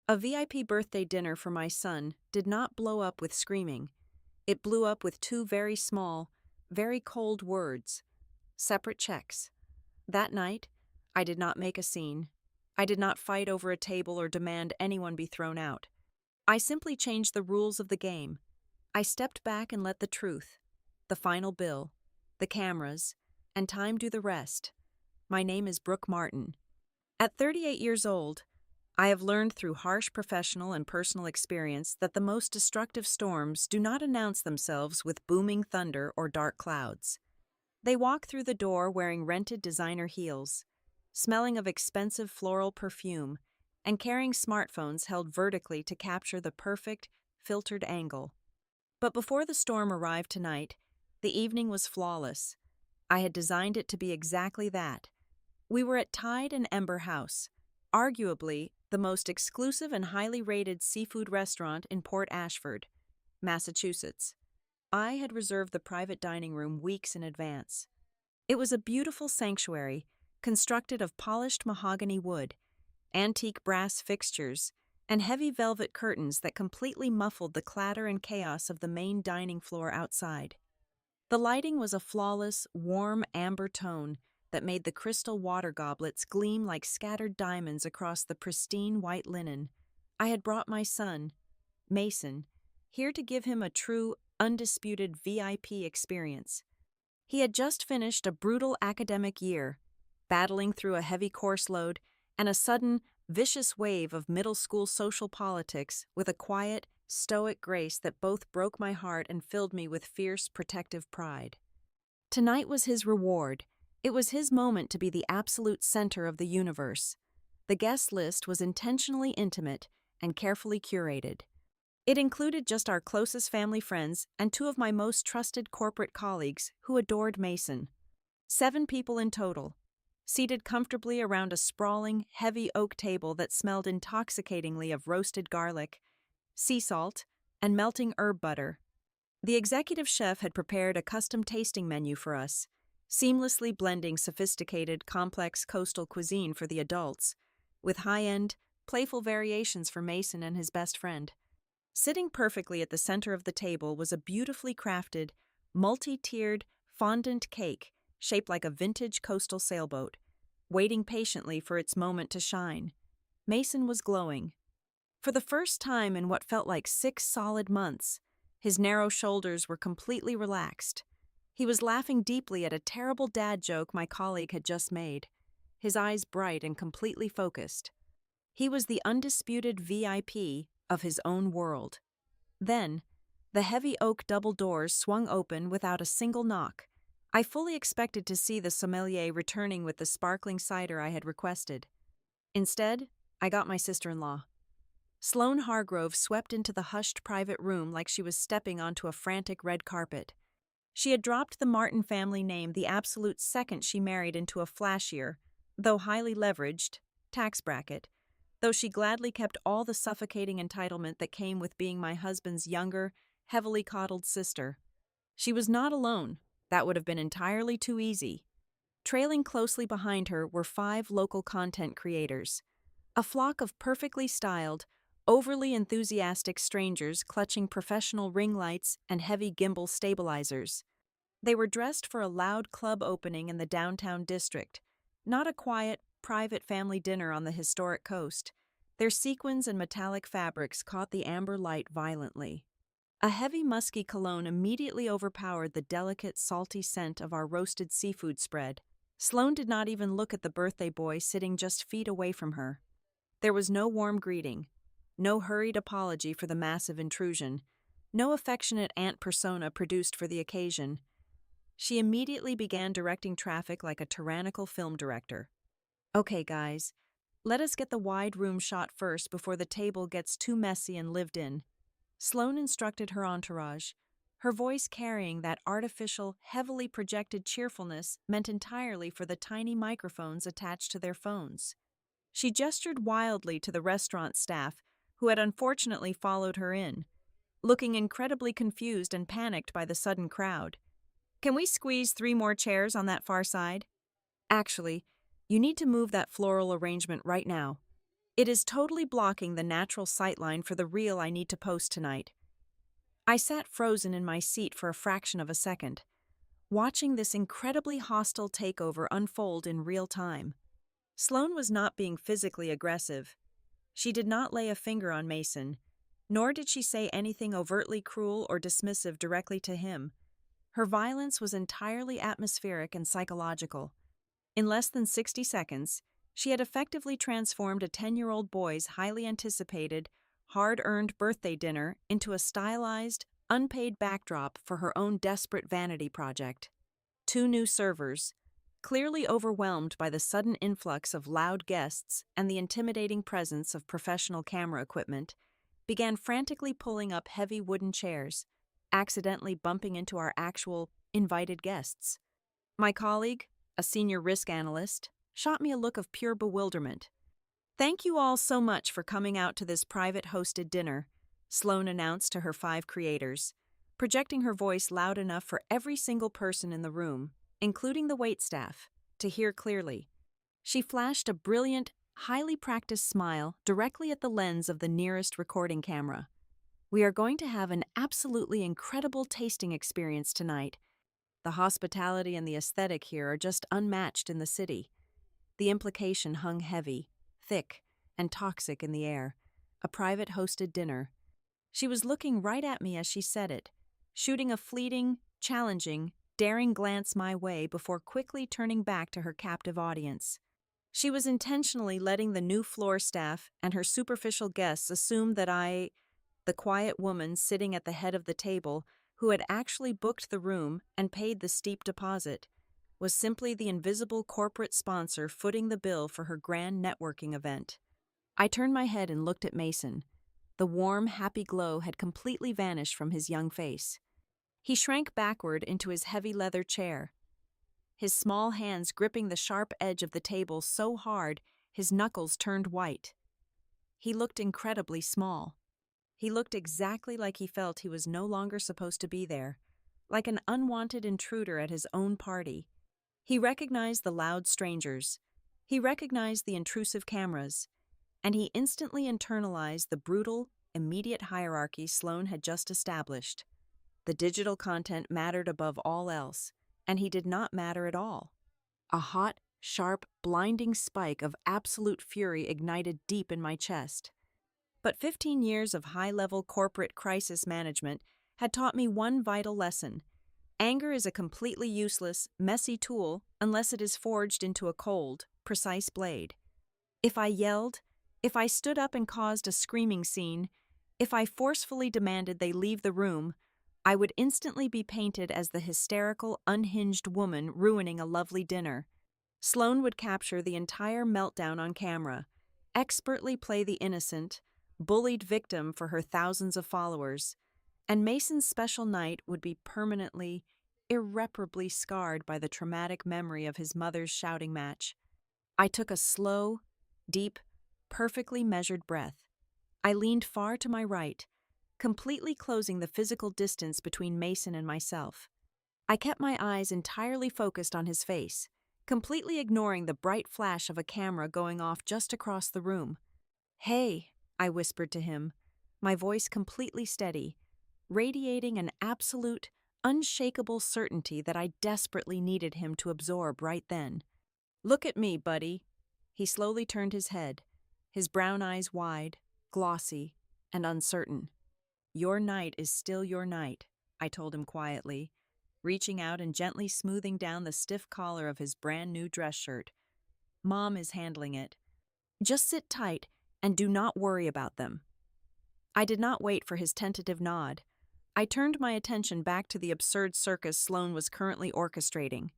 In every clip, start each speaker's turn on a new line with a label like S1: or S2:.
S1: A VIP birthday dinner for my son did not blow up with screaming. It blew up with two very small, very cold words: separate checks. That night, I did not make a scene. I did not fight over a table or demand anyone be thrown out. I simply changed the rules of the game. I stepped back and let the truth, the final bill, the cameras, and time do the rest. My name is Brooke Martin. At 38 years old, I have learned through harsh professional and personal experience that the most destructive storms do not announce themselves with booming thunder or dark clouds. They walk through the door wearing rented designer heels, smelling of expensive floral perfume, and carrying smartphones held vertically to capture the perfect, filtered angle. But before the storm arrived tonight, the evening was flawless. I had designed it to be exactly that. We were at Tide and Ember House, arguably the most exclusive and highly rated seafood restaurant in Port Ashford, Massachusetts. I had reserved the private dining room weeks in advance. It was a beautiful sanctuary, constructed of polished mahogany wood, antique brass fixtures, and heavy velvet curtains that completely muffled the clatter and chaos of the main dining floor outside. The lighting was a flawless, warm amber tone that made the crystal water goblets gleam like scattered diamonds across the pristine white linen. I had brought my son, Mason, here to give him a true, undisputed VIP experience. He had just finished a brutal academic year, battling through a heavy course load and a sudden, vicious wave of middle school social politics with a quiet, stoic grace that both broke my heart and filled me with fierce, protective pride. Tonight was his reward. It was his moment to be the absolute center of the universe. The guest list was intentionally intimate and carefully curated. It included just our closest family friends and two of my most trusted corporate colleagues who adored Mason. 7 people in total, seated comfortably around a sprawling, heavy oak table that smelled intoxicatingly of roasted garlic, sea salt, and melting herb butter. The executive chef had prepared a custom tasting menu for us, seamlessly blending sophisticated, complex coastal cuisine for the adults, with high-end, playful variations for Mason and his best friend. Sitting perfectly at the center of the table was a beautifully crafted, multi-tiered fondant cake shaped like a vintage coastal sailboat, waiting patiently for its moment to shine. Mason was glowing. For the first time in what felt like 6 solid months, his narrow shoulders were completely relaxed. He was laughing deeply at a terrible dad joke my colleague had just made, his eyes bright and completely focused. He was the undisputed VIP of his own world. Then, the heavy oak double doors swung open without a single knock. I fully expected to see the sommelier returning with the sparkling cider I had requested. Instead, I got my sister-in-law. Sloane Hargrove swept into the hushed private room like she was stepping onto a frantic red carpet. She had dropped the Martin family name the absolute second she married into a flashier, though highly leveraged, tax bracket, though she gladly kept all the suffocating entitlement that came with being my husband's younger, heavily coddled sister. She was not alone. That would have been entirely too easy. Trailing closely behind her were 5 local content creators, a flock of perfectly styled, overly enthusiastic strangers clutching professional ring lights and heavy gimbal stabilizers. They were dressed for a loud club opening in the downtown district, not a quiet, private family dinner on the historic coast. Their sequins and metallic fabrics caught the amber light violently. A heavy musky cologne immediately overpowered the delicate, salty scent of our roasted seafood spread. Sloane did not even look at the birthday boy sitting just feet away from her. There was no warm greeting, no hurried apology for the massive intrusion, no affectionate aunt persona produced for the occasion. She immediately began directing traffic like a tyrannical film director. "Okay, guys, let us get the wide room shot first before the table gets too messy and lived in," Sloane instructed her entourage, her voice carrying that artificial, heavily projected cheerfulness meant entirely for the tiny microphones attached to their phones. She gestured wildly to the restaurant staff, who had unfortunately followed her in, looking incredibly confused and panicked by the sudden crowd. "Can we squeeze 3 more chairs on that far side? Actually, you need to move that floral arrangement right now. It is totally blocking the natural sightline for the reel I need to post tonight. I sat frozen in my seat for a fraction of a second, watching this incredibly hostile takeover unfold in real time. Sloane was not being physically aggressive. She did not lay a finger on Mason, nor did she say anything overtly cruel or dismissive directly to him. Her violence was entirely atmospheric and psychological. In less than 60 seconds, she had effectively transformed a 10-year-old boy's highly anticipated, hard-earned birthday dinner into a stylized, unpaid backdrop for her own desperate vanity project. 2 new servers, clearly overwhelmed by the sudden influx of loud guests and the intimidating presence of professional camera equipment, began frantically pulling up heavy wooden chairs, accidentally bumping into our actual invited guests. My colleague, a senior risk analyst, shot me a look of pure bewilderment. "Thank you all so much for coming out to this private hosted dinner," Sloane announced to her 5 creators, projecting her voice loud enough for every single person in the room, including the waitstaff, to hear clearly. She flashed a brilliant, highly practiced smile directly at the lens of the nearest recording camera. "We are going to have an absolutely incredible tasting experience tonight. The hospitality and the aesthetic here are just unmatched in the city." The implication hung heavy, thick, and toxic in the air. A private hosted dinner. She was looking right at me as she said it, shooting a fleeting, challenging, daring glance my way before quickly turning back to her captive audience. She was intentionally letting the new floor staff and her superficial guests assume that the quiet woman sitting at the head of the table, who had actually booked the room and paid the steep deposit, was simply the invisible corporate sponsor footing the bill for her grand networking event. I turned my head and looked at Mason. The warm, happy glow had completely vanished from his young face. He shrank backward into his heavy leather chair, his small hands gripping the sharp edge of the table so hard his knuckles turned white. He looked incredibly small. He looked exactly like he felt he was no longer supposed to be there, like an unwanted intruder at his own party. He recognized the loud strangers. He recognized the intrusive cameras. And he instantly internalized the brutal, immediate hierarchy Sloane had just established. The digital content mattered above all else, and he did not matter at all. A hot, sharp, blinding spike of absolute fury ignited deep in my chest. But 15 years of high-level corporate crisis management had taught me one vital lesson. Anger is a completely useless, messy tool unless it is forged into a cold, precise blade. If I yelled, if I stood up and caused a screaming scene, if I forcefully demanded they leave the room, I would instantly be painted as the hysterical, unhinged woman ruining a lovely dinner. Sloane would capture the entire meltdown on camera, expertly play the innocent, bullied victim for her thousands of followers, and Mason's special night would be permanently, irreparably scarred by the traumatic memory of his mother's shouting match. I took a slow, deep, perfectly measured breath. I leaned far to my right, completely closing the physical distance between Mason and myself. I kept my eyes entirely focused on his face, completely ignoring the bright flash of a camera going off just across the room. "Hey," I whispered to him, my voice completely steady, radiating an absolute, unshakable certainty that I desperately needed him to absorb right then. "Look at me, buddy." He slowly turned his head, his brown eyes wide, glossy, and uncertain. "Your night is still your night," I told him quietly, reaching out and gently smoothing down the stiff collar of his brand new dress shirt. "Mom is handling it. Just sit tight and do not worry about them." I did not wait for his tentative nod. I turned my attention back to the absurd circus Sloane was currently orchestrating.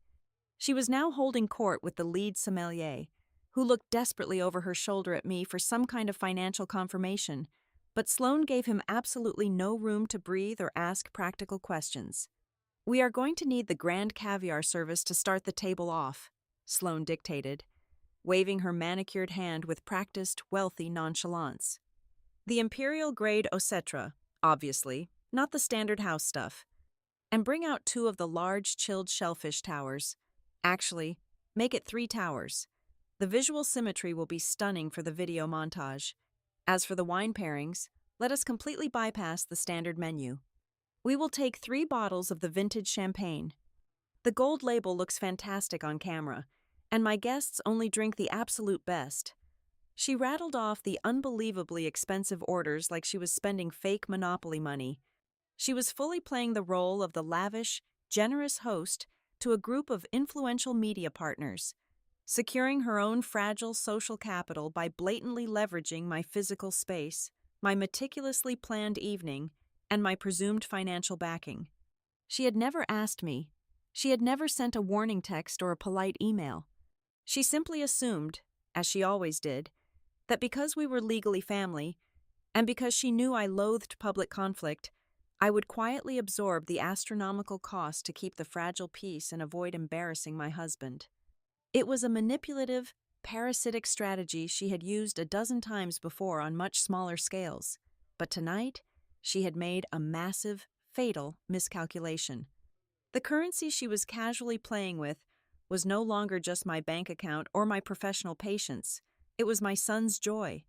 S1: She was now holding court with the lead sommelier, who looked desperately over her shoulder at me for some kind of financial confirmation, but Sloane gave him absolutely no room to breathe or ask practical questions. "We are going to need the grand caviar service to start the table off," Sloane dictated, waving her manicured hand with practiced, wealthy nonchalance. "The imperial-grade Ocetra, obviously, not the standard house stuff. And bring out 2 of the large chilled shellfish towers. Actually, make it 3 towers. The visual symmetry will be stunning for the video montage. As for the wine pairings, let us completely bypass the standard menu. We will take 3 bottles of the vintage champagne. The gold label looks fantastic on camera, and my guests only drink the absolute best. She rattled off the unbelievably expensive orders like she was spending fake Monopoly money. She was fully playing the role of the lavish, generous host to a group of influential media partners, securing her own fragile social capital by blatantly leveraging my physical space, my meticulously planned evening, and my presumed financial backing. She had never asked me. She had never sent a warning text or a polite email. She simply assumed, as she always did, that because we were legally family, and because she knew I loathed public conflict, I would quietly absorb the astronomical cost to keep the fragile peace and avoid embarrassing my husband. It was a manipulative, parasitic strategy she had used a dozen times before on much smaller scales, but tonight she had made a massive, fatal miscalculation. The currency she was casually playing with was no longer just my bank account or my professional patience. It was my son's joy.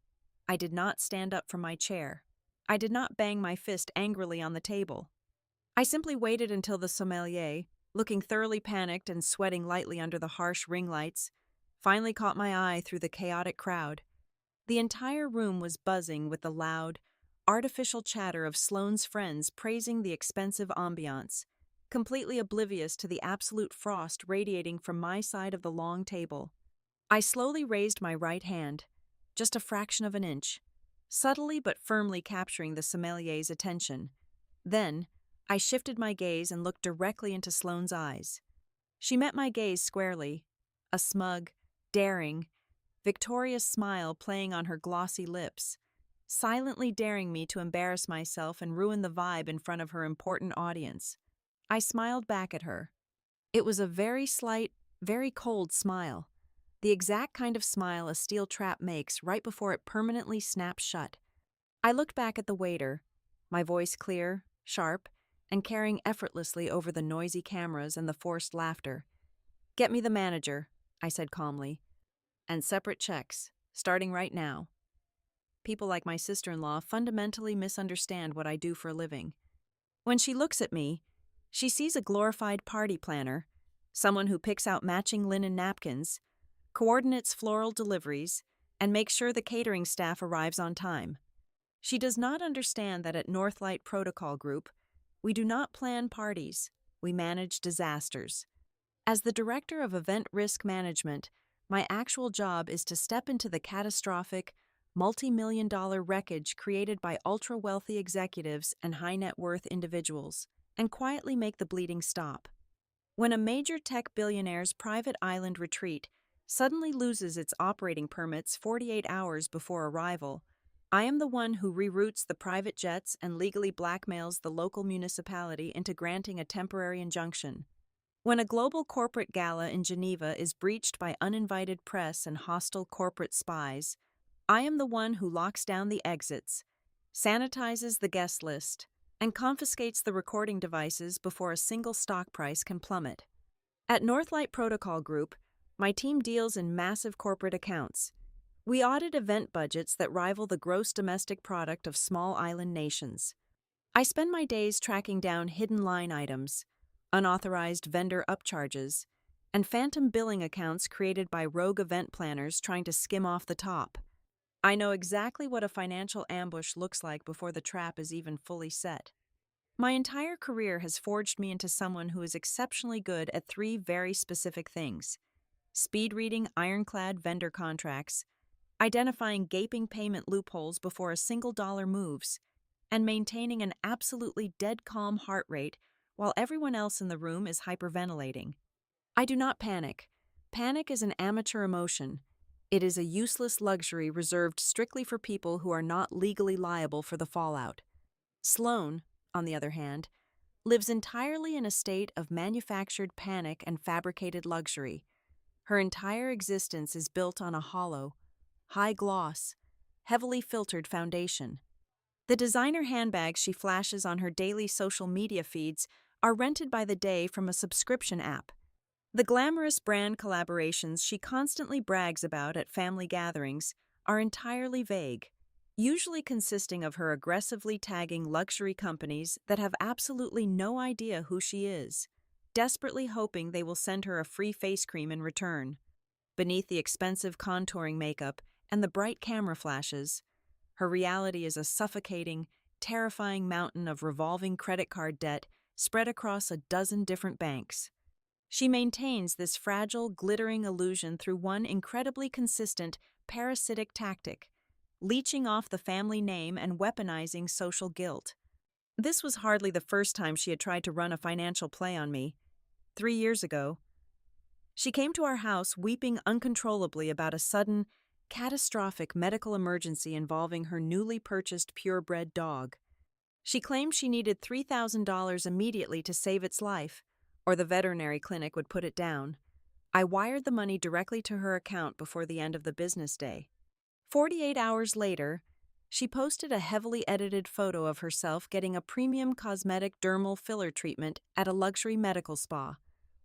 S1: I did not stand up from my chair. I did not bang my fist angrily on the table. I simply waited until the sommelier, looking thoroughly panicked and sweating lightly under the harsh ring lights, finally caught my eye through the chaotic crowd. The entire room was buzzing with the loud, artificial chatter of Sloane's friends praising the expensive ambiance, completely oblivious to the absolute frost radiating from my side of the long table. I slowly raised my right hand, just a fraction of an inch, subtly but firmly capturing the sommelier's attention. Then, I shifted my gaze and looked directly into Sloane's eyes. She met my gaze squarely, a smug, daring, victorious smile playing on her glossy lips, silently daring me to embarrass myself and ruin the vibe in front of her important audience. I smiled back at her. It was a very slight, very cold smile. The exact kind of smile a steel trap makes right before it permanently snaps shut. I looked back at the waiter, my voice clear, sharp, and carrying effortlessly over the noisy cameras and the forced laughter. "Get me the manager," I said calmly, "and separate checks, starting right now." People like my sister-in-law fundamentally misunderstand what I do for a living. When she looks at me, she sees a glorified party planner, someone who picks out matching linen napkins, coordinates floral deliveries, and makes sure the catering staff arrives on time. She does not understand that at Northlight Protocol Group, we do not plan parties, we manage disasters. As the Director of Event Risk Management, my actual job is to step into the catastrophic, multi-million-dollar wreckage created by ultra-wealthy executives and high-net-worth individuals, and quietly make the bleeding stop. When a major tech billionaire's private island retreat suddenly loses its operating permits 48 hours before arrival, I am the one who reroutes the private jets and legally blackmails the local municipality into granting a temporary injunction. When a global corporate gala in Geneva is breached by uninvited press and hostile corporate spies, I am the one who locks down the exits, sanitizes the guest list, and confiscates the recording devices before a single stock price can plummet. At Northlight Protocol Group, my team deals in massive corporate accounts. We audit event budgets that rival the gross domestic product of small island nations. I spend my days tracking down hidden line items, unauthorized vendor upcharges, and phantom billing accounts created by rogue event planners trying to skim off the top. I know exactly what a financial ambush looks like before the trap is even fully set. My entire career has forged me into someone who is exceptionally good at 3 very specific things: speed reading ironclad vendor contracts, identifying gaping payment loopholes before a single dollar moves, and maintaining an absolutely dead calm heart rate while everyone else in the room is hyperventilating. I do not panic. Panic is an amateur emotion. It is a useless luxury reserved strictly for people who are not legally liable for the fallout. Sloane, on the other hand, lives entirely in a state of manufactured panic and fabricated luxury. Her entire existence is built on a hollow, high-gloss, heavily filtered foundation. The designer handbags she flashes on her daily social media feeds are rented by the day from a subscription app. The glamorous brand collaborations she constantly brags about at family gatherings are entirely vague, usually consisting of her aggressively tagging luxury companies that have absolutely no idea who she is, desperately hoping they will send her a free face cream in return. Beneath the expensive contouring makeup and the bright camera flashes, her reality is a suffocating, terrifying mountain of revolving credit card debt spread across a dozen different banks. She maintains this fragile, glittering illusion through one incredibly consistent, parasitic tactic: leeching off the family name and weaponizing social guilt. This was hardly the first time she had tried to run a financial play on me. 3 years ago, she came to our house weeping uncontrollably about a sudden, catastrophic medical emergency involving her newly purchased purebred dog. She claimed she needed $3,000 immediately to save its life, or the veterinary clinic would put it down. I wired the money directly to her account before the end of the business day. 48 hours later, she posted a heavily edited photo of herself getting a premium cosmetic dermal filler treatment at a luxury medical spa,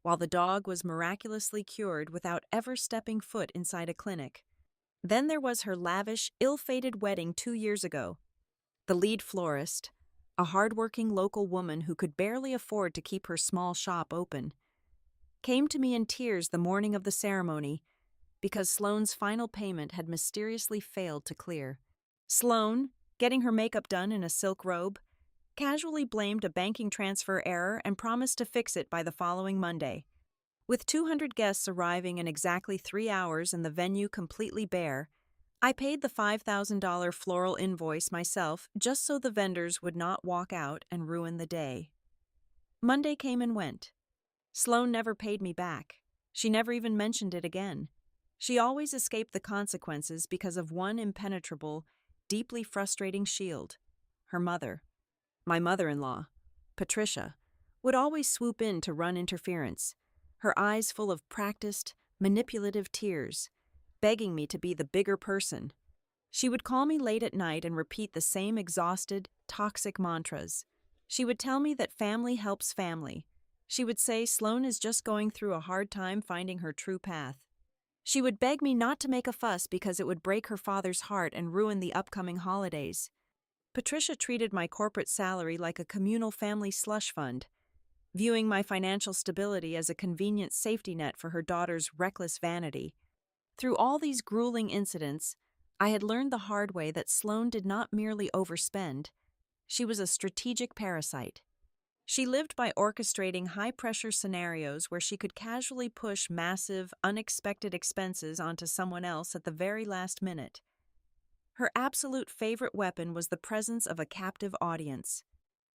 S1: while the dog was miraculously cured without ever stepping foot inside a clinic. Then there was her lavish, ill-fated wedding 2 years ago. The lead florist, a hardworking local woman who could barely afford to keep her small shop open, came to me in tears the morning of the ceremony because Sloane's final payment had mysteriously failed to clear. Sloane, getting her makeup done in a silk robe, casually blamed a banking transfer error and promised to fix it by the following Monday. With 200 guests arriving in exactly 3 hours and the venue completely bare, I paid the $5,000 floral invoice myself just so the vendors would not walk out and ruin the day. Monday came and went. Sloane never paid me back. She never even mentioned it again. She always escaped the consequences because of one impenetrable, deeply frustrating shield: her mother. My mother-in-law, Patricia, would always swoop in to run interference, her eyes full of practiced, manipulative tears, begging me to be the bigger person. She would call me late at night and repeat the same exhausted, toxic mantras. She would tell me that family helps family. She would say Sloane is just going through a hard time finding her true path. She would beg me not to make a fuss because it would break her father's heart and ruin the upcoming holidays. Patricia treated my corporate salary like a communal family slush fund, viewing my financial stability as a convenient safety net for her daughter's reckless vanity. Through all these grueling incidents, I had learned the hard way that Sloane did not merely overspend. She was a strategic parasite. She lived by orchestrating high-pressure scenarios where she could casually push massive, unexpected expenses onto someone else at the very last minute. Her absolute favorite weapon was the presence of a captive audience.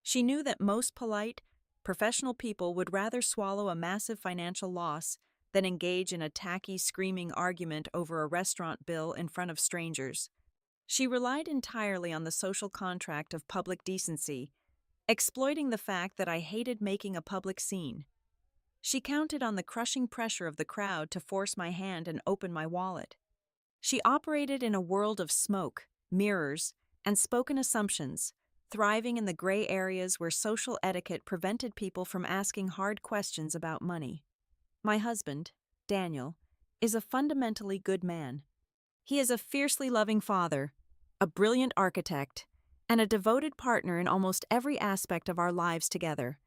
S1: She knew that most polite, professional people would rather swallow a massive financial loss than engage in a tacky, screaming argument over a restaurant bill in front of strangers. She relied entirely on the social contract of public decency, exploiting the fact that I hated making a public scene. She counted on the crushing pressure of the crowd to force my hand and open my wallet. She operated in a world of smoke, mirrors, and spoken assumptions, thriving in the gray areas where social etiquette prevented people from asking hard questions about money. My husband, Daniel, is a fundamentally good man. He is a fiercely loving father, a brilliant architect, and a devoted partner in almost every aspect of our lives together.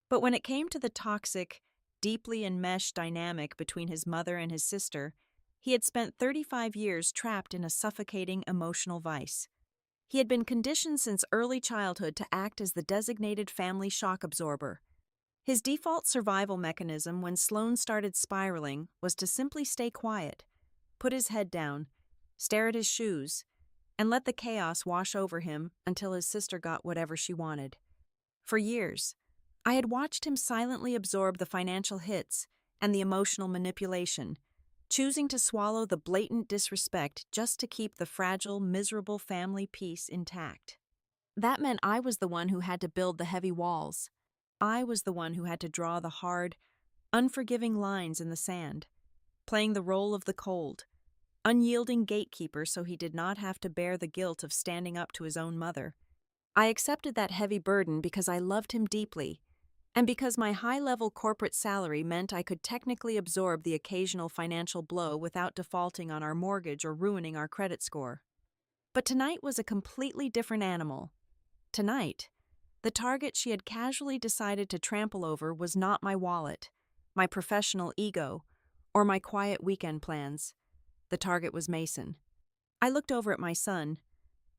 S1: But when it came to the toxic, deeply enmeshed dynamic between his mother and his sister, he had spent 35 years trapped in a suffocating emotional vice. He had been conditioned since early childhood to act as the designated family shock absorber. His default survival mechanism when Sloane started spiraling was to simply stay quiet, put his head down, stare at his shoes, and let the chaos wash over him until his sister got whatever she wanted. For years, I had watched him silently absorb the financial hits and the emotional manipulation, choosing to swallow the blatant disrespect just to keep the fragile, miserable family peace intact. That meant I was the one who had to build the heavy walls. I was the one who had to draw the hard, unforgiving lines in the sand, playing the role of the cold, unyielding gatekeeper so he did not have to bear the guilt of standing up to his own mother. I accepted that heavy burden because I loved him deeply, And because my high-level corporate salary meant I could technically absorb the occasional financial blow without defaulting on our mortgage or ruining our credit score. But tonight was a completely different animal. Tonight, the target she had casually decided to trample over was not my wallet, my professional ego, or my quiet weekend plans. The target was Mason. I looked over at my son,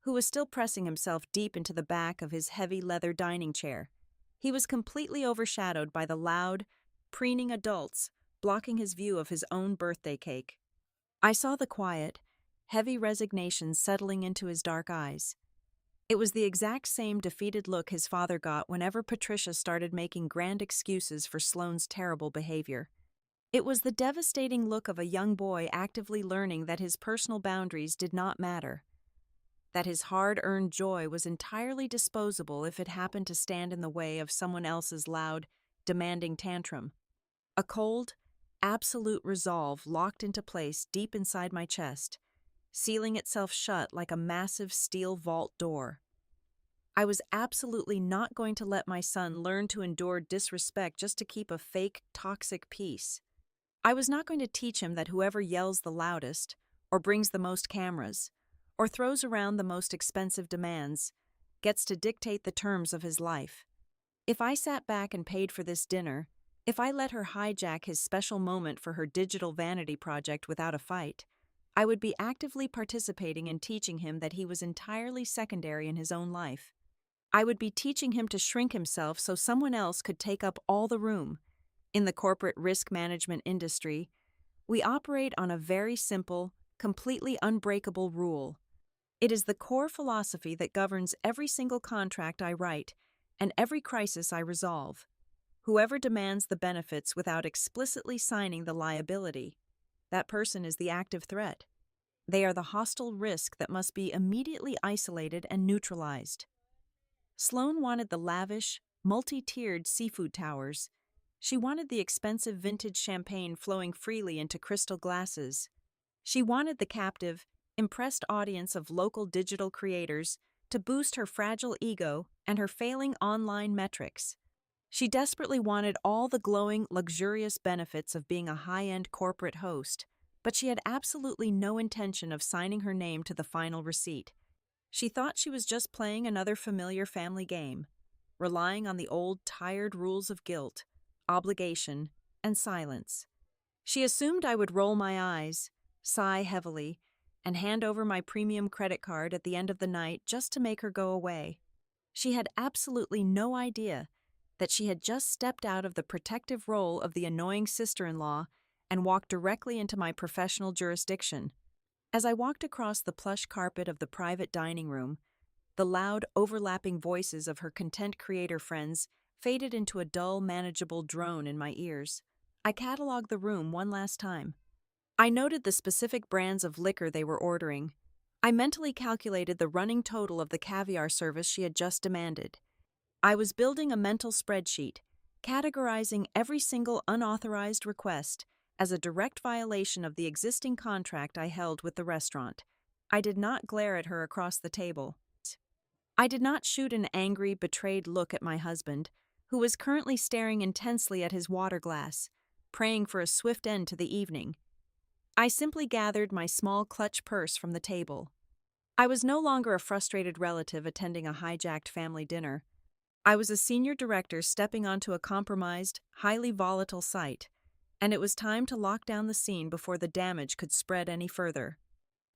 S1: who was still pressing himself deep into the back of his heavy leather dining chair. He was completely overshadowed by the loud, preening adults blocking his view of his own birthday cake. I saw the quiet, heavy resignation settling into his dark eyes. It was the exact same defeated look his father got whenever Patricia started making grand excuses for Sloane's terrible behavior. It was the devastating look of a young boy actively learning that his personal boundaries did not matter, that his hard-earned joy was entirely disposable if it happened to stand in the way of someone else's loud, demanding tantrum. A cold, absolute resolve locked into place deep inside my chest, sealing itself shut like a massive steel vault door. I was absolutely not going to let my son learn to endure disrespect just to keep a fake, toxic peace. I was not going to teach him that whoever yells the loudest, or brings the most cameras, or throws around the most expensive demands, gets to dictate the terms of his life. If I sat back and paid for this dinner, if I let her hijack his special moment for her digital vanity project without a fight, I would be actively participating in teaching him that he was entirely secondary in his own life. I would be teaching him to shrink himself so someone else could take up all the room. In the corporate risk management industry, we operate on a very simple, completely unbreakable rule. It is the core philosophy that governs every single contract I write and every crisis I resolve. Whoever demands the benefits without explicitly signing the liability, that person is the active threat. They are the hostile risk that must be immediately isolated and neutralized. Sloane wanted the lavish, multi-tiered seafood towers. She wanted the expensive vintage champagne flowing freely into crystal glasses. She wanted the captive, impressed audience of local digital creators to boost her fragile ego and her failing online metrics. She desperately wanted all the glowing, luxurious benefits of being a high-end corporate host, but she had absolutely no intention of signing her name to the final receipt. She thought she was just playing another familiar family game, relying on the old, tired rules of guilt, obligation, and silence. She assumed I would roll my eyes, sigh heavily, and hand over my premium credit card at the end of the night just to make her go away. She had absolutely no idea that she had just stepped out of the protective role of the annoying sister-in-law and walked directly into my professional jurisdiction. As I walked across the plush carpet of the private dining room, the loud, overlapping voices of her content creator friends faded into a dull, manageable drone in my ears. I cataloged the room one last time. I noted the specific brands of liquor they were ordering. I mentally calculated the running total of the caviar service she had just demanded. I was building a mental spreadsheet, categorizing every single unauthorized request as a direct violation of the existing contract I held with the restaurant. I did not glare at her across the table. I did not shoot an angry, betrayed look at my husband, who was currently staring intensely at his water glass, praying for a swift end to the evening. I simply gathered my small clutch purse from the table. I was no longer a frustrated relative attending a hijacked family dinner. I was a senior director stepping onto a compromised, highly volatile site, and it was time to lock down the scene before the damage could spread any further.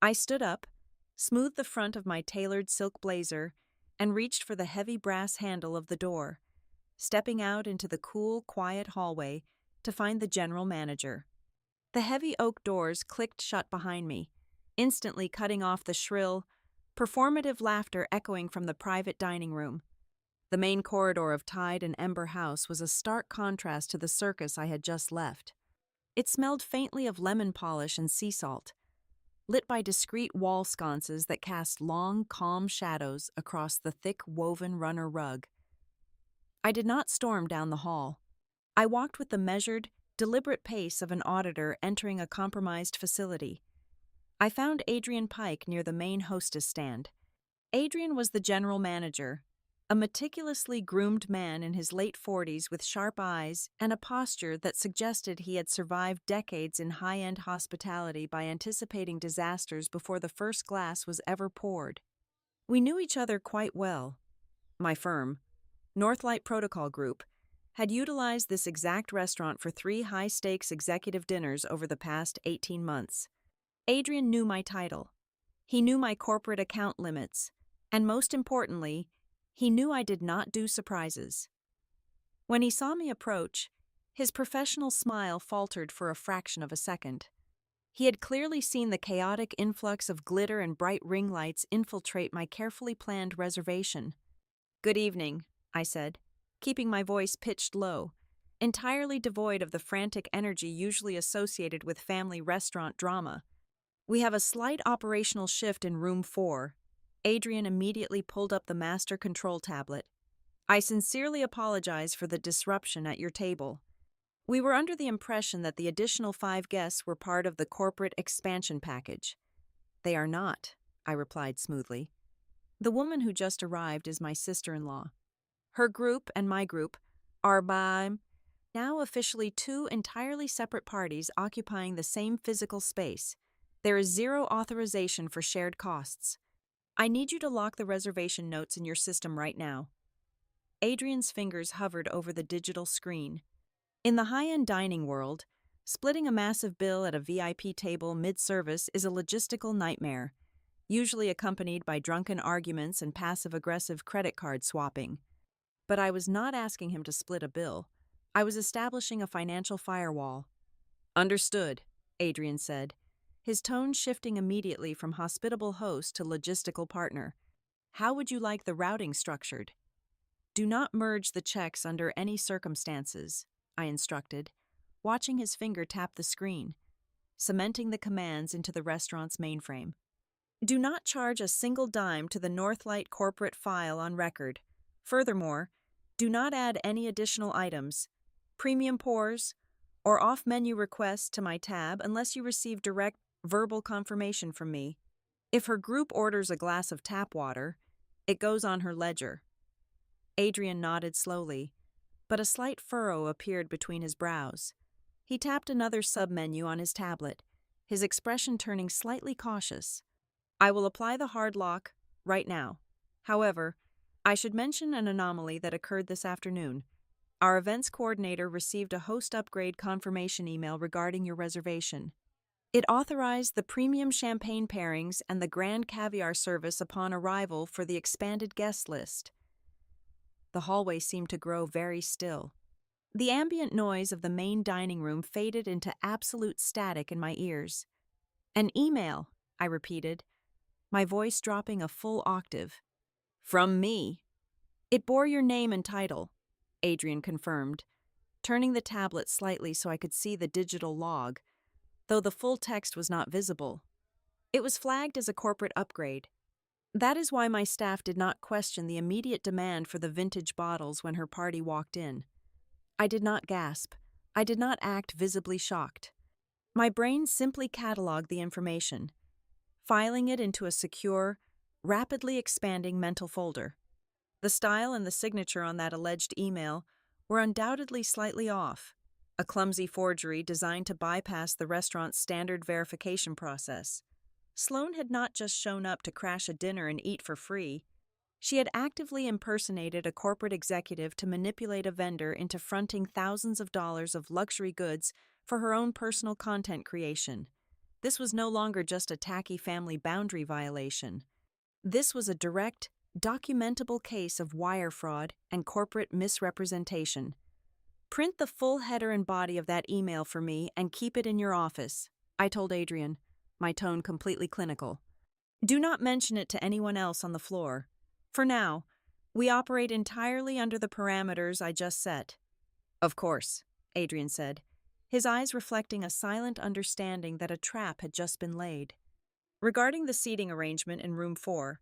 S1: I stood up, smoothed the front of my tailored silk blazer, and reached for the heavy brass handle of the door, stepping out into the cool, quiet hallway to find the general manager. The heavy oak doors clicked shut behind me, instantly cutting off the shrill, performative laughter echoing from the private dining room. The main corridor of Tide and Ember House was a stark contrast to the circus I had just left. It smelled faintly of lemon polish and sea salt, lit by discreet wall sconces that cast long, calm shadows across the thick woven runner rug. I did not storm down the hall. I walked with the measured, deliberate pace of an auditor entering a compromised facility. I found Adrian Pike near the main hostess stand. Adrian was the general manager, a meticulously groomed man in his late 40s with sharp eyes and a posture that suggested he had survived decades in high-end hospitality by anticipating disasters before the first glass was ever poured. We knew each other quite well. My firm, Northlight Protocol Group, had utilized this exact restaurant for 3 high-stakes executive dinners over the past 18 months. Adrian knew my title. He knew my corporate account limits. And most importantly, he knew I did not do surprises. When he saw me approach, his professional smile faltered for a fraction of a second. He had clearly seen the chaotic influx of glitter and bright ring lights infiltrate my carefully planned reservation. "Good evening," I said, keeping my voice pitched low, entirely devoid of the frantic energy usually associated with family restaurant drama. "We have a slight operational shift in room 4. Adrian immediately pulled up the master control tablet. "I sincerely apologize for the disruption at your table. We were under the impression that the additional 5 guests were part of the corporate expansion package." "They are not," I replied smoothly. "The woman who just arrived is my sister-in-law. Her group and my group are by now officially 2 entirely separate parties occupying the same physical space. There is 0 authorization for shared costs. I need you to lock the reservation notes in your system right now." Adrian's fingers hovered over the digital screen. In the high-end dining world, splitting a massive bill at a VIP table mid-service is a logistical nightmare, usually accompanied by drunken arguments and passive-aggressive credit card swapping. But I was not asking him to split a bill. I was establishing a financial firewall. "Understood," Adrian said, his tone shifting immediately from hospitable host to logistical partner. "How would you like the routing structured?" "Do not merge the checks under any circumstances," I instructed, watching his finger tap the screen, cementing the commands into the restaurant's mainframe. "Do not charge a single dime to the Northlight corporate file on record. Furthermore, do not add any additional items, premium pours, or off-menu requests to my tab unless you receive direct verbal confirmation from me. If her group orders a glass of tap water, it goes on her ledger." Adrian nodded slowly, but a slight furrow appeared between his brows. He tapped another submenu on his tablet, his expression turning slightly cautious. "I will apply the hard lock right now. However, I should mention an anomaly that occurred this afternoon. Our events coordinator received a host upgrade confirmation email regarding your reservation. It authorized the premium champagne pairings and the grand caviar service upon arrival for the expanded guest list." The hallway seemed to grow very still. The ambient noise of the main dining room faded into absolute static in my ears. "An email," I repeated, my voice dropping a full octave. "From me." "It bore your name and title," Adrian confirmed, turning the tablet slightly so I could see the digital log, though the full text was not visible. "It was flagged as a corporate upgrade. That is why my staff did not question the immediate demand for the vintage bottles when her party walked in." I did not gasp. I did not act visibly shocked. My brain simply cataloged the information, filing it into a secure, rapidly expanding mental folder. The style and the signature on that alleged email were undoubtedly slightly off, a clumsy forgery designed to bypass the restaurant's standard verification process. Sloane had not just shown up to crash a dinner and eat for free. She had actively impersonated a corporate executive to manipulate a vendor into fronting thousands of dollars of luxury goods for her own personal content creation. This was no longer just a tacky family boundary violation. This was a direct, documentable case of wire fraud and corporate misrepresentation. "Print the full header and body of that email for me and keep it in your office," I told Adrian, my tone completely clinical. "Do not mention it to anyone else on the floor. For now, we operate entirely under the parameters I just set." "Of course," Adrian said, his eyes reflecting a silent understanding that a trap had just been laid. "Regarding the seating arrangement in room 4,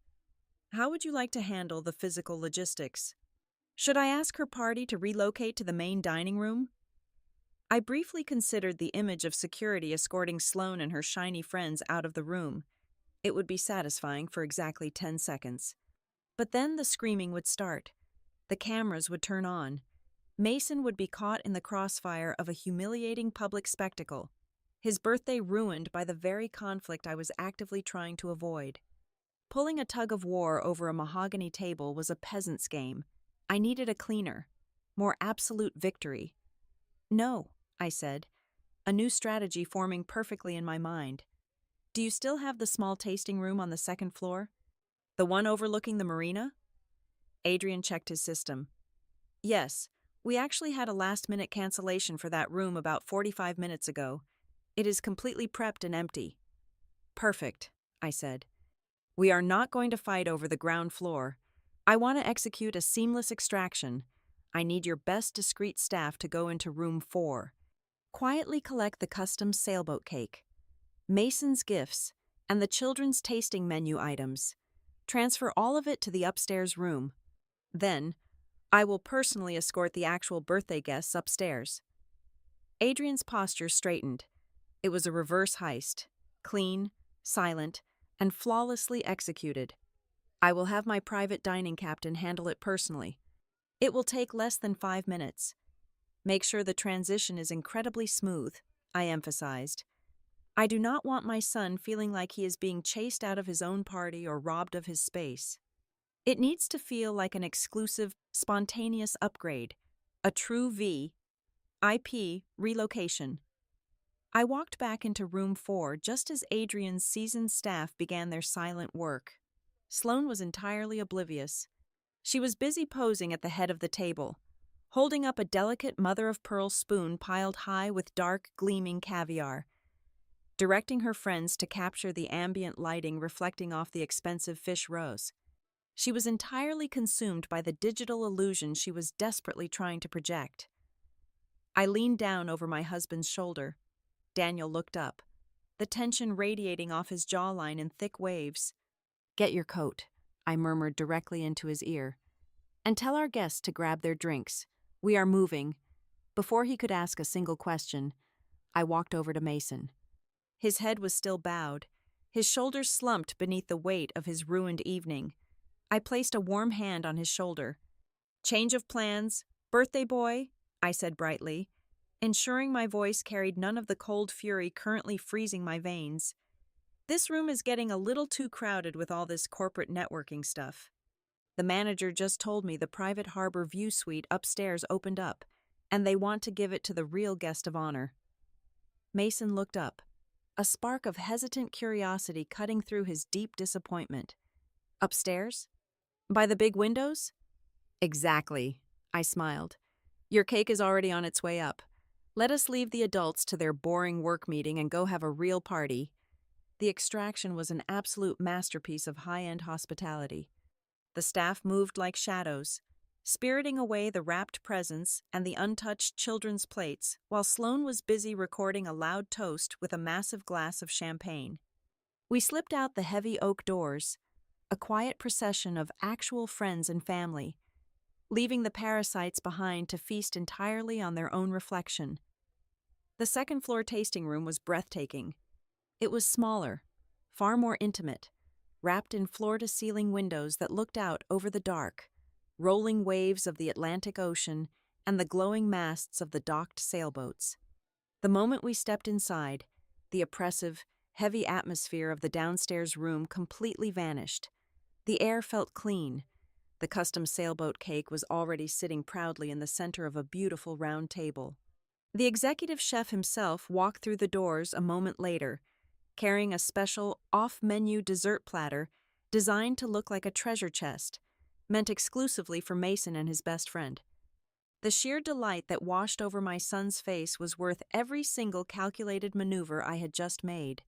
S1: how would you like to handle the physical logistics? Should I ask her party to relocate to the main dining room?" I briefly considered the image of security escorting Sloane and her shiny friends out of the room. It would be satisfying for exactly 10 seconds. But then the screaming would start. The cameras would turn on. Mason would be caught in the crossfire of a humiliating public spectacle, his birthday ruined by the very conflict I was actively trying to avoid. Pulling a tug of war over a mahogany table was a peasant's game. I needed a cleaner, more absolute victory. No, I said, a new strategy forming perfectly in my mind. Do you still have the small tasting room on the second floor? The one overlooking the marina? Adrian checked his system. Yes, we actually had a last-minute cancellation for that room about 45 minutes ago. It is completely prepped and empty. Perfect, I said. We are not going to fight over the ground floor. I want to execute a seamless extraction. I need your best discreet staff to go into room 4. Quietly collect the custom sailboat cake, Mason's gifts, and the children's tasting menu items. Transfer all of it to the upstairs room. Then, I will personally escort the actual birthday guests upstairs. Adrian's posture straightened. It was a reverse heist, clean, silent, and flawlessly executed. I will have my private dining captain handle it personally. It will take less than 5 minutes. Make sure the transition is incredibly smooth, I emphasized. I do not want my son feeling like he is being chased out of his own party or robbed of his space. It needs to feel like an exclusive, spontaneous upgrade, a true VIP relocation. I walked back into room 4 just as Adrian's seasoned staff began their silent work. Sloane was entirely oblivious. She was busy posing at the head of the table, holding up a delicate mother-of-pearl spoon piled high with dark, gleaming caviar, directing her friends to capture the ambient lighting reflecting off the expensive fish roes. She was entirely consumed by the digital illusion she was desperately trying to project. I leaned down over my husband's shoulder. Daniel looked up, the tension radiating off his jawline in thick waves. "Get your coat," I murmured directly into his ear. "And tell our guests to grab their drinks. We are moving." Before he could ask a single question, I walked over to Mason. His head was still bowed, his shoulders slumped beneath the weight of his ruined evening. I placed a warm hand on his shoulder. "Change of plans, birthday boy," I said brightly, ensuring my voice carried none of the cold fury currently freezing my veins. "This room is getting a little too crowded with all this corporate networking stuff. The manager just told me the private harbor view suite upstairs opened up, and they want to give it to the real guest of honor." Mason looked up, a spark of hesitant curiosity cutting through his deep disappointment. "Upstairs? By the big windows?" "Exactly," I smiled. "Your cake is already on its way up. Let us leave the adults to their boring work meeting and go have a real party." The extraction was an absolute masterpiece of high-end hospitality. The staff moved like shadows, spiriting away the wrapped presents and the untouched children's plates, while Sloane was busy recording a loud toast with a massive glass of champagne. We slipped out the heavy oak doors, a quiet procession of actual friends and family, leaving the parasites behind to feast entirely on their own reflection. The second-floor tasting room was breathtaking. It was smaller, far more intimate, wrapped in floor-to-ceiling windows that looked out over the dark, rolling waves of the Atlantic Ocean and the glowing masts of the docked sailboats. The moment we stepped inside, the oppressive, heavy atmosphere of the downstairs room completely vanished. The air felt clean. The custom sailboat cake was already sitting proudly in the center of a beautiful round table. The executive chef himself walked through the doors a moment later, carrying a special off-menu dessert platter designed to look like a treasure chest, meant exclusively for Mason and his best friend. The sheer delight that washed over my son's face was worth every single calculated maneuver I had just made.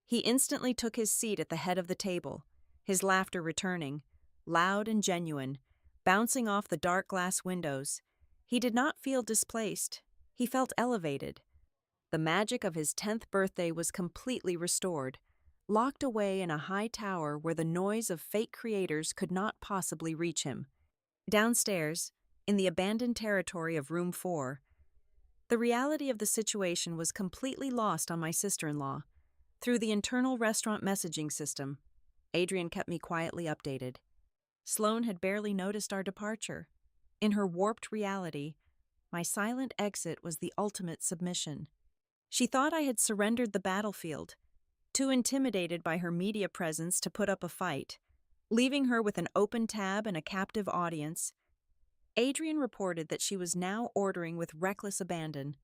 S1: He instantly took his seat at the head of the table, his laughter returning, loud and genuine, bouncing off the dark glass windows. He did not feel displaced. He felt elevated. The magic of his 10th birthday was completely restored, locked away in a high tower where the noise of fake creators could not possibly reach him. Downstairs, in the abandoned territory of room 4, the reality of the situation was completely lost on my sister-in-law. Through the internal restaurant messaging system, Adrian kept me quietly updated. Sloane had barely noticed our departure. In her warped reality, my silent exit was the ultimate submission. She thought I had surrendered the battlefield, too intimidated by her media presence to put up a fight. Leaving her with an open tab and a captive audience, Adrian reported that she was now ordering with reckless abandon.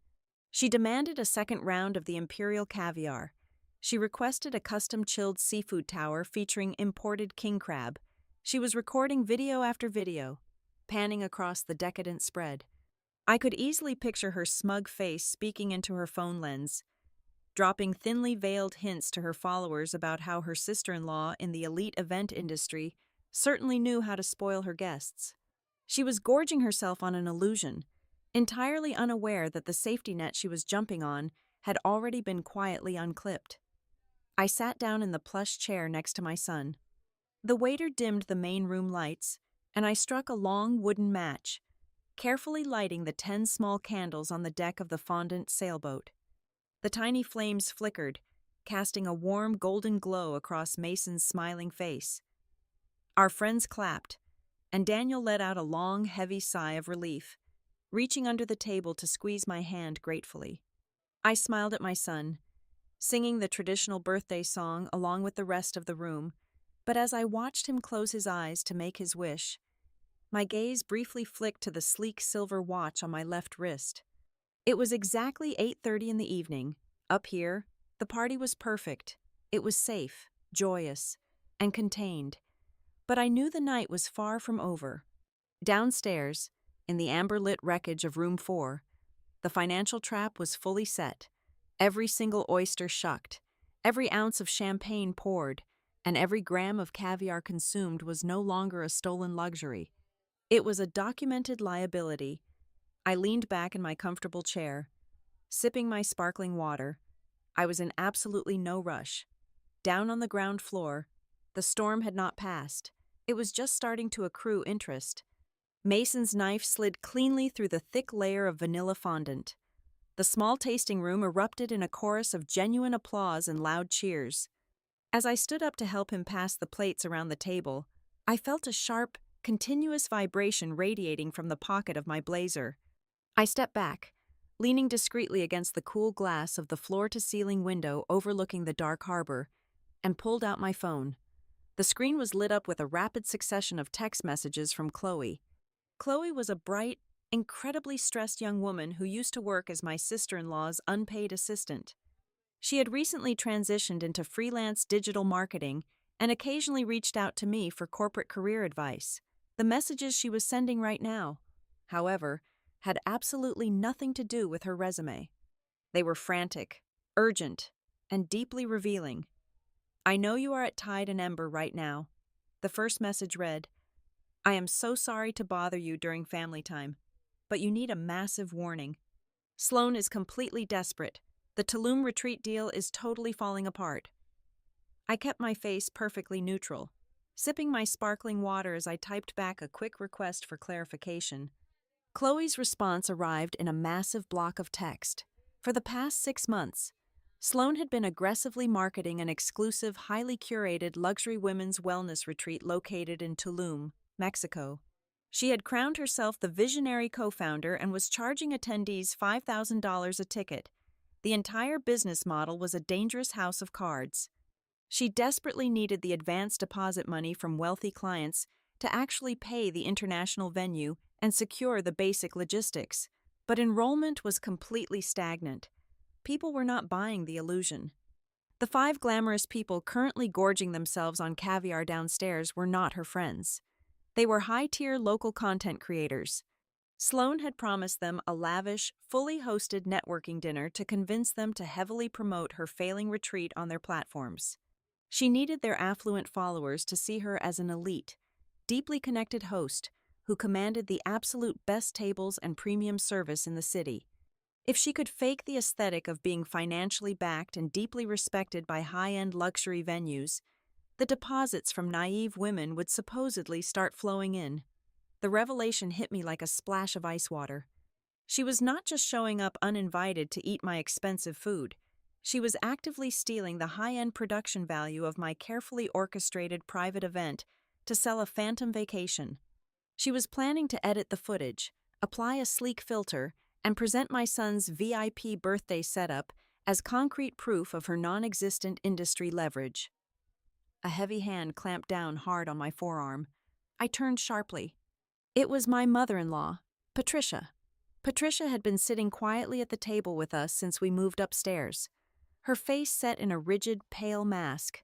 S1: She demanded a second round of the Imperial Caviar. She requested a custom-chilled seafood tower featuring imported king crab. She was recording video after video, panning across the decadent spread. I could easily picture her smug face speaking into her phone lens, dropping thinly veiled hints to her followers about how her sister-in-law in the elite event industry certainly knew how to spoil her guests. She was gorging herself on an illusion, entirely unaware that the safety net she was jumping on had already been quietly unclipped. I sat down in the plush chair next to my son. The waiter dimmed the main room lights, and I struck a long wooden match, carefully lighting the 10 small candles on the deck of the fondant sailboat. The tiny flames flickered, casting a warm golden glow across Mason's smiling face. Our friends clapped, and Daniel let out a long, heavy sigh of relief, reaching under the table to squeeze my hand gratefully. I smiled at my son, singing the traditional birthday song along with the rest of the room, but as I watched him close his eyes to make his wish, my gaze briefly flicked to the sleek silver watch on my left wrist. It was exactly 8:30 in the evening. Up here, the party was perfect. It was safe, joyous, and contained. But I knew the night was far from over. Downstairs, in the amber-lit wreckage of room 4, the financial trap was fully set. Every single oyster shucked, every ounce of champagne poured, and every gram of caviar consumed was no longer a stolen luxury. It was a documented liability. I leaned back in my comfortable chair, sipping my sparkling water. I was in absolutely no rush. Down on the ground floor, the storm had not passed. It was just starting to accrue interest. Mason's knife slid cleanly through the thick layer of vanilla fondant. The small tasting room erupted in a chorus of genuine applause and loud cheers. As I stood up to help him pass the plates around the table, I felt a sharp, continuous vibration radiating from the pocket of my blazer. I stepped back, leaning discreetly against the cool glass of the floor-to-ceiling window overlooking the dark harbor, and pulled out my phone. The screen was lit up with a rapid succession of text messages from Chloe. Chloe was a bright, incredibly stressed young woman who used to work as my sister-in-law's unpaid assistant. She had recently transitioned into freelance digital marketing and occasionally reached out to me for corporate career advice. The messages she was sending right now, however, had absolutely nothing to do with her resume. They were frantic, urgent, and deeply revealing. "I know you are at Tide and Ember right now." The first message read, "I am so sorry to bother you during family time, but you need a massive warning. Sloan is completely desperate. The Tulum retreat deal is totally falling apart." I kept my face perfectly neutral, sipping my sparkling water as I typed back a quick request for clarification. Chloe's response arrived in a massive block of text. For the past 6 months, Sloan had been aggressively marketing an exclusive, highly curated luxury women's wellness retreat located in Tulum, Mexico. She had crowned herself the visionary co-founder and was charging attendees $5,000 a ticket. The entire business model was a dangerous house of cards. She desperately needed the advance deposit money from wealthy clients to actually pay the international venue and secure the basic logistics, but enrollment was completely stagnant. People were not buying the illusion. The 5 glamorous people currently gorging themselves on caviar downstairs were not her friends. They were high-tier local content creators. Sloan had promised them a lavish, fully hosted networking dinner to convince them to heavily promote her failing retreat on their platforms. She needed their affluent followers to see her as an elite, deeply connected host who commanded the absolute best tables and premium service in the city. If she could fake the aesthetic of being financially backed and deeply respected by high-end luxury venues, the deposits from naive women would supposedly start flowing in. The revelation hit me like a splash of ice water. She was not just showing up uninvited to eat my expensive food. She was actively stealing the high-end production value of my carefully orchestrated private event to sell a phantom vacation. She was planning to edit the footage, apply a sleek filter, and present my son's VIP birthday setup as concrete proof of her non-existent industry leverage. A heavy hand clamped down hard on my forearm. I turned sharply. It was my mother-in-law, Patricia. Patricia had been sitting quietly at the table with us since we moved upstairs, her face set in a rigid, pale mask.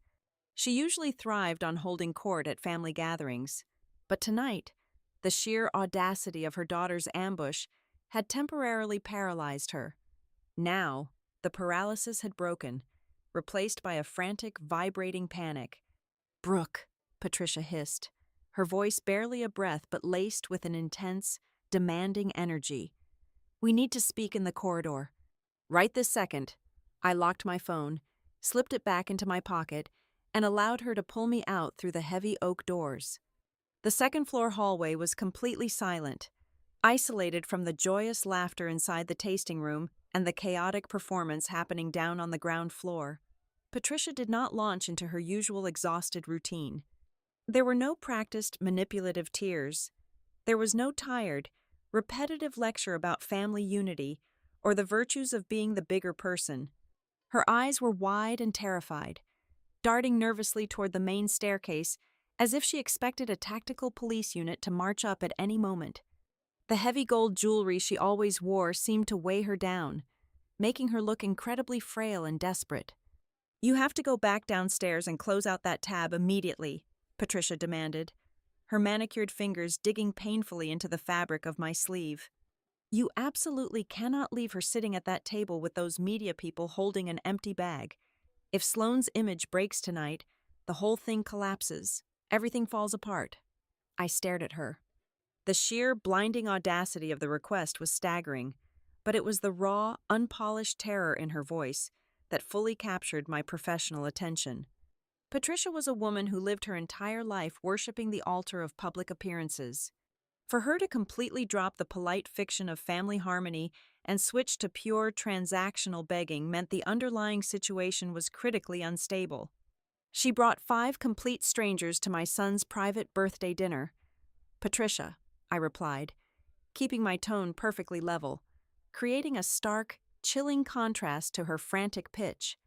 S1: She usually thrived on holding court at family gatherings, but tonight, the sheer audacity of her daughter's ambush had temporarily paralyzed her. Now, the paralysis had broken, replaced by a frantic, vibrating panic. "Brooke," Patricia hissed, her voice barely a breath but laced with an intense, demanding energy. "We need to speak in the corridor. Right this second." I locked my phone, slipped it back into my pocket, and allowed her to pull me out through the heavy oak doors. The second-floor hallway was completely silent, isolated from the joyous laughter inside the tasting room and the chaotic performance happening down on the ground floor. Patricia did not launch into her usual exhausted routine. There were no practiced, manipulative tears. There was no tired, repetitive lecture about family unity or the virtues of being the bigger person. Her eyes were wide and terrified, darting nervously toward the main staircase as if she expected a tactical police unit to march up at any moment. The heavy gold jewelry she always wore seemed to weigh her down, making her look incredibly frail and desperate. "You have to go back downstairs and close out that tab immediately," Patricia demanded, her manicured fingers digging painfully into the fabric of my sleeve. "You absolutely cannot leave her sitting at that table with those media people holding an empty bag. If Sloane's image breaks tonight, the whole thing collapses. Everything falls apart." I stared at her. The sheer, blinding audacity of the request was staggering, but it was the raw, unpolished terror in her voice that fully captured my professional attention. Patricia was a woman who lived her entire life worshiping the altar of public appearances. For her to completely drop the polite fiction of family harmony and switch to pure transactional begging meant the underlying situation was critically unstable. "She brought 5 complete strangers to my son's private birthday dinner." "Patricia," I replied, keeping my tone perfectly level, creating a stark, chilling contrast to her frantic pitch.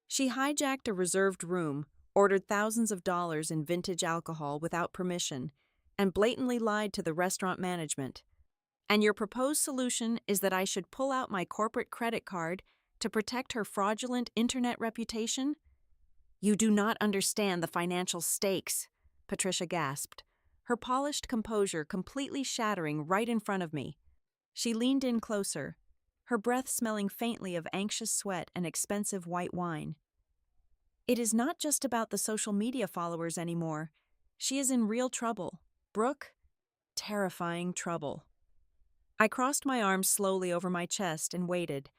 S1: "She hijacked a reserved room, ordered thousands of dollars in vintage alcohol without permission, and blatantly lied to the restaurant management. And your proposed solution is that I should pull out my corporate credit card to protect her fraudulent internet reputation?" "You do not understand the financial stakes," Patricia gasped, her polished composure completely shattering right in front of me. She leaned in closer, her breath smelling faintly of anxious sweat and expensive white wine. "It is not just about the social media followers anymore. She is in real trouble. Brooke, terrifying trouble." I crossed my arms slowly over my chest and waited.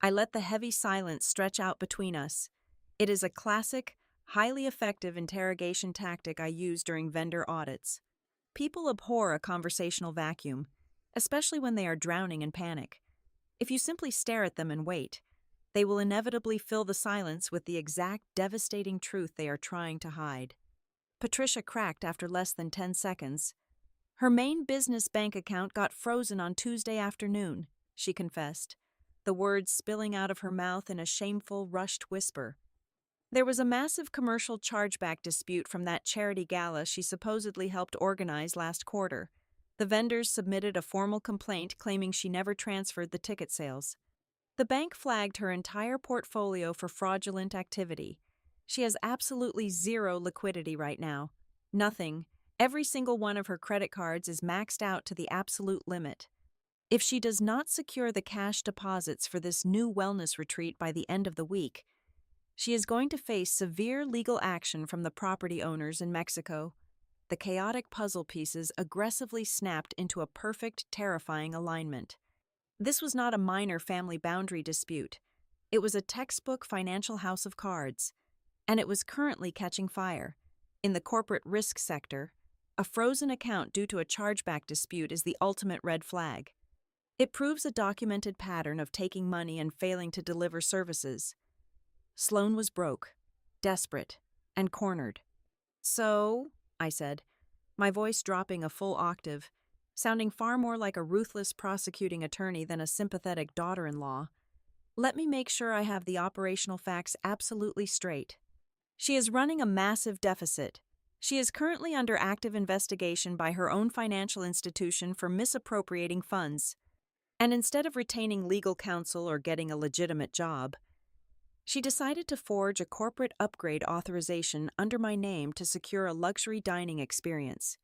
S1: I let the heavy silence stretch out between us. It is a classic, highly effective interrogation tactic I use during vendor audits. People abhor a conversational vacuum, especially when they are drowning in panic. If you simply stare at them and wait, they will inevitably fill the silence with the exact devastating truth they are trying to hide. Patricia cracked after less than 10 seconds. "Her main business bank account got frozen on Tuesday afternoon," she confessed, the words spilling out of her mouth in a shameful, rushed whisper. "There was a massive commercial chargeback dispute from that charity gala she supposedly helped organize last quarter. The vendors submitted a formal complaint claiming she never transferred the ticket sales. The bank flagged her entire portfolio for fraudulent activity. She has absolutely zero liquidity right now. Nothing. Every single one of her credit cards is maxed out to the absolute limit. If she does not secure the cash deposits for this new wellness retreat by the end of the week, she is going to face severe legal action from the property owners in Mexico." The chaotic puzzle pieces aggressively snapped into a perfect, terrifying alignment. This was not a minor family boundary dispute. It was a textbook financial house of cards, and it was currently catching fire. In the corporate risk sector, a frozen account due to a chargeback dispute is the ultimate red flag. It proves a documented pattern of taking money and failing to deliver services. Sloane was broke, desperate, and cornered. "So," I said, my voice dropping a full octave, sounding far more like a ruthless prosecuting attorney than a sympathetic daughter-in-law. Let me make sure I have the operational facts absolutely straight. She is running a massive deficit. She is currently under active investigation by her own financial institution for misappropriating funds. And instead of retaining legal counsel or getting a legitimate job, she decided to forge a corporate upgrade authorization under my name to secure a luxury dining experience.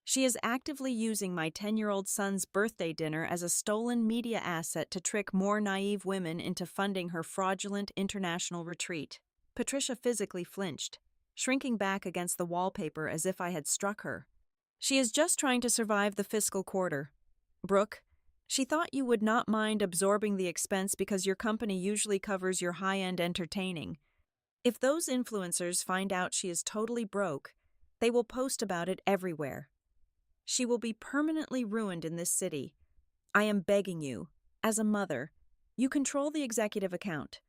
S1: She is actively using my 10-year-old son's birthday dinner as a stolen media asset to trick more naive women into funding her fraudulent international retreat. Patricia physically flinched, shrinking back against the wallpaper as if I had struck her. She is just trying to survive the fiscal quarter. Brooke, she thought you would not mind absorbing the expense because your company usually covers your high-end entertaining. If those influencers find out she is totally broke, they will post about it everywhere. She will be permanently ruined in this city. I am begging you, as a mother, you control the executive account.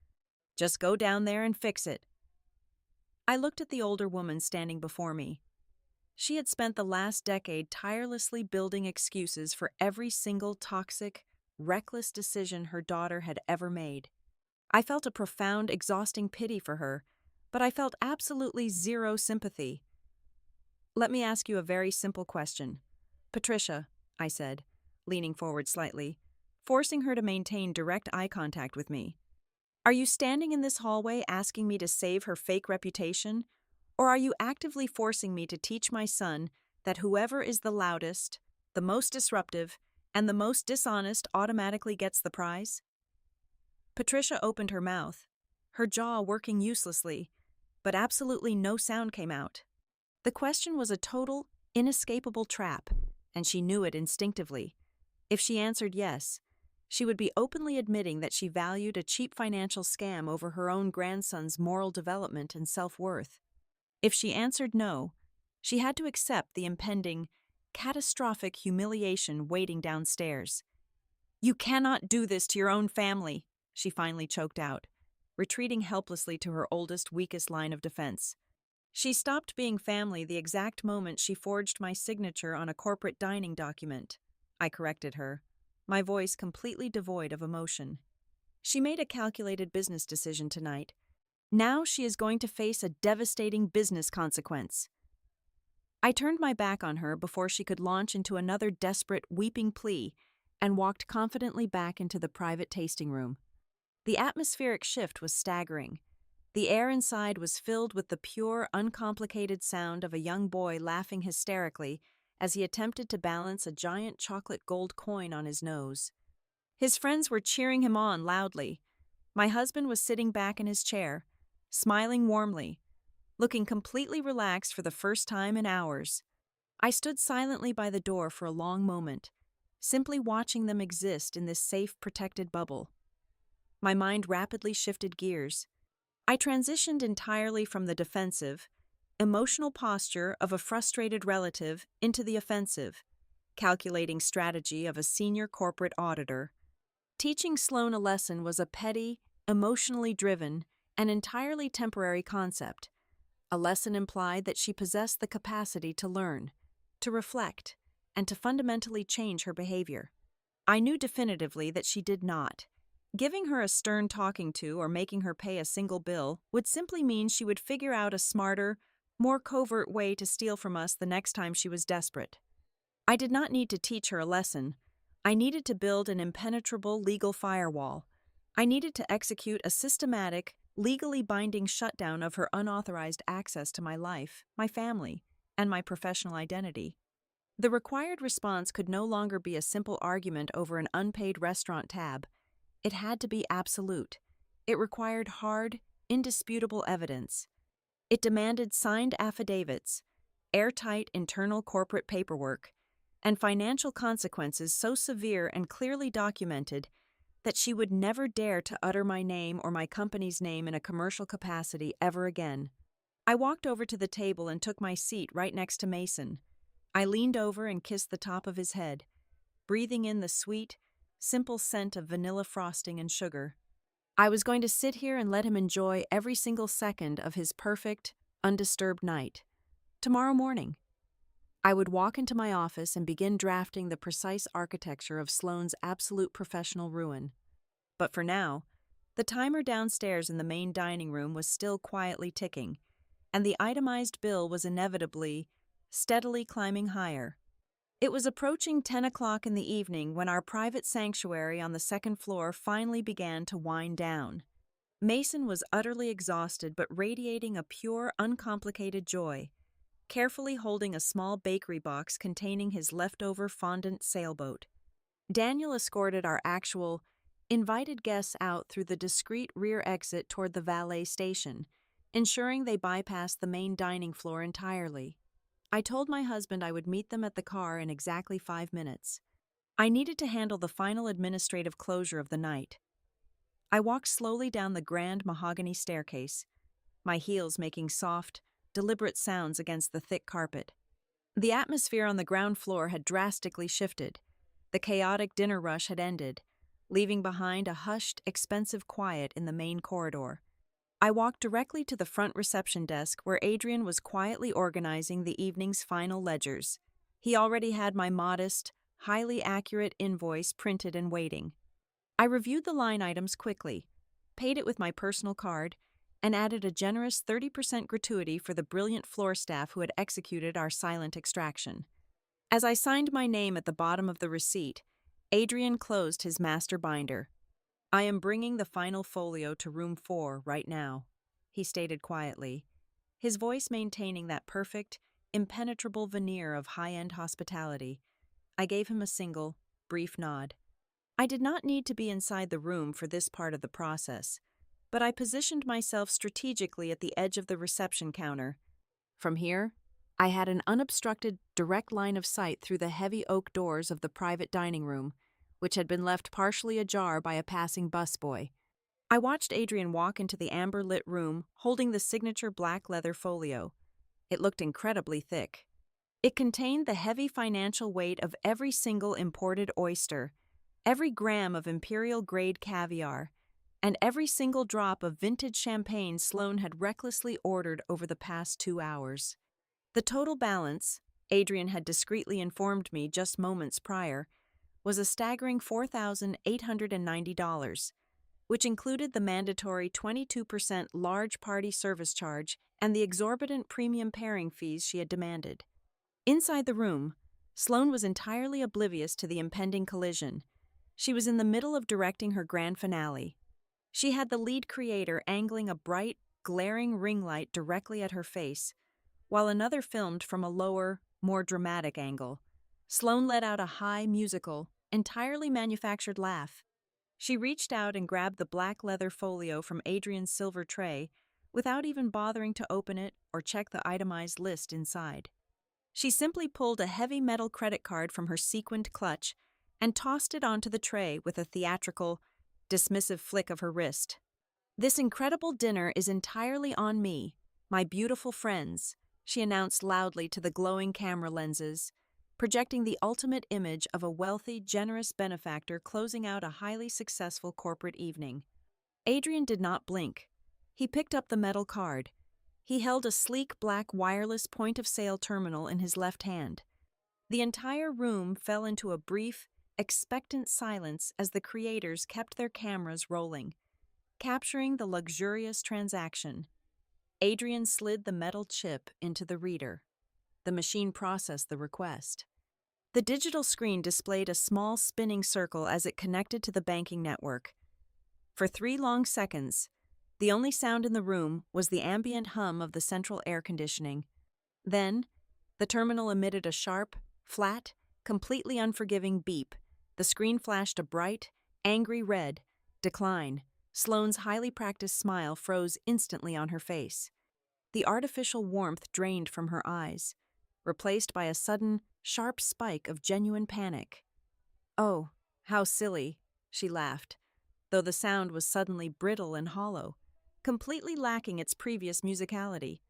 S1: Just go down there and fix it. I looked at the older woman standing before me. She had spent the last decade tirelessly building excuses for every single toxic, reckless decision her daughter had ever made. I felt a profound, exhausting pity for her, but I felt absolutely zero sympathy. Let me ask you a very simple question. Patricia, I said, leaning forward slightly, forcing her to maintain direct eye contact with me. Are you standing in this hallway asking me to save her fake reputation? Or are you actively forcing me to teach my son that whoever is the loudest, the most disruptive, and the most dishonest automatically gets the prize? Patricia opened her mouth, her jaw working uselessly, but absolutely no sound came out. The question was a total, inescapable trap, and she knew it instinctively. If she answered yes, she would be openly admitting that she valued a cheap financial scam over her own grandson's moral development and self-worth. If she answered no, she had to accept the impending, catastrophic humiliation waiting downstairs. You cannot do this to your own family, she finally choked out, retreating helplessly to her oldest, weakest line of defense. She stopped being family the exact moment she forged my signature on a corporate dining document. I corrected her, my voice completely devoid of emotion. She made a calculated business decision tonight. Now she is going to face a devastating business consequence. I turned my back on her before she could launch into another desperate, weeping plea and walked confidently back into the private tasting room. The atmospheric shift was staggering. The air inside was filled with the pure, uncomplicated sound of a young boy laughing hysterically as he attempted to balance a giant chocolate gold coin on his nose. His friends were cheering him on loudly. My husband was sitting back in his chair, smiling warmly, looking completely relaxed for the first time in hours. I stood silently by the door for a long moment, simply watching them exist in this safe, protected bubble. My mind rapidly shifted gears. I transitioned entirely from the defensive, emotional posture of a frustrated relative into the offensive, calculating strategy of a senior corporate auditor. Teaching Sloane a lesson was a petty, emotionally driven, and entirely temporary concept. A lesson implied that she possessed the capacity to learn, to reflect, and to fundamentally change her behavior. I knew definitively that she did not. Giving her a stern talking to or making her pay a single bill would simply mean she would figure out a smarter, more covert way to steal from us the next time she was desperate. I did not need to teach her a lesson. I needed to build an impenetrable legal firewall. I needed to execute a systematic, legally binding shutdown of her unauthorized access to my life, my family, and my professional identity. The required response could no longer be a simple argument over an unpaid restaurant tab. It had to be absolute. It required hard, indisputable evidence. It demanded signed affidavits, airtight internal corporate paperwork, and financial consequences so severe and clearly documented that she would never dare to utter my name or my company's name in a commercial capacity ever again. I walked over to the table and took my seat right next to Mason. I leaned over and kissed the top of his head, breathing in the sweet, simple scent of vanilla frosting and sugar. I was going to sit here and let him enjoy every single second of his perfect, undisturbed night. Tomorrow morning, I would walk into my office and begin drafting the precise architecture of Sloane's absolute professional ruin. But for now, the timer downstairs in the main dining room was still quietly ticking, and the itemized bill was inevitably, steadily climbing higher. It was approaching 10 o'clock in the evening when our private sanctuary on the second floor finally began to wind down. Mason was utterly exhausted but radiating a pure, uncomplicated joy, carefully holding a small bakery box containing his leftover fondant sailboat. Daniel escorted our actual, invited guests out through the discreet rear exit toward the valet station, ensuring they bypassed the main dining floor entirely. I told my husband I would meet them at the car in exactly 5 minutes. I needed to handle the final administrative closure of the night. I walked slowly down the grand mahogany staircase, my heels making soft, deliberate sounds against the thick carpet. The atmosphere on the ground floor had drastically shifted. The chaotic dinner rush had ended, leaving behind a hushed, expensive quiet in the main corridor. I walked directly to the front reception desk where Adrian was quietly organizing the evening's final ledgers. He already had my modest, highly accurate invoice printed and waiting. I reviewed the line items quickly, paid it with my personal card, and added a generous 30% gratuity for the brilliant floor staff who had executed our silent extraction. As I signed my name at the bottom of the receipt, Adrian closed his master binder. "I am bringing the final folio to room 4 right now," he stated quietly, his voice maintaining that perfect, impenetrable veneer of high-end hospitality. I gave him a single, brief nod. I did not need to be inside the room for this part of the process, but I positioned myself strategically at the edge of the reception counter. From here, I had an unobstructed, direct line of sight through the heavy oak doors of the private dining room, which had been left partially ajar by a passing busboy. I watched Adrian walk into the amber-lit room holding the signature black leather folio. It looked incredibly thick. It contained the heavy financial weight of every single imported oyster, every gram of imperial-grade caviar, and every single drop of vintage champagne Sloane had recklessly ordered over the past 2 hours. The total balance, Adrian had discreetly informed me just moments prior, was a staggering $4,890, which included the mandatory 22% large party service charge and the exorbitant premium pairing fees she had demanded. Inside the room, Sloane was entirely oblivious to the impending collision. She was in the middle of directing her grand finale. She had the lead creator angling a bright, glaring ring light directly at her face, while another filmed from a lower, more dramatic angle. Sloane let out a high, musical, entirely manufactured laugh. She reached out and grabbed the black leather folio from Adrian's silver tray without even bothering to open it or check the itemized list inside. She simply pulled a heavy metal credit card from her sequined clutch and tossed it onto the tray with a theatrical, dismissive flick of her wrist. "This incredible dinner is entirely on me, my beautiful friends," she announced loudly to the glowing camera lenses, projecting the ultimate image of a wealthy, generous benefactor closing out a highly successful corporate evening. Adrian did not blink. He picked up the metal card. He held a sleek black wireless point-of-sale terminal in his left hand. The entire room fell into a brief, expectant silence as the creators kept their cameras rolling, capturing the luxurious transaction. Adrian slid the metal chip into the reader. The machine processed the request. The digital screen displayed a small spinning circle as it connected to the banking network. For 3 long seconds, the only sound in the room was the ambient hum of the central air conditioning. Then, the terminal emitted a sharp, flat, completely unforgiving beep. The screen flashed a bright, angry red. Decline. Sloane's highly practiced smile froze instantly on her face. The artificial warmth drained from her eyes, replaced by a sudden, sharp spike of genuine panic. "Oh, how silly," she laughed, though the sound was suddenly brittle and hollow, completely lacking its previous musicality.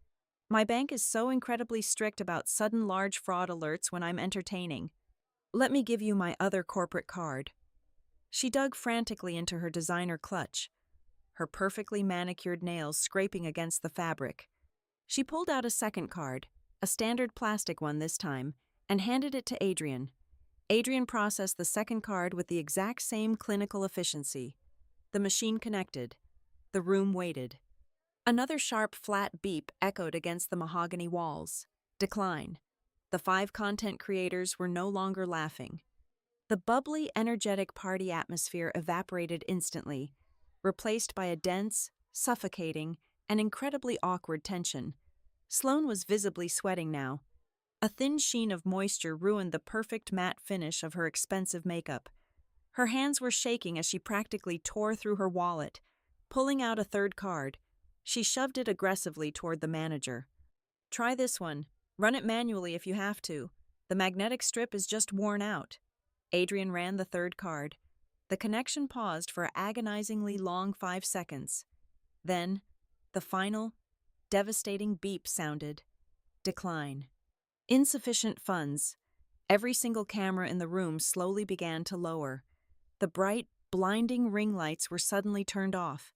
S1: "My bank is so incredibly strict about sudden large fraud alerts when I'm entertaining. Let me give you my other corporate card." She dug frantically into her designer clutch, her perfectly manicured nails scraping against the fabric. She pulled out a second card, a standard plastic one this time, and handed it to Adrian. Adrian processed the second card with the exact same clinical efficiency. The machine connected. The room waited. Another sharp, flat beep echoed against the mahogany walls. Decline. The 5 content creators were no longer laughing. The bubbly, energetic party atmosphere evaporated instantly, replaced by a dense, suffocating, and incredibly awkward tension. Sloane was visibly sweating now. A thin sheen of moisture ruined the perfect matte finish of her expensive makeup. Her hands were shaking as she practically tore through her wallet. Pulling out a third card, she shoved it aggressively toward the manager. "Try this one. Run it manually if you have to. The magnetic strip is just worn out." Adrian ran the third card. The connection paused for an agonizingly long 5 seconds. Then, the final, devastating beep sounded. Decline. Insufficient funds. Every single camera in the room slowly began to lower. The bright, blinding ring lights were suddenly turned off,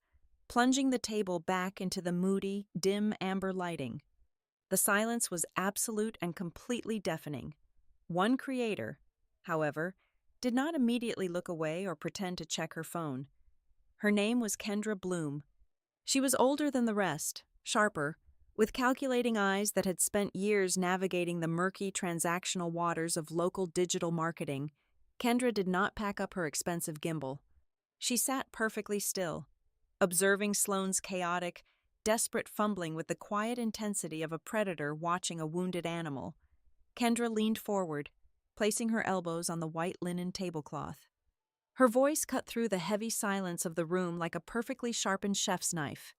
S1: plunging the table back into the moody, dim amber lighting. The silence was absolute and completely deafening. One creator, however, did not immediately look away or pretend to check her phone. Her name was Kendra Bloom. She was older than the rest, sharper, with calculating eyes that had spent years navigating the murky transactional waters of local digital marketing. Kendra did not pack up her expensive gimbal. She sat perfectly still, observing Sloane's chaotic, desperate fumbling with the quiet intensity of a predator watching a wounded animal. Kendra leaned forward, placing her elbows on the white linen tablecloth. Her voice cut through the heavy silence of the room like a perfectly sharpened chef's knife.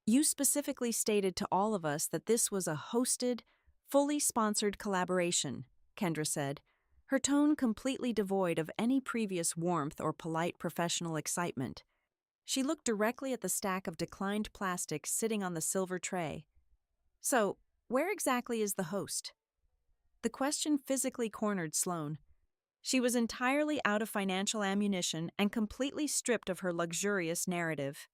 S1: "You specifically stated to all of us that this was a hosted, fully sponsored collaboration," Kendra said, her tone completely devoid of any previous warmth or polite professional excitement. She looked directly at the stack of declined plastic sitting on the silver tray. "So, where exactly is the host?" The question physically cornered Sloane. She was entirely out of financial ammunition and completely stripped of her luxurious narrative.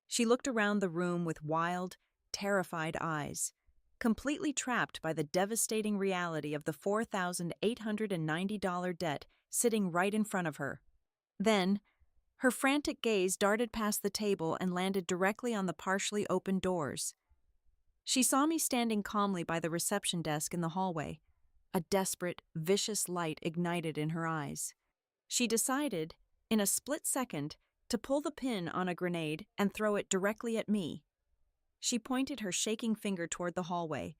S1: She looked around the room with wild, terrified eyes, completely trapped by the devastating reality of the $4,890 debt sitting right in front of her. Then, her frantic gaze darted past the table and landed directly on the partially open doors. She saw me standing calmly by the reception desk in the hallway. A desperate, vicious light ignited in her eyes. She decided, in a split second, to pull the pin on a grenade and throw it directly at me. She pointed her shaking finger toward the hallway,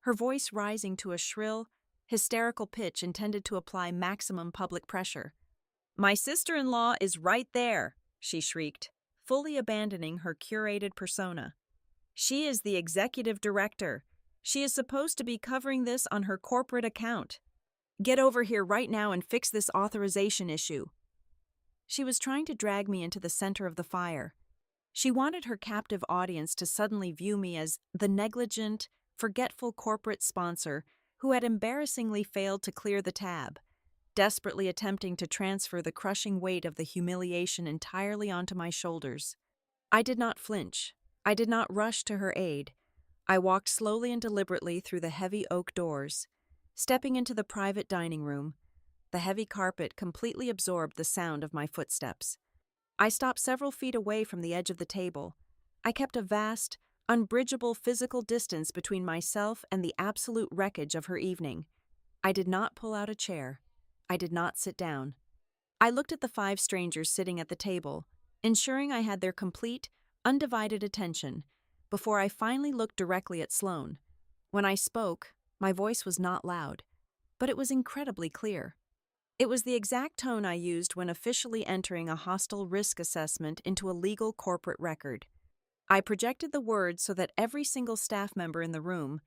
S1: her voice rising to a shrill, hysterical pitch intended to apply maximum public pressure. "My sister-in-law is right there," she shrieked, fully abandoning her curated persona. "She is the executive director. She is supposed to be covering this on her corporate account. Get over here right now and fix this authorization issue." She was trying to drag me into the center of the fire. She wanted her captive audience to suddenly view me as the negligent, forgetful corporate sponsor who had embarrassingly failed to clear the tab, desperately attempting to transfer the crushing weight of the humiliation entirely onto my shoulders. I did not flinch. I did not rush to her aid. I walked slowly and deliberately through the heavy oak doors, stepping into the private dining room. The heavy carpet completely absorbed the sound of my footsteps. I stopped several feet away from the edge of the table. I kept a vast, unbridgeable physical distance between myself and the absolute wreckage of her evening. I did not pull out a chair. I did not sit down. I looked at the 5 strangers sitting at the table, ensuring I had their complete, undivided attention, before I finally looked directly at Sloane. When I spoke, my voice was not loud, but it was incredibly clear. It was the exact tone I used when officially entering a hostile risk assessment into a legal corporate record. I projected the words so that every single staff member in the room,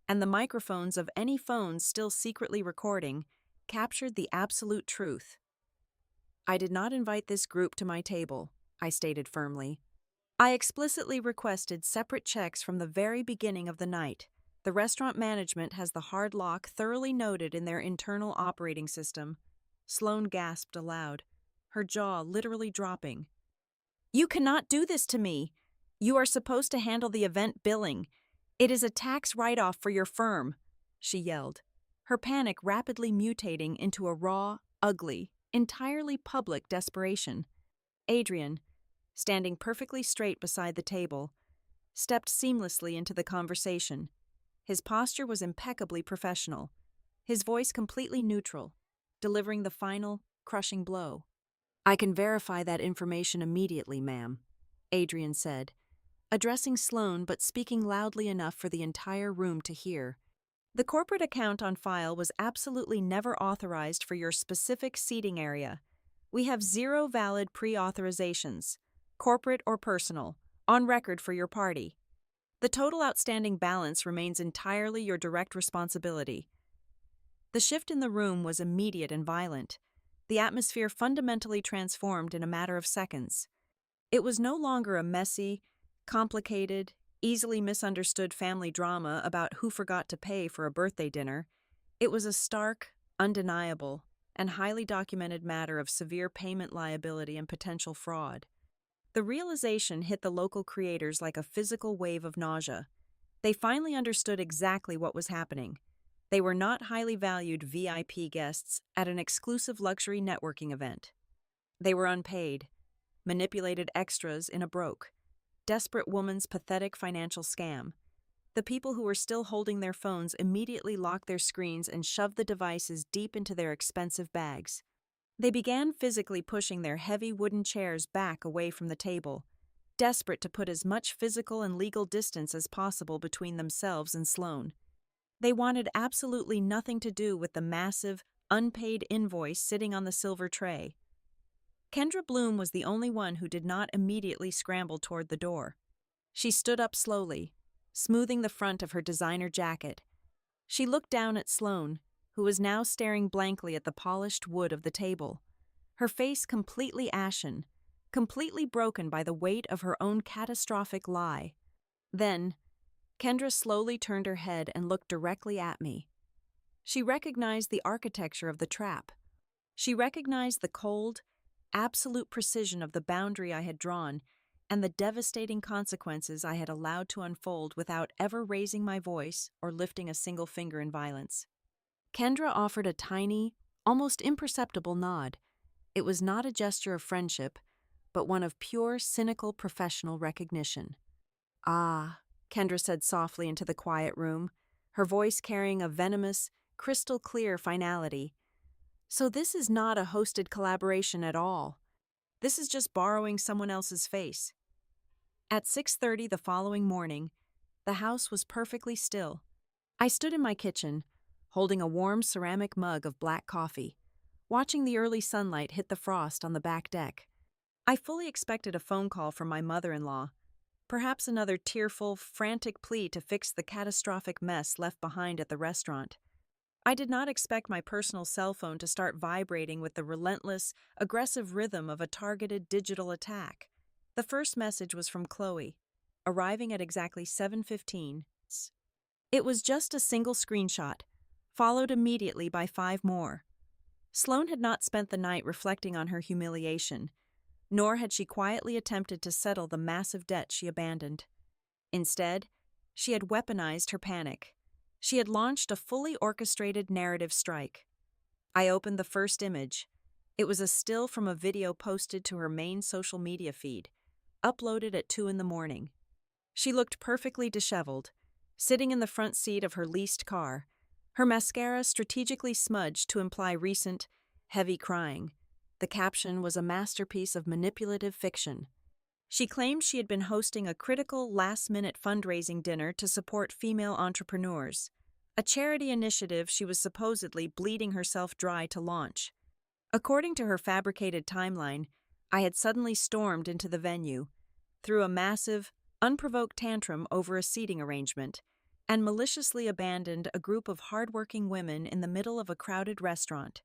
S1: and the microphones of any phones still secretly recording, captured the absolute truth. "I did not invite this group to my table," I stated firmly. "I explicitly requested separate checks from the very beginning of the night. The restaurant management has the hard lock thoroughly noted in their internal operating system." Sloane gasped aloud, her jaw literally dropping. "You cannot do this to me. You are supposed to handle the event billing. It is a tax write-off for your firm." she yelled, her panic rapidly mutating into a raw, ugly, entirely public desperation. Adrian, standing perfectly straight beside the table, stepped seamlessly into the conversation. His posture was impeccably professional, his voice completely neutral, delivering the final, crushing blow. "I can verify that information immediately, ma'am," Adrian said, addressing Sloane but speaking loudly enough for the entire room to hear. "The corporate account on file was absolutely never authorized for your specific seating area. We have 0 valid pre-authorizations, corporate or personal, on record for your party. The total outstanding balance remains entirely your direct responsibility." The shift in the room was immediate and violent. The atmosphere fundamentally transformed in a matter of seconds. It was no longer a messy, complicated, easily misunderstood family drama about who forgot to pay for a birthday dinner. It was a stark, undeniable, and highly documented matter of severe payment liability and potential fraud. The realization hit the local creators like a physical wave of nausea. They finally understood exactly what was happening. They were not highly valued VIP guests at an exclusive luxury networking event. They were unpaid, manipulated extras in a broke, desperate woman's pathetic financial scam. The people who were still holding their phones immediately locked their screens and shoved the devices deep into their expensive bags. They began physically pushing their heavy wooden chairs back away from the table, desperate to put as much physical and legal distance as possible between themselves and Sloane. They wanted absolutely nothing to do with the massive, unpaid invoice sitting on the silver tray. Kendra Bloom was the only one who did not immediately scramble toward the door. She stood up slowly, smoothing the front of her designer jacket. She looked down at Sloane, who was now staring blankly at the polished wood of the table, her face completely ashen, completely broken by the weight of her own catastrophic lie. Then, Kendra slowly turned her head and looked directly at me. She recognized the architecture of the trap. She recognized the cold, absolute precision of the boundary I had drawn and the devastating consequences I had allowed to unfold without ever raising my voice or lifting a single finger in violence. Kendra offered a tiny, almost imperceptible nod. It was not a gesture of friendship, but one of pure, cynical professional recognition. "Ah," Kendra said softly into the quiet room, her voice carrying a venomous, crystal-clear finality. "So this is not a hosted collaboration at all. This is just borrowing someone else's face." At 6:30 the following morning, the house was perfectly still. I stood in my kitchen, holding a warm ceramic mug of black coffee, watching the early sunlight hit the frost on the back deck. I fully expected a phone call from my mother-in-law, perhaps another tearful, frantic plea to fix the catastrophic mess left behind at the restaurant. I did not expect my personal cell phone to start vibrating with the relentless, aggressive rhythm of a targeted digital attack. The first message was from Chloe, arriving at exactly 7:15. It was just a single screenshot, followed immediately by 5 more. Sloane had not spent the night reflecting on her humiliation, nor had she quietly attempted to settle the massive debt she abandoned. Instead, she had weaponized her panic. She had launched a fully orchestrated narrative strike. I opened the first image. It was a still from a video posted to her main social media feed, uploaded at 2 a.m. She looked perfectly disheveled, sitting in the front seat of her leased car, her mascara strategically smudged to imply recent, heavy crying. The caption was a masterpiece of manipulative fiction. She claimed she had been hosting a critical last-minute fundraising dinner to support female entrepreneurs, a charity initiative she was supposedly bleeding herself dry to launch. According to her fabricated timeline, I had suddenly stormed into the venue, threw a massive, unprovoked tantrum over a seating arrangement, and maliciously abandoned a group of hardworking women in the middle of a crowded restaurant,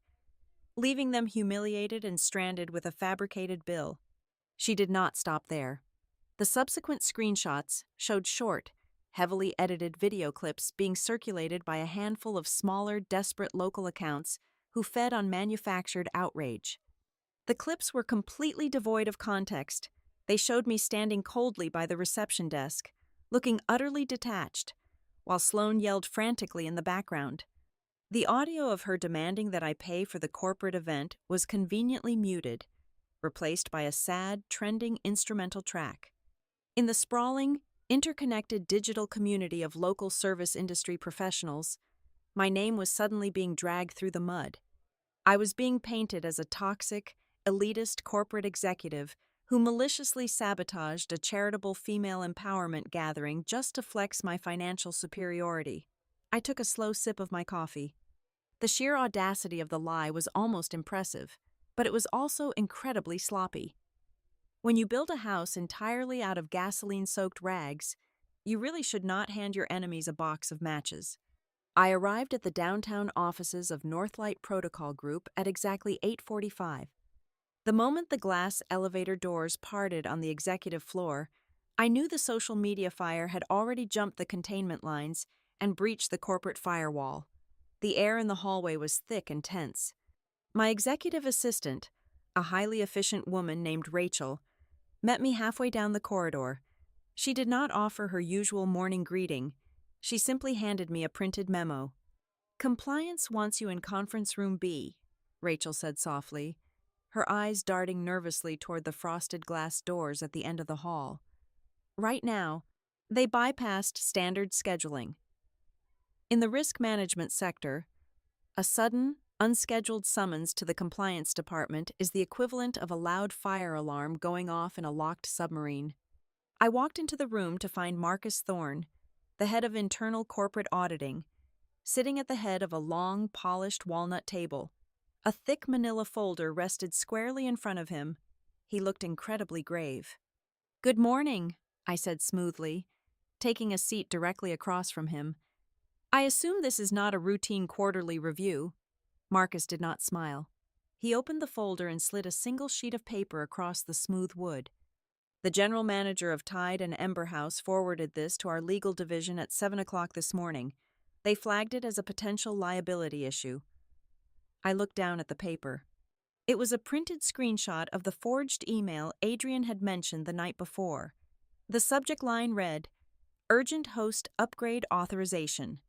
S1: leaving them humiliated and stranded with a fabricated bill. She did not stop there. The subsequent screenshots showed short, heavily edited video clips being circulated by a handful of smaller, desperate local accounts who fed on manufactured outrage. The clips were completely devoid of context. They showed me standing coldly by the reception desk, looking utterly detached, while Sloane yelled frantically in the background. The audio of her demanding that I pay for the corporate event was conveniently muted, replaced by a sad, trending instrumental track. In the sprawling, interconnected digital community of local service industry professionals, my name was suddenly being dragged through the mud. I was being painted as a toxic, elitist corporate executive who maliciously sabotaged a charitable female empowerment gathering just to flex my financial superiority. I took a slow sip of my coffee. The sheer audacity of the lie was almost impressive, but it was also incredibly sloppy. When you build a house entirely out of gasoline-soaked rags, you really should not hand your enemies a box of matches. I arrived at the downtown offices of Northlight Protocol Group at exactly 8:45. The moment the glass elevator doors parted on the executive floor, I knew the social media fire had already jumped the containment lines and breached the corporate firewall. The air in the hallway was thick and tense. My executive assistant, a highly efficient woman named Rachel, met me halfway down the corridor. She did not offer her usual morning greeting. She simply handed me a printed memo. "Compliance wants you in conference room B," Rachel said softly, her eyes darting nervously toward the frosted glass doors at the end of the hall. Right now, they bypassed standard scheduling. In the risk management sector, a sudden, unscheduled summons to the compliance department is the equivalent of a loud fire alarm going off in a locked submarine. I walked into the room to find Marcus Thorne, the head of internal corporate auditing, sitting at the head of a long, polished walnut table. A thick manila folder rested squarely in front of him. He looked incredibly grave. "Good morning," I said smoothly, taking a seat directly across from him. "I assume this is not a routine quarterly review." Marcus did not smile. He opened the folder and slid a single sheet of paper across the smooth wood. "The general manager of Tide and Ember House forwarded this to our legal division at 7 o'clock this morning. They flagged it as a potential liability issue." I looked down at the paper. It was a printed screenshot of the forged email Adrian had mentioned the night before. The subject line read, "Urgent host upgrade authorization."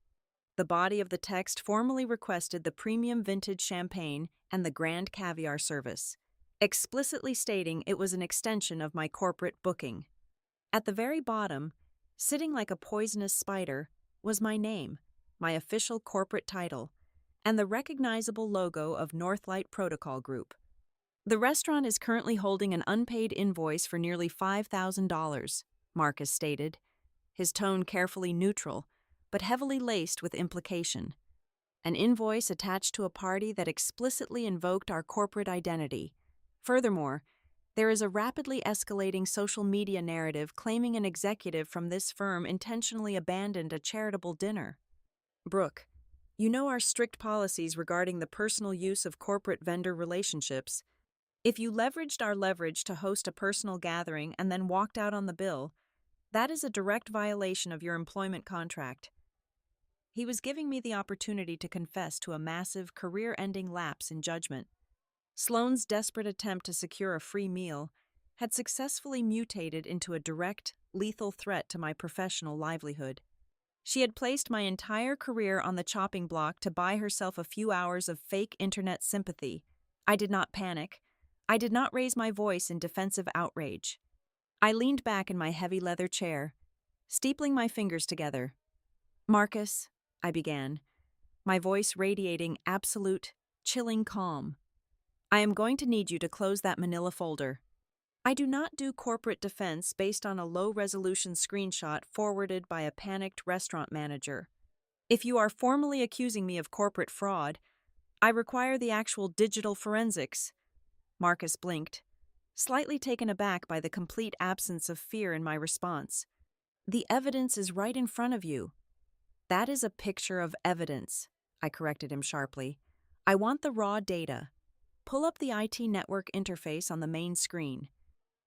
S1: The body of the text formally requested the premium vintage champagne and the grand caviar service, explicitly stating it was an extension of my corporate booking. At the very bottom, sitting like a poisonous spider, was my name, my official corporate title, and the recognizable logo of Northlight Protocol Group. "The restaurant is currently holding an unpaid invoice for nearly $5,000, Marcus stated, his tone carefully neutral, but heavily laced with implication. An invoice attached to a party that explicitly invoked our corporate identity. Furthermore, there is a rapidly escalating social media narrative claiming an executive from this firm intentionally abandoned a charitable dinner. Brooke, you know our strict policies regarding the personal use of corporate vendor relationships. If you leveraged our leverage to host a personal gathering and then walked out on the bill, that is a direct violation of your employment contract." He was giving me the opportunity to confess to a massive, career-ending lapse in judgment. Sloane's desperate attempt to secure a free meal had successfully mutated into a direct, lethal threat to my professional livelihood. She had placed my entire career on the chopping block to buy herself a few hours of fake internet sympathy. I did not panic. I did not raise my voice in defensive outrage. I leaned back in my heavy leather chair, steepling my fingers together. "Marcus," I began, my voice radiating absolute, chilling calm, "I am going to need you to close that manila folder. I do not do corporate defense based on a low-resolution screenshot forwarded by a panicked restaurant manager. If you are formally accusing me of corporate fraud, I require the actual digital forensics." Marcus blinked, slightly taken aback by the complete absence of fear in my response. "The evidence is right in front of you." "That is a picture of evidence," I corrected him sharply. "I want the raw data. Pull up the IT network interface on the main screen.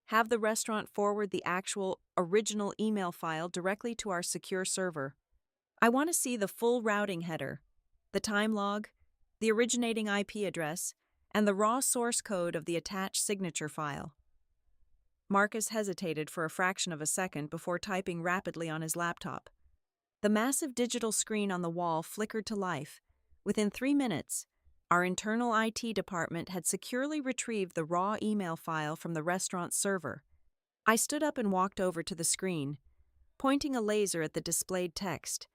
S1: Have the restaurant forward the actual, original email file directly to our secure server. I want to see the full routing header, the time log, the originating IP address, and the raw source code of the attached signature file." Marcus hesitated for a fraction of a second before typing rapidly on his laptop. The massive digital screen on the wall flickered to life. Within 3 minutes, our internal IT department had securely retrieved the raw email file from the restaurant's server. I stood up and walked over to the screen, pointing a laser at the displayed text.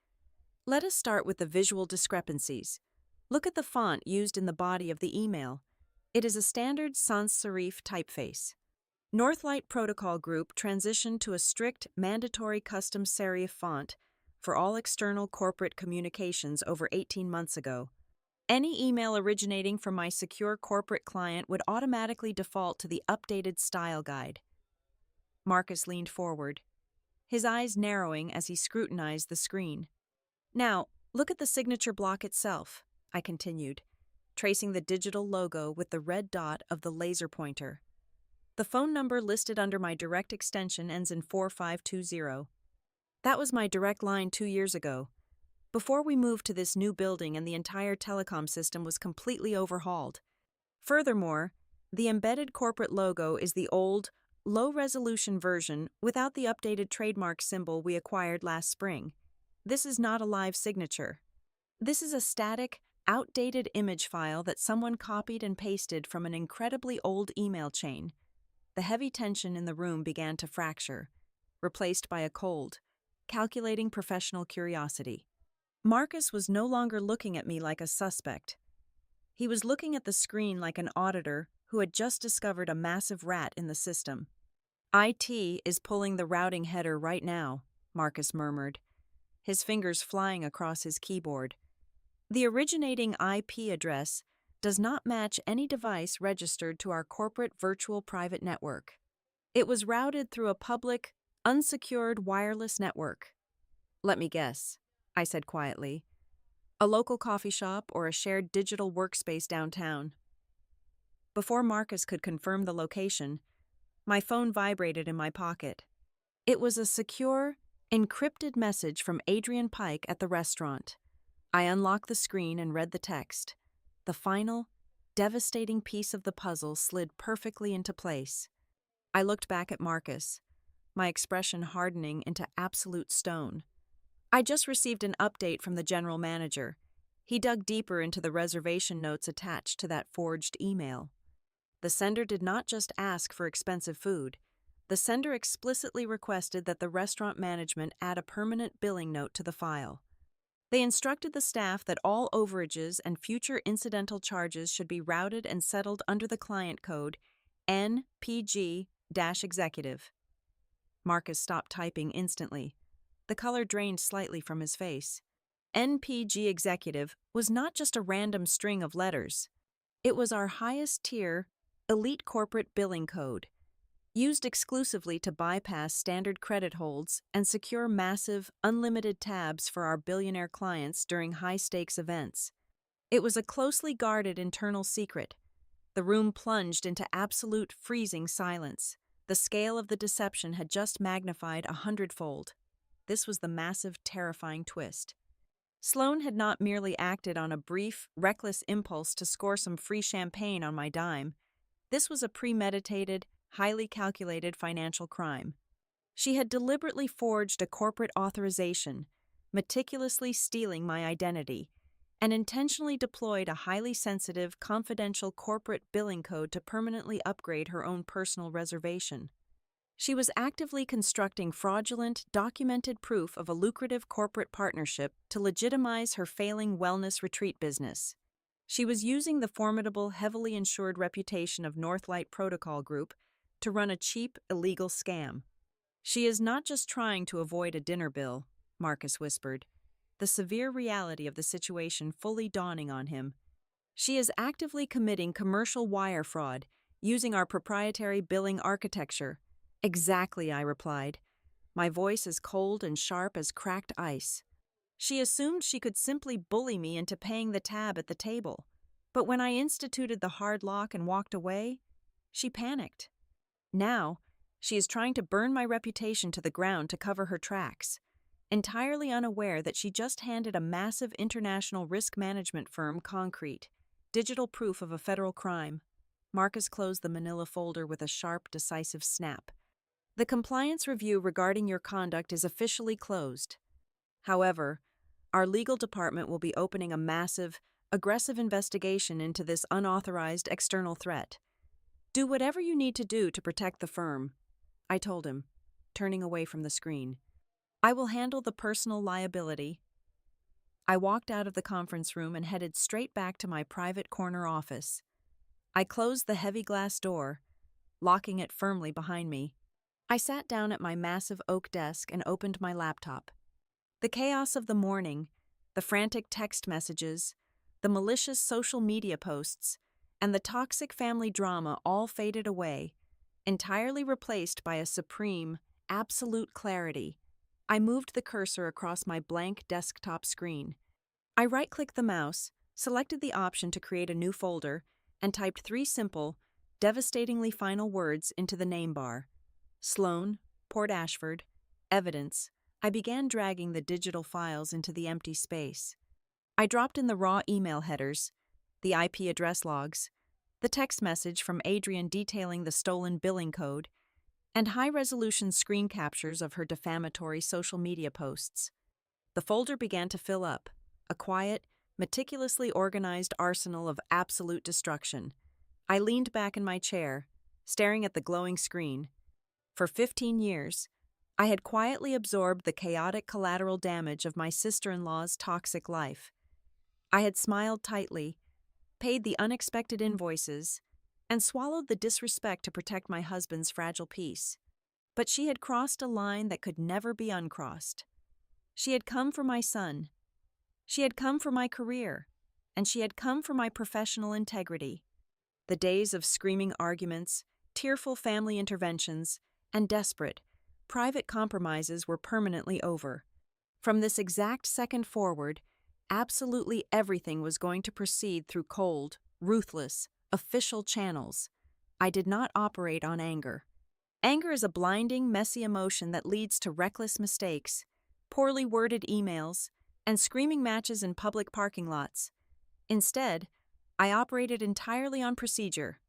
S1: Let us start with the visual discrepancies. Look at the font used in the body of the email. It is a standard sans serif typeface. Northlight Protocol Group transitioned to a strict, mandatory custom serif font for all external corporate communications over 18 months ago. Any email originating from my secure corporate client would automatically default to the updated style guide. Marcus leaned forward, his eyes narrowing as he scrutinized the screen. Now, look at the signature block itself, I continued, tracing the digital logo with the red dot of the laser pointer. The phone number listed under my direct extension ends in 4520. That was my direct line 2 years ago, before we moved to this new building and the entire telecom system was completely overhauled. Furthermore, the embedded corporate logo is the old, low-resolution version without the updated trademark symbol we acquired last spring. This is not a live signature. This is a static, outdated image file that someone copied and pasted from an incredibly old email chain. The heavy tension in the room began to fracture, replaced by a cold, calculating professional curiosity. Marcus was no longer looking at me like a suspect. He was looking at the screen like an auditor who had just discovered a massive rat in the system. IT is pulling the routing header right now, Marcus murmured, his fingers flying across his keyboard. The originating IP address does not match any device registered to our corporate virtual private network. It was routed through a public, unsecured wireless network. Let me guess, I said quietly. A local coffee shop or a shared digital workspace downtown. Before Marcus could confirm the location, my phone vibrated in my pocket. It was a secure, encrypted message from Adrian Pike at the restaurant. I unlocked the screen and read the text. The final, devastating piece of the puzzle slid perfectly into place. I looked back at Marcus, my expression hardening into absolute stone. I just received an update from the general manager. He dug deeper into the reservation notes attached to that forged email. The sender did not just ask for expensive food. The sender explicitly requested that the restaurant management add a permanent billing note to the file. They instructed the staff that all overages and future incidental charges should be routed and settled under the client code NPG-executive. Marcus stopped typing instantly. The color drained slightly from his face. NPG executive was not just a random string of letters. It was our highest tier, elite corporate billing code, used exclusively to bypass standard credit holds and secure massive, unlimited tabs for our billionaire clients during high-stakes events. It was a closely guarded internal secret. The room plunged into absolute freezing silence. The scale of the deception had just magnified 100-fold. This was the massive, terrifying twist. Sloan had not merely acted on a brief, reckless impulse to score some free champagne on my dime. This was a premeditated, highly calculated financial crime. She had deliberately forged a corporate authorization, meticulously stealing my identity, and intentionally deployed a highly sensitive, confidential corporate billing code to permanently upgrade her own personal reservation. She was actively constructing fraudulent, documented proof of a lucrative corporate partnership to legitimize her failing wellness retreat business. She was using the formidable, heavily insured reputation of Northlight Protocol Group to run a cheap, illegal scam. She is not just trying to avoid a dinner bill, Marcus whispered, the severe reality of the situation fully dawning on him. She is actively committing commercial wire fraud, using our proprietary billing architecture. Exactly, I replied, my voice as cold and sharp as cracked ice. She assumed she could simply bully me into paying the tab at the table. But when I instituted the hard lock and walked away, she panicked. Now, she is trying to burn my reputation to the ground to cover her tracks, entirely unaware that she just handed a massive international risk management firm concrete, digital proof of a federal crime. Marcus closed the manila folder with a sharp, decisive snap. The compliance review regarding your conduct is officially closed. However, our legal department will be opening a massive, aggressive investigation into this unauthorized external threat. Do whatever you need to do to protect the firm, I told him, turning away from the screen. I will handle the personal liability. I walked out of the conference room and headed straight back to my private corner office. I closed the heavy glass door, locking it firmly behind me. I sat down at my massive oak desk and opened my laptop. The chaos of the morning, the frantic text messages, the malicious social media posts, and the toxic family drama all faded away, entirely replaced by a supreme, absolute clarity. I moved the cursor across my blank desktop screen. I right-clicked the mouse, selected the option to create a new folder, and typed 3 simple, devastatingly final words into the name bar. Sloan, Port Ashford, Evidence. I began dragging the digital files into the empty space. I dropped in the raw email headers, the IP address logs, the text message from Adrian detailing the stolen billing code, and high-resolution screen captures of her defamatory social media posts. The folder began to fill up, a quiet, meticulously organized arsenal of absolute destruction. I leaned back in my chair, staring at the glowing screen. For 15 years, I had quietly absorbed the chaotic collateral damage of my sister-in-law's toxic life. I had smiled tightly, paid the unexpected invoices, and swallowed the disrespect to protect my husband's fragile peace. But she had crossed a line that could never be uncrossed. She had come for my son. She had come for my career, and she had come for my professional integrity. The days of screaming arguments, tearful family interventions, and desperate, private compromises were permanently over. From this exact second forward, absolutely everything was going to proceed through cold, ruthless, official channels. I did not operate on anger. Anger is a blinding, messy emotion that leads to reckless mistakes, poorly worded emails, and screaming matches in public parking lots. Instead, I operated entirely on procedure.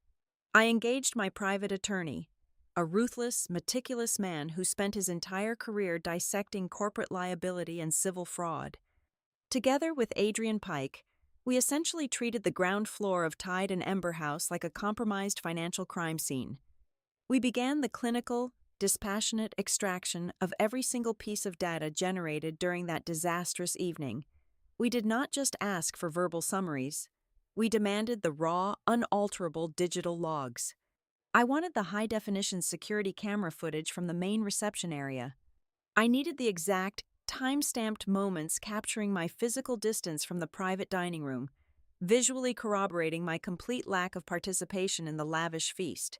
S1: I engaged my private attorney, a ruthless, meticulous man who spent his entire career dissecting corporate liability and civil fraud. Together with Adrian Pike, we essentially treated the ground floor of Tide and Ember House like a compromised financial crime scene. We began the clinical, dispassionate extraction of every single piece of data generated during that disastrous evening. We did not just ask for verbal summaries. We demanded the raw, unalterable digital logs. I wanted the high-definition security camera footage from the main reception area. I needed the exact, time-stamped moments capturing my physical distance from the private dining room, visually corroborating my complete lack of participation in the lavish feast.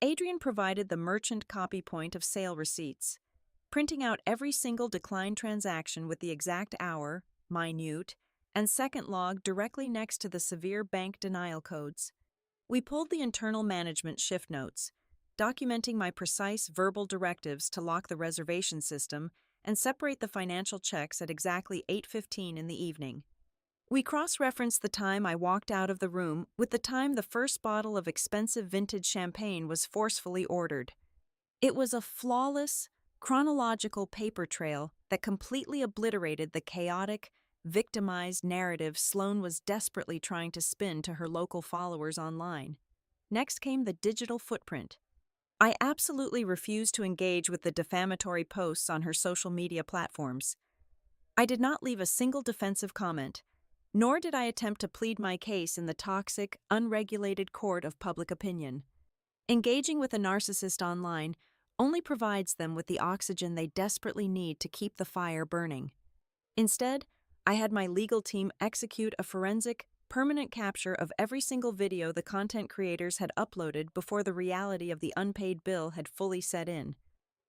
S1: Adrian provided the merchant copy point of sale receipts, printing out every single declined transaction with the exact hour, minute, and second log directly next to the severe bank denial codes. We pulled the internal management shift notes, documenting my precise verbal directives to lock the reservation system and separate the financial checks at exactly 8:15 in the evening. We cross-referenced the time I walked out of the room with the time the first bottle of expensive vintage champagne was forcefully ordered. It was a flawless, chronological paper trail that completely obliterated the chaotic, victimized narrative Sloan was desperately trying to spin to her local followers online. Next came the digital footprint. I absolutely refused to engage with the defamatory posts on her social media platforms. I did not leave a single defensive comment, nor did I attempt to plead my case in the toxic, unregulated court of public opinion. Engaging with a narcissist online only provides them with the oxygen they desperately need to keep the fire burning. Instead, I had my legal team execute a forensic, permanent capture of every single video the content creators had uploaded before the reality of the unpaid bill had fully set in.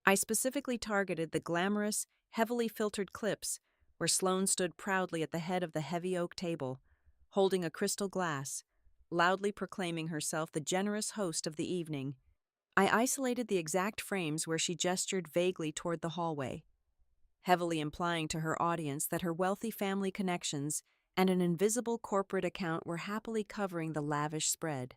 S1: I specifically targeted the glamorous, heavily filtered clips where Sloan stood proudly at the head of the heavy oak table, holding a crystal glass, loudly proclaiming herself the generous host of the evening. I isolated the exact frames where she gestured vaguely toward the hallway, heavily implying to her audience that her wealthy family connections and an invisible corporate account were happily covering the lavish spread.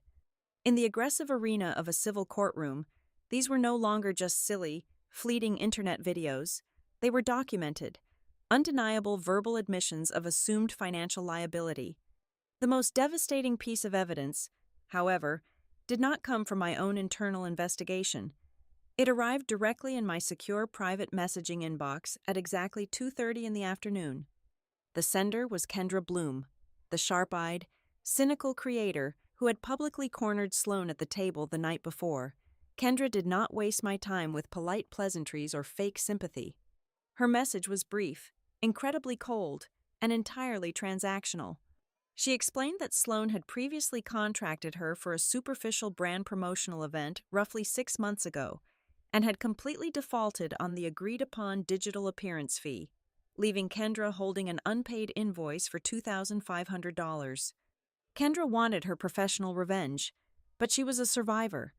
S1: In the aggressive arena of a civil courtroom, these were no longer just silly, fleeting internet videos. They were documented, undeniable verbal admissions of assumed financial liability. The most devastating piece of evidence, however, did not come from my own internal investigation. It arrived directly in my secure private messaging inbox at exactly 2:30 in the afternoon. The sender was Kendra Bloom, the sharp-eyed, cynical creator who had publicly cornered Sloan at the table the night before. Kendra did not waste my time with polite pleasantries or fake sympathy. Her message was brief, incredibly cold, and entirely transactional. She explained that Sloan had previously contracted her for a superficial brand promotional event roughly 6 months ago and had completely defaulted on the agreed-upon digital appearance fee, leaving Kendra holding an unpaid invoice for $2,500. Kendra wanted her professional revenge, but she was a survivor.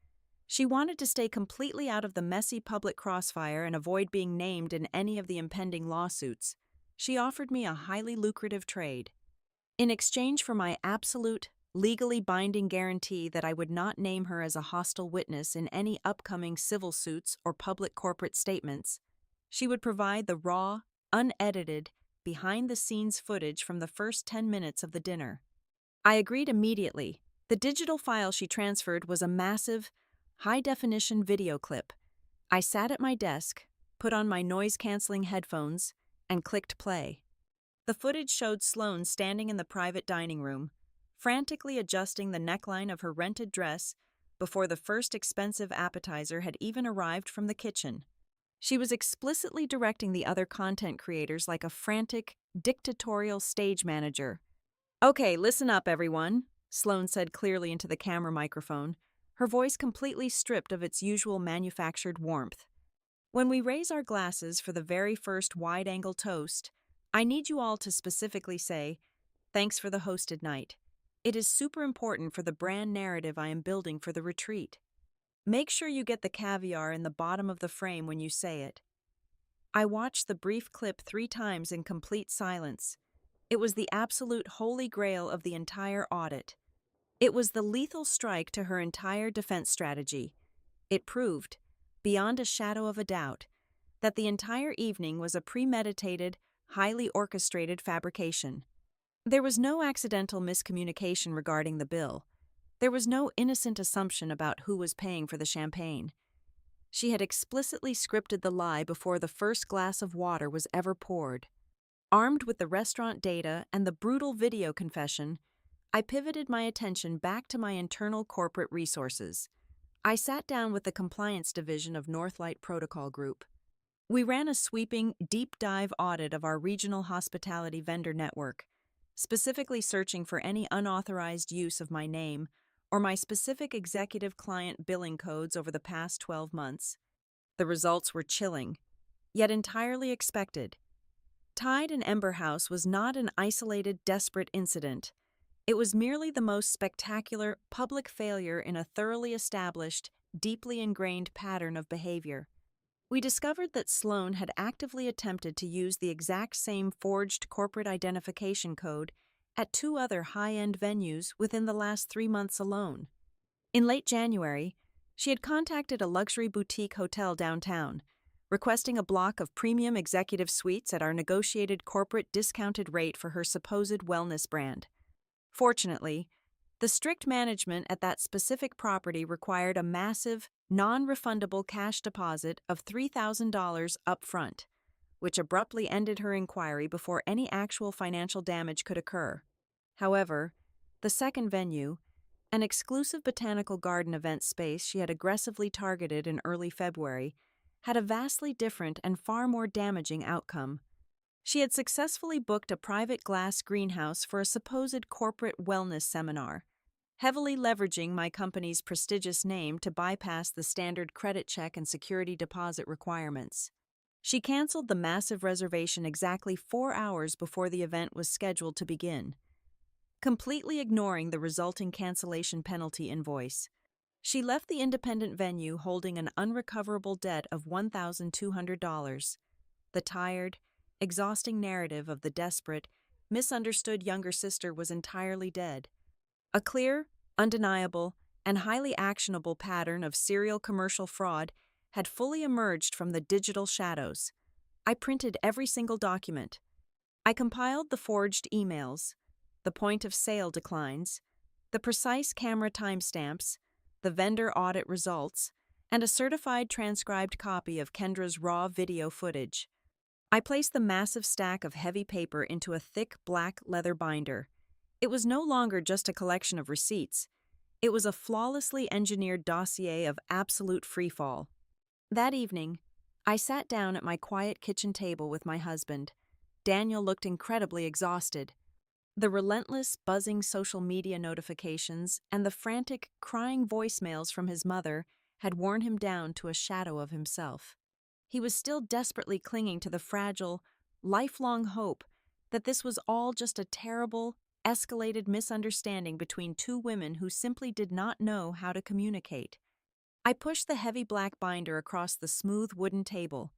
S1: She wanted to stay completely out of the messy public crossfire and avoid being named in any of the impending lawsuits. She offered me a highly lucrative trade. In exchange for my absolute, legally binding guarantee that I would not name her as a hostile witness in any upcoming civil suits or public corporate statements, she would provide the raw, unedited, behind-the-scenes footage from the first 10 minutes of the dinner. I agreed immediately. The digital file she transferred was a massive, high-definition video clip. I sat at my desk, put on my noise-canceling headphones, and clicked play. The footage showed Sloan standing in the private dining room, frantically adjusting the neckline of her rented dress before the first expensive appetizer had even arrived from the kitchen. She was explicitly directing the other content creators like a frantic, dictatorial stage manager. "Okay, listen up, everyone," Sloan said clearly into the camera microphone, her voice completely stripped of its usual manufactured warmth. "When we raise our glasses for the very first wide-angle toast, I need you all to specifically say, 'Thanks for the hosted night.' It is super important for the brand narrative I am building for the retreat. Make sure you get the caviar in the bottom of the frame when you say it." I watched the brief clip 3 times in complete silence. It was the absolute holy grail of the entire audit. It was the lethal strike to her entire defense strategy. It proved, beyond a shadow of a doubt, that the entire evening was a premeditated, highly orchestrated fabrication. There was no accidental miscommunication regarding the bill. There was no innocent assumption about who was paying for the champagne. She had explicitly scripted the lie before the first glass of water was ever poured. Armed with the restaurant data and the brutal video confession, I pivoted my attention back to my internal corporate resources. I sat down with the compliance division of Northlight Protocol Group. We ran a sweeping, deep-dive audit of our regional hospitality vendor network, specifically searching for any unauthorized use of my name or my specific executive client billing codes over the past 12 months. The results were chilling, yet entirely expected. Tide and Ember House was not an isolated, desperate incident. It was merely the most spectacular public failure in a thoroughly established, deeply ingrained pattern of behavior. We discovered that Sloan had actively attempted to use the exact same forged corporate identification code at 2 other high-end venues within the last 3 months alone. In late January, she had contacted a luxury boutique hotel downtown, requesting a block of premium executive suites at our negotiated corporate discounted rate for her supposed wellness brand. Fortunately, the strict management at that specific property required a massive, non-refundable cash deposit of $3,000 up front, which abruptly ended her inquiry before any actual financial damage could occur. However, the second venue, an exclusive botanical garden event space she had aggressively targeted in early February, had a vastly different and far more damaging outcome. She had successfully booked a private glass greenhouse for a supposed corporate wellness seminar, heavily leveraging my company's prestigious name to bypass the standard credit check and security deposit requirements. She canceled the massive reservation exactly 4 hours before the event was scheduled to begin, completely ignoring the resulting cancellation penalty invoice. She left the independent venue holding an unrecoverable debt of $1,200. The tired, exhausting narrative of the desperate, misunderstood younger sister was entirely dead. A clear, undeniable, and highly actionable pattern of serial commercial fraud had fully emerged from the digital shadows. I printed every single document. I compiled the forged emails, the point of sale declines, the precise camera timestamps, the vendor audit results, and a certified transcribed copy of Kendra's raw video footage. I placed the massive stack of heavy paper into a thick black leather binder. It was no longer just a collection of receipts. It was a flawlessly engineered dossier of absolute freefall. That evening, I sat down at my quiet kitchen table with my husband. Daniel looked incredibly exhausted. The relentless, buzzing social media notifications and the frantic, crying voicemails from his mother had worn him down to a shadow of himself. He was still desperately clinging to the fragile, lifelong hope that this was all just a terrible, escalated misunderstanding between two women who simply did not know how to communicate. I pushed the heavy black binder across the smooth wooden table.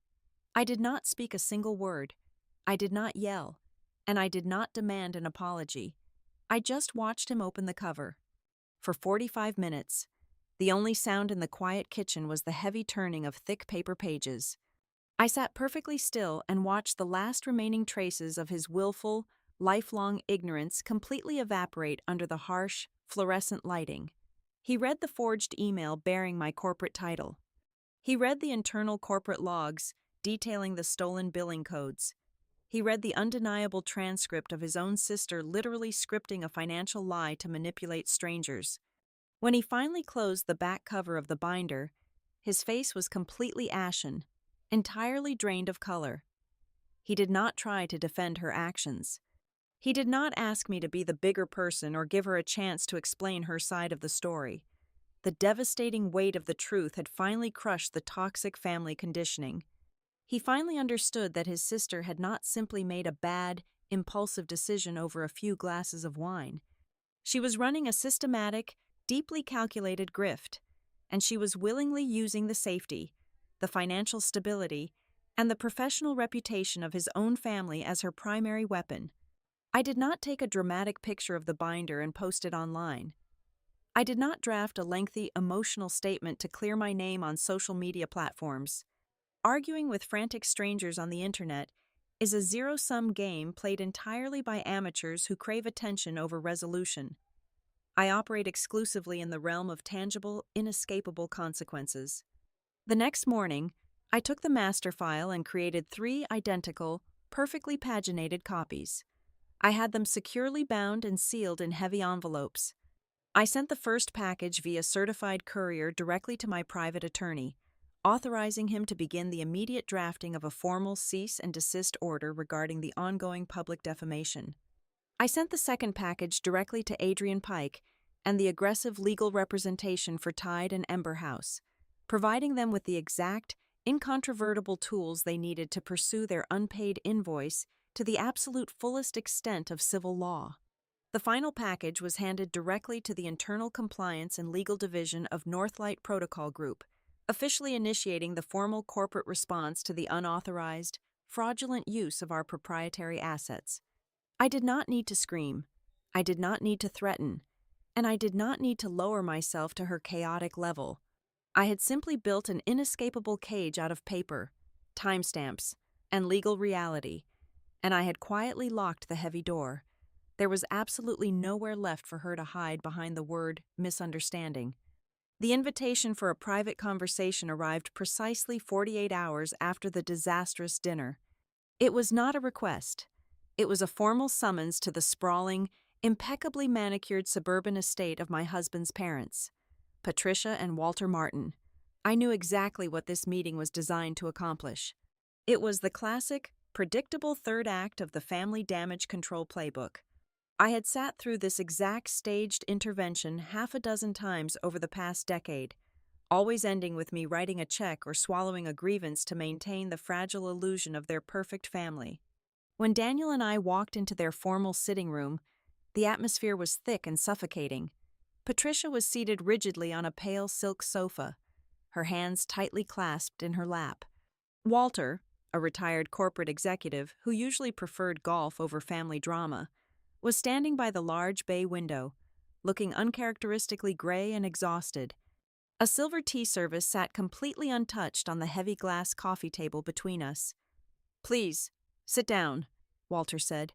S1: I did not speak a single word. I did not yell, and I did not demand an apology. I just watched him open the cover. For 45 minutes, the only sound in the quiet kitchen was the heavy turning of thick paper pages. I sat perfectly still and watched the last remaining traces of his willful, lifelong ignorance completely evaporate under the harsh, fluorescent lighting. He read the forged email bearing my corporate title. He read the internal corporate logs detailing the stolen billing codes. He read the undeniable transcript of his own sister literally scripting a financial lie to manipulate strangers. When he finally closed the back cover of the binder, his face was completely ashen, entirely drained of color. He did not try to defend her actions. He did not ask me to be the bigger person or give her a chance to explain her side of the story. The devastating weight of the truth had finally crushed the toxic family conditioning. He finally understood that his sister had not simply made a bad, impulsive decision over a few glasses of wine. She was running a systematic, deeply calculated grift, and she was willingly using the safety, the financial stability, and the professional reputation of his own family as her primary weapon. I did not take a dramatic picture of the binder and post it online. I did not draft a lengthy, emotional statement to clear my name on social media platforms. Arguing with frantic strangers on the internet is a zero-sum game played entirely by amateurs who crave attention over resolution. I operate exclusively in the realm of tangible, inescapable consequences. The next morning, I took the master file and created 3 identical, perfectly paginated copies. I had them securely bound and sealed in heavy envelopes. I sent the first package via certified courier directly to my private attorney, authorizing him to begin the immediate drafting of a formal cease and desist order regarding the ongoing public defamation. I sent the second package directly to Adrian Pike and the aggressive legal representation for Tide and Ember House, providing them with the exact, incontrovertible tools they needed to pursue their unpaid invoice to the absolute fullest extent of civil law. The final package was handed directly to the Internal Compliance and Legal Division of Northlight Protocol Group, officially initiating the formal corporate response to the unauthorized, fraudulent use of our proprietary assets. I did not need to scream. I did not need to threaten. And I did not need to lower myself to her chaotic level. I had simply built an inescapable cage out of paper, timestamps, and legal reality, and I had quietly locked the heavy door. There was absolutely nowhere left for her to hide behind the word misunderstanding. The invitation for a private conversation arrived precisely 48 hours after the disastrous dinner. It was not a request. It was a formal summons to the sprawling, impeccably manicured suburban estate of my husband's parents, Patricia and Walter Martin. I knew exactly what this meeting was designed to accomplish. It was the classic, predictable third act of the family damage control playbook. I had sat through this exact staged intervention half a dozen times over the past decade, always ending with me writing a check or swallowing a grievance to maintain the fragile illusion of their perfect family. When Daniel and I walked into their formal sitting room, the atmosphere was thick and suffocating. Patricia was seated rigidly on a pale silk sofa, her hands tightly clasped in her lap. Walter, a retired corporate executive who usually preferred golf over family drama, was standing by the large bay window, looking uncharacteristically gray and exhausted. A silver tea service sat completely untouched on the heavy glass coffee table between us. Please, sit down, Walter said,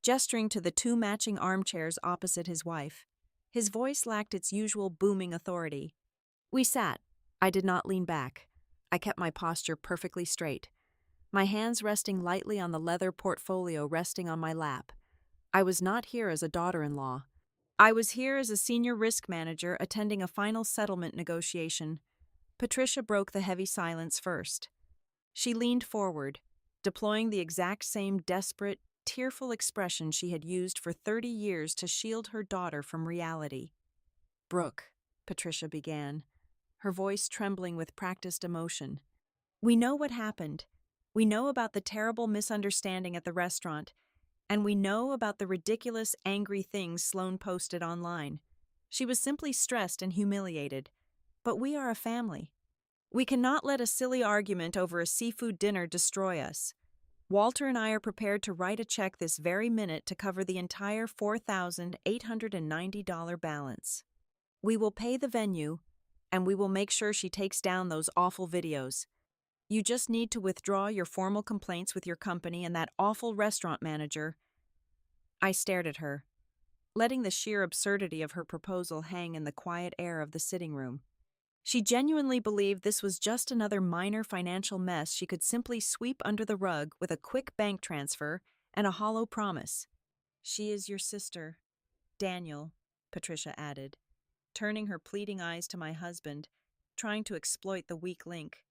S1: gesturing to the two matching armchairs opposite his wife. His voice lacked its usual booming authority. We sat. I did not lean back. I kept my posture perfectly straight, my hands resting lightly on the leather portfolio resting on my lap. I was not here as a daughter-in-law. I was here as a senior risk manager attending a final settlement negotiation. Patricia broke the heavy silence first. She leaned forward, deploying the exact same desperate, tearful expression she had used for 30 years to shield her daughter from reality. "Brooke," Patricia began, her voice trembling with practiced emotion. "We know what happened. We know about the terrible misunderstanding at the restaurant, and we know about the ridiculous, angry things Sloane posted online. She was simply stressed and humiliated. But we are a family. We cannot let a silly argument over a seafood dinner destroy us. Walter and I are prepared to write a check this very minute to cover the entire $4,890 balance. We will pay the venue, and we will make sure she takes down those awful videos. You just need to withdraw your formal complaints with your company and that awful restaurant manager." I stared at her, letting the sheer absurdity of her proposal hang in the quiet air of the sitting room. She genuinely believed this was just another minor financial mess she could simply sweep under the rug with a quick bank transfer and a hollow promise. "She is your sister, Daniel," Patricia added, turning her pleading eyes to my husband, trying to exploit the weak link.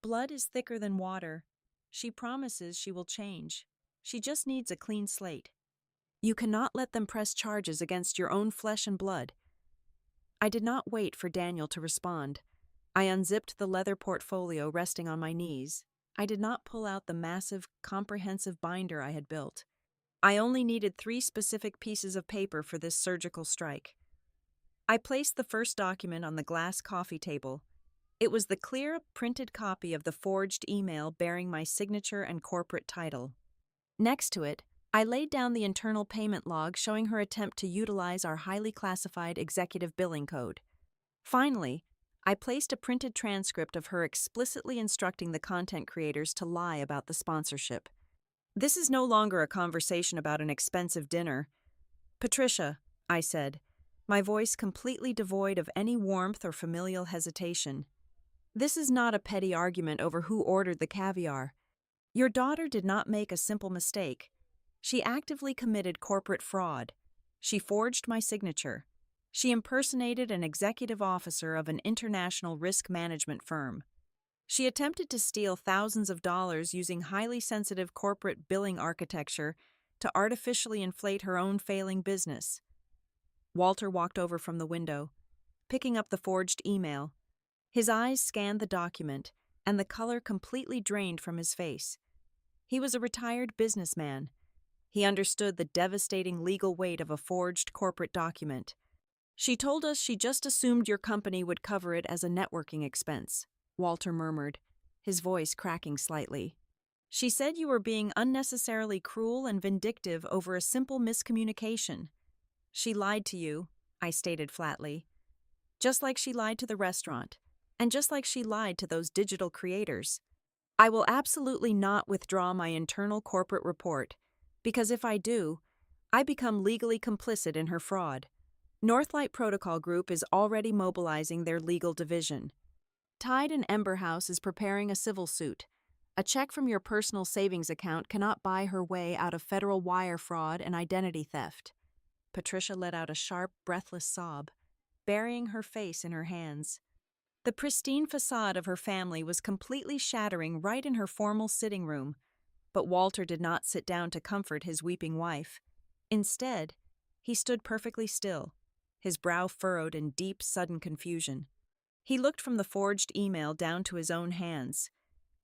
S1: "Blood is thicker than water. She promises she will change. She just needs a clean slate. You cannot let them press charges against your own flesh and blood." I did not wait for Daniel to respond. I unzipped the leather portfolio resting on my knees. I did not pull out the massive, comprehensive binder I had built. I only needed 3 specific pieces of paper for this surgical strike. I placed the first document on the glass coffee table. It was the clear, printed copy of the forged email bearing my signature and corporate title. Next to it, I laid down the internal payment log showing her attempt to utilize our highly classified executive billing code. Finally, I placed a printed transcript of her explicitly instructing the content creators to lie about the sponsorship. "This is no longer a conversation about an expensive dinner. Patricia," I said, my voice completely devoid of any warmth or familial hesitation. "This is not a petty argument over who ordered the caviar. Your daughter did not make a simple mistake. She actively committed corporate fraud. She forged my signature. She impersonated an executive officer of an international risk management firm. She attempted to steal thousands of dollars using highly sensitive corporate billing architecture to artificially inflate her own failing business." Walter walked over from the window, picking up the forged email. His eyes scanned the document, and the color completely drained from his face. He was a retired businessman. He understood the devastating legal weight of a forged corporate document. "She told us she just assumed your company would cover it as a networking expense," Walter murmured, his voice cracking slightly. "She said you were being unnecessarily cruel and vindictive over a simple miscommunication. She lied to you," I stated flatly. "Just like she lied to the restaurant, and just like she lied to those digital creators. I will absolutely not withdraw my internal corporate report, because if I do, I become legally complicit in her fraud. Northlight Protocol Group is already mobilizing their legal division. Tide and Ember House is preparing a civil suit. A check from your personal savings account cannot buy her way out of federal wire fraud and identity theft." Patricia let out a sharp, breathless sob, burying her face in her hands. The pristine facade of her family was completely shattering right in her formal sitting room, but Walter did not sit down to comfort his weeping wife. Instead, he stood perfectly still, his brow furrowed in deep, sudden confusion. He looked from the forged email down to his own hands,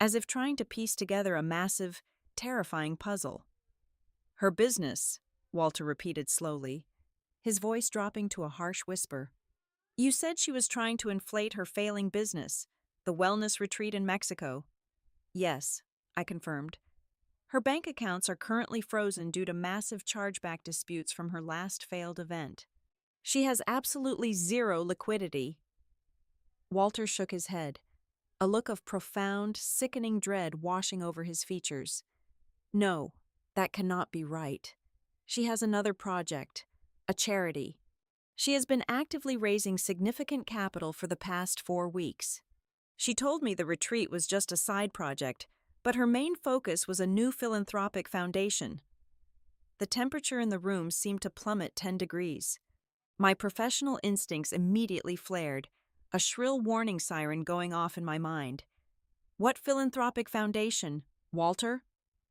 S1: as if trying to piece together a massive, terrifying puzzle. "Her business," Walter repeated slowly, his voice dropping to a harsh whisper. "You said she was trying to inflate her failing business, the wellness retreat in Mexico." "Yes," I confirmed. "Her bank accounts are currently frozen due to massive chargeback disputes from her last failed event. She has absolutely zero liquidity." Walter shook his head. a look of profound, sickening dread washing over his features. No, that cannot be right. She has another project, a charity. She has been actively raising significant capital for the past 4 weeks. She told me the retreat was just a side project, but her main focus was a new philanthropic foundation. The temperature in the room seemed to plummet 10 degrees. My professional instincts immediately flared, a shrill warning siren going off in my mind. What philanthropic foundation, Walter?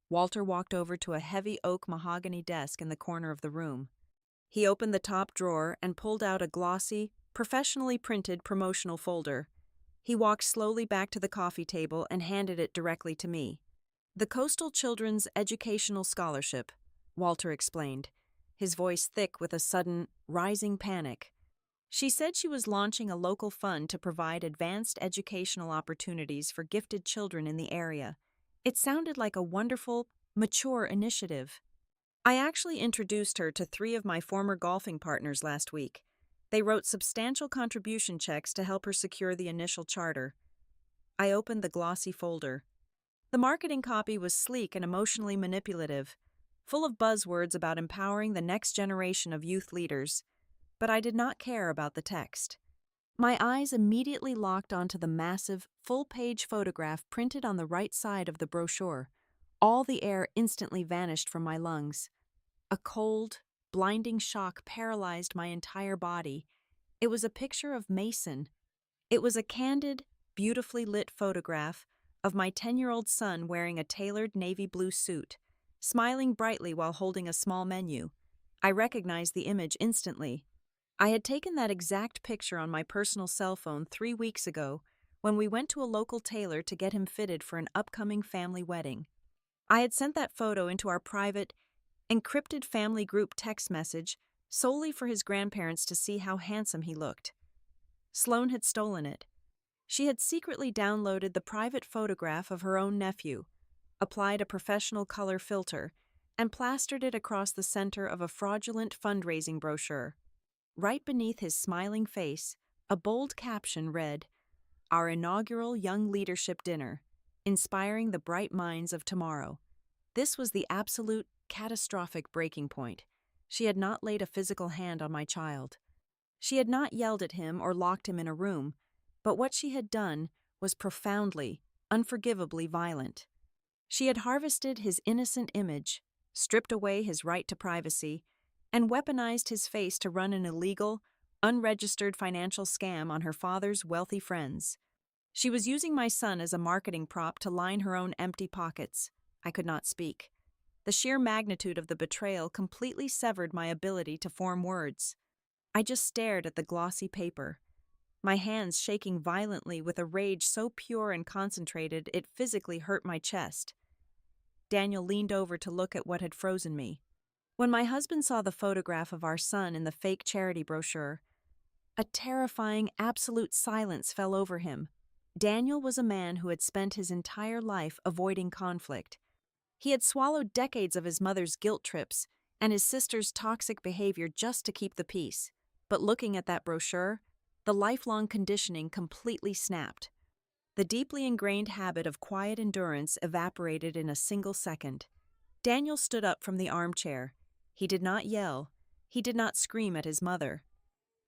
S1: Walter walked over to a heavy oak mahogany desk in the corner of the room. He opened the top drawer and pulled out a glossy, professionally printed promotional folder. He walked slowly back to the coffee table and handed it directly to me. The Coastal Children's Educational Scholarship, Walter explained, his voice thick with a sudden, rising panic. She said she was launching a local fund to provide advanced educational opportunities for gifted children in the area. It sounded like a wonderful, mature initiative. I actually introduced her to 3 of my former golfing partners last week. They wrote substantial contribution checks to help her secure the initial charter. I opened the glossy folder. The marketing copy was sleek and emotionally manipulative, full of buzzwords about empowering the next generation of youth leaders, but I did not care about the text. My eyes immediately locked onto the massive, full-page photograph printed on the right side of the brochure. All the air instantly vanished from my lungs. A cold, blinding shock paralyzed my entire body. It was a picture of Mason. It was a candid, beautifully lit photograph of my 10-year-old son wearing a tailored navy blue suit, smiling brightly while holding a small menu. I recognized the image instantly. I had taken that exact picture on my personal cell phone 3 weeks ago when we went to a local tailor to get him fitted for an upcoming family wedding. I had sent that photo into our private, encrypted family group text message solely for his grandparents to see how handsome he looked. Sloane had stolen it. She had secretly downloaded the private photograph of her own nephew, applied a professional color filter, and plastered it across the center of a fraudulent fundraising brochure. Right beneath his smiling face, a bold caption read, "Our inaugural Young Leadership Dinner, inspiring the bright minds of tomorrow." This was the absolute, catastrophic breaking point. She had not laid a physical hand on my child. She had not yelled at him or locked him in a room, but what she had done was profoundly, unforgivably violent. She had harvested his innocent image, stripped away his right to privacy, and weaponized his face to run an illegal, unregistered financial scam on her father's wealthy friends. She was using my son as a marketing prop to line her own empty pockets. I could not speak. The sheer magnitude of the betrayal completely severed my ability to form words. I just stared at the glossy paper, my hands shaking violently with a rage so pure and concentrated it physically hurt my chest. Daniel leaned over to look at what had frozen me. When my husband saw the photograph of our son in the fake charity brochure, a terrifying, absolute silence fell over him. Daniel was a man who had spent his entire life avoiding conflict. He had swallowed decades of his mother's guilt trips and his sister's toxic behavior just to keep the peace. But looking at that brochure, the lifelong conditioning completely snapped. The deeply ingrained habit of quiet endurance evaporated in a single second. Daniel stood up from the armchair. He did not yell. He did not scream at his mother.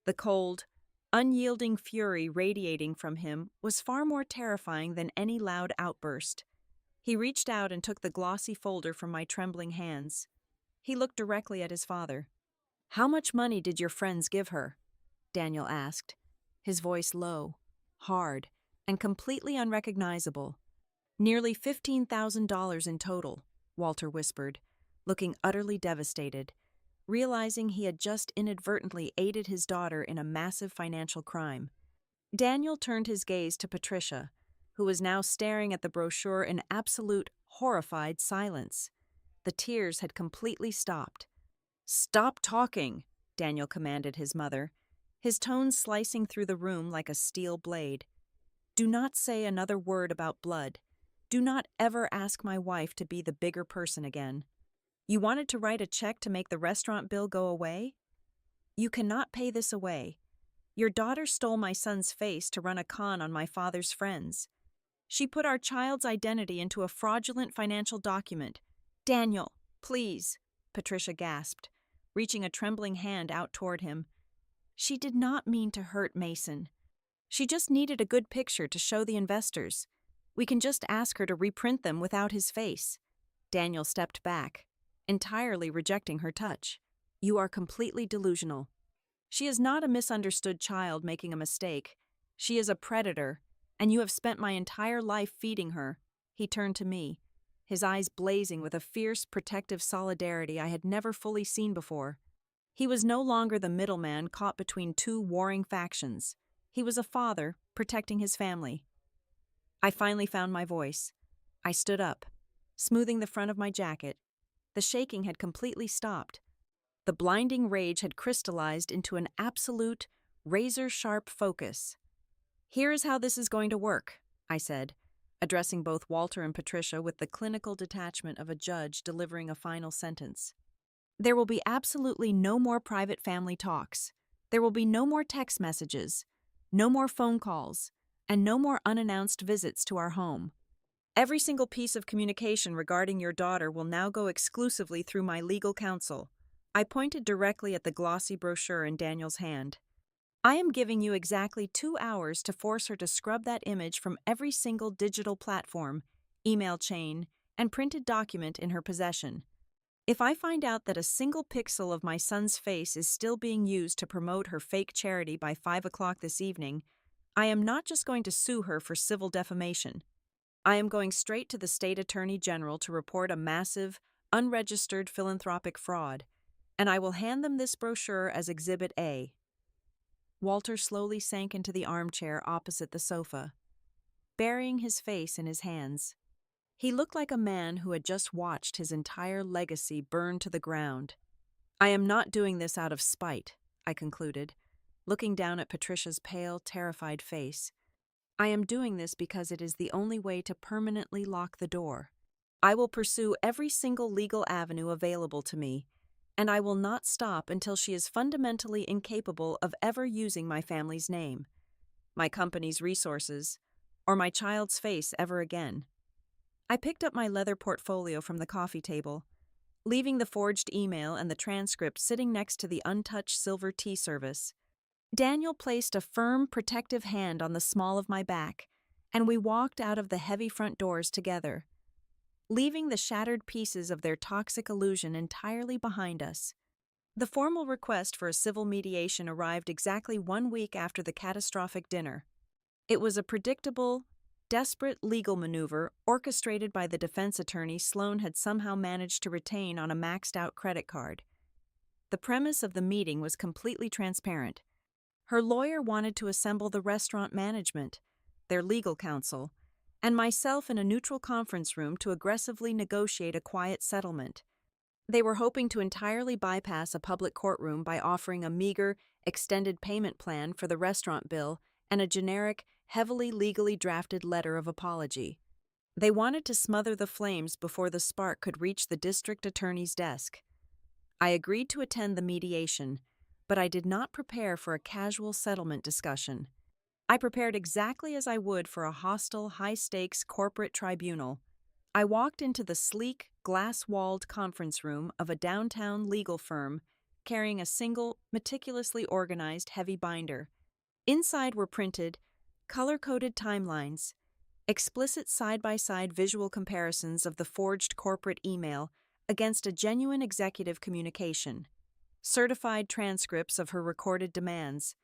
S1: The cold, unyielding fury radiating from him was far more terrifying than any loud outburst. He reached out and took the glossy folder from my trembling hands. He looked directly at his father. "How much money did your friends give her?" Daniel asked, his voice low, hard, and completely unrecognizable. "Nearly $15,000 in total," Walter whispered, looking utterly devastated, realizing he had just inadvertently aided his daughter in a massive financial crime. Daniel turned his gaze to Patricia, who was now staring at the brochure in absolute, horrified silence. The tears had completely stopped. "Stop talking," Daniel commanded his mother, his tones slicing through the room like a steel blade. "Do not say another word about blood. Do not ever ask my wife to be the bigger person again. You wanted to write a check to make the restaurant bill go away? You cannot pay this away. Your daughter stole my son's face to run a con on my father's friends. She put our child's identity into a fraudulent financial document. Daniel, please, Patricia gasped, reaching a trembling hand out toward him. She did not mean to hurt Mason. She just needed a good picture to show the investors. We can just ask her to reprint them without his face. Daniel stepped back, entirely rejecting her touch. You are completely delusional. She is not a misunderstood child making a mistake. She is a predator, and you have spent my entire life feeding her. He turned to me, his eyes blazing with a fierce, protective solidarity I had never fully seen before. He was no longer the middleman caught between two warring factions. He was a father, protecting his family. I finally found my voice. I stood up, smoothing the front of my jacket. The shaking had completely stopped. The blinding rage had crystallized into an absolute, razor-sharp focus. Here is how this is going to work, I said, addressing both Walter and Patricia with the clinical detachment of a judge delivering a final sentence. There will be absolutely no more private family talks. There will be no more text messages, no more phone calls, and no more unannounced visits to our home. Every single piece of communication regarding your daughter will now go exclusively through my legal counsel. I pointed directly at the glossy brochure in Daniel's hand. I am giving you exactly 2 hours to force her to scrub that image from every single digital platform, email chain, and printed document in her possession. If I find out that a single pixel of my son's face is still being used to promote her fake charity by 5 o'clock this evening, I am not just going to sue her for civil defamation. I am going straight to the state attorney general to report a massive, unregistered philanthropic fraud, and I will hand them this brochure as Exhibit A. Walter slowly sank into the armchair opposite the sofa, burying his face in his hands. He looked like a man who had just watched his entire legacy burn to the ground. I am not doing this out of spite, I concluded, looking down at Patricia's pale, terrified face. I am doing this because it is the only way to permanently lock the door. I will pursue every single legal avenue available to me, and I will not stop until she is fundamentally incapable of ever using my family's name, my company's resources, or my child's face ever again. I picked up my leather portfolio from the coffee table, leaving the forged email and the transcript sitting next to the untouched silver tea service. Daniel placed a firm, protective hand on the small of my back, and we walked out of the heavy front doors together, leaving the shattered pieces of their toxic illusion entirely behind us. The formal request for a civil mediation arrived exactly 1 week after the catastrophic dinner. It was a predictable, desperate legal maneuver orchestrated by the defense attorney Sloan had somehow managed to retain on a maxed-out credit card. The premise of the meeting was completely transparent. Her lawyer wanted to assemble the restaurant management, their legal counsel, and myself in a neutral conference room to aggressively negotiate a quiet settlement. They were hoping to entirely bypass a public courtroom by offering a meager, extended payment plan for the restaurant bill and a generic, heavily legally drafted letter of apology. They wanted to smother the flames before the spark could reach the district attorney's desk. I agreed to attend the mediation, but I did not prepare for a casual settlement discussion. I prepared exactly as I would for a hostile, high-stakes corporate tribunal. I walked into the sleek, glass-walled conference room of a downtown legal firm, carrying a single, meticulously organized heavy binder. Inside were printed, color-coded timelines, explicit side-by-side visual comparisons of the forged corporate email against a genuine executive communication, certified transcripts of her recorded demands,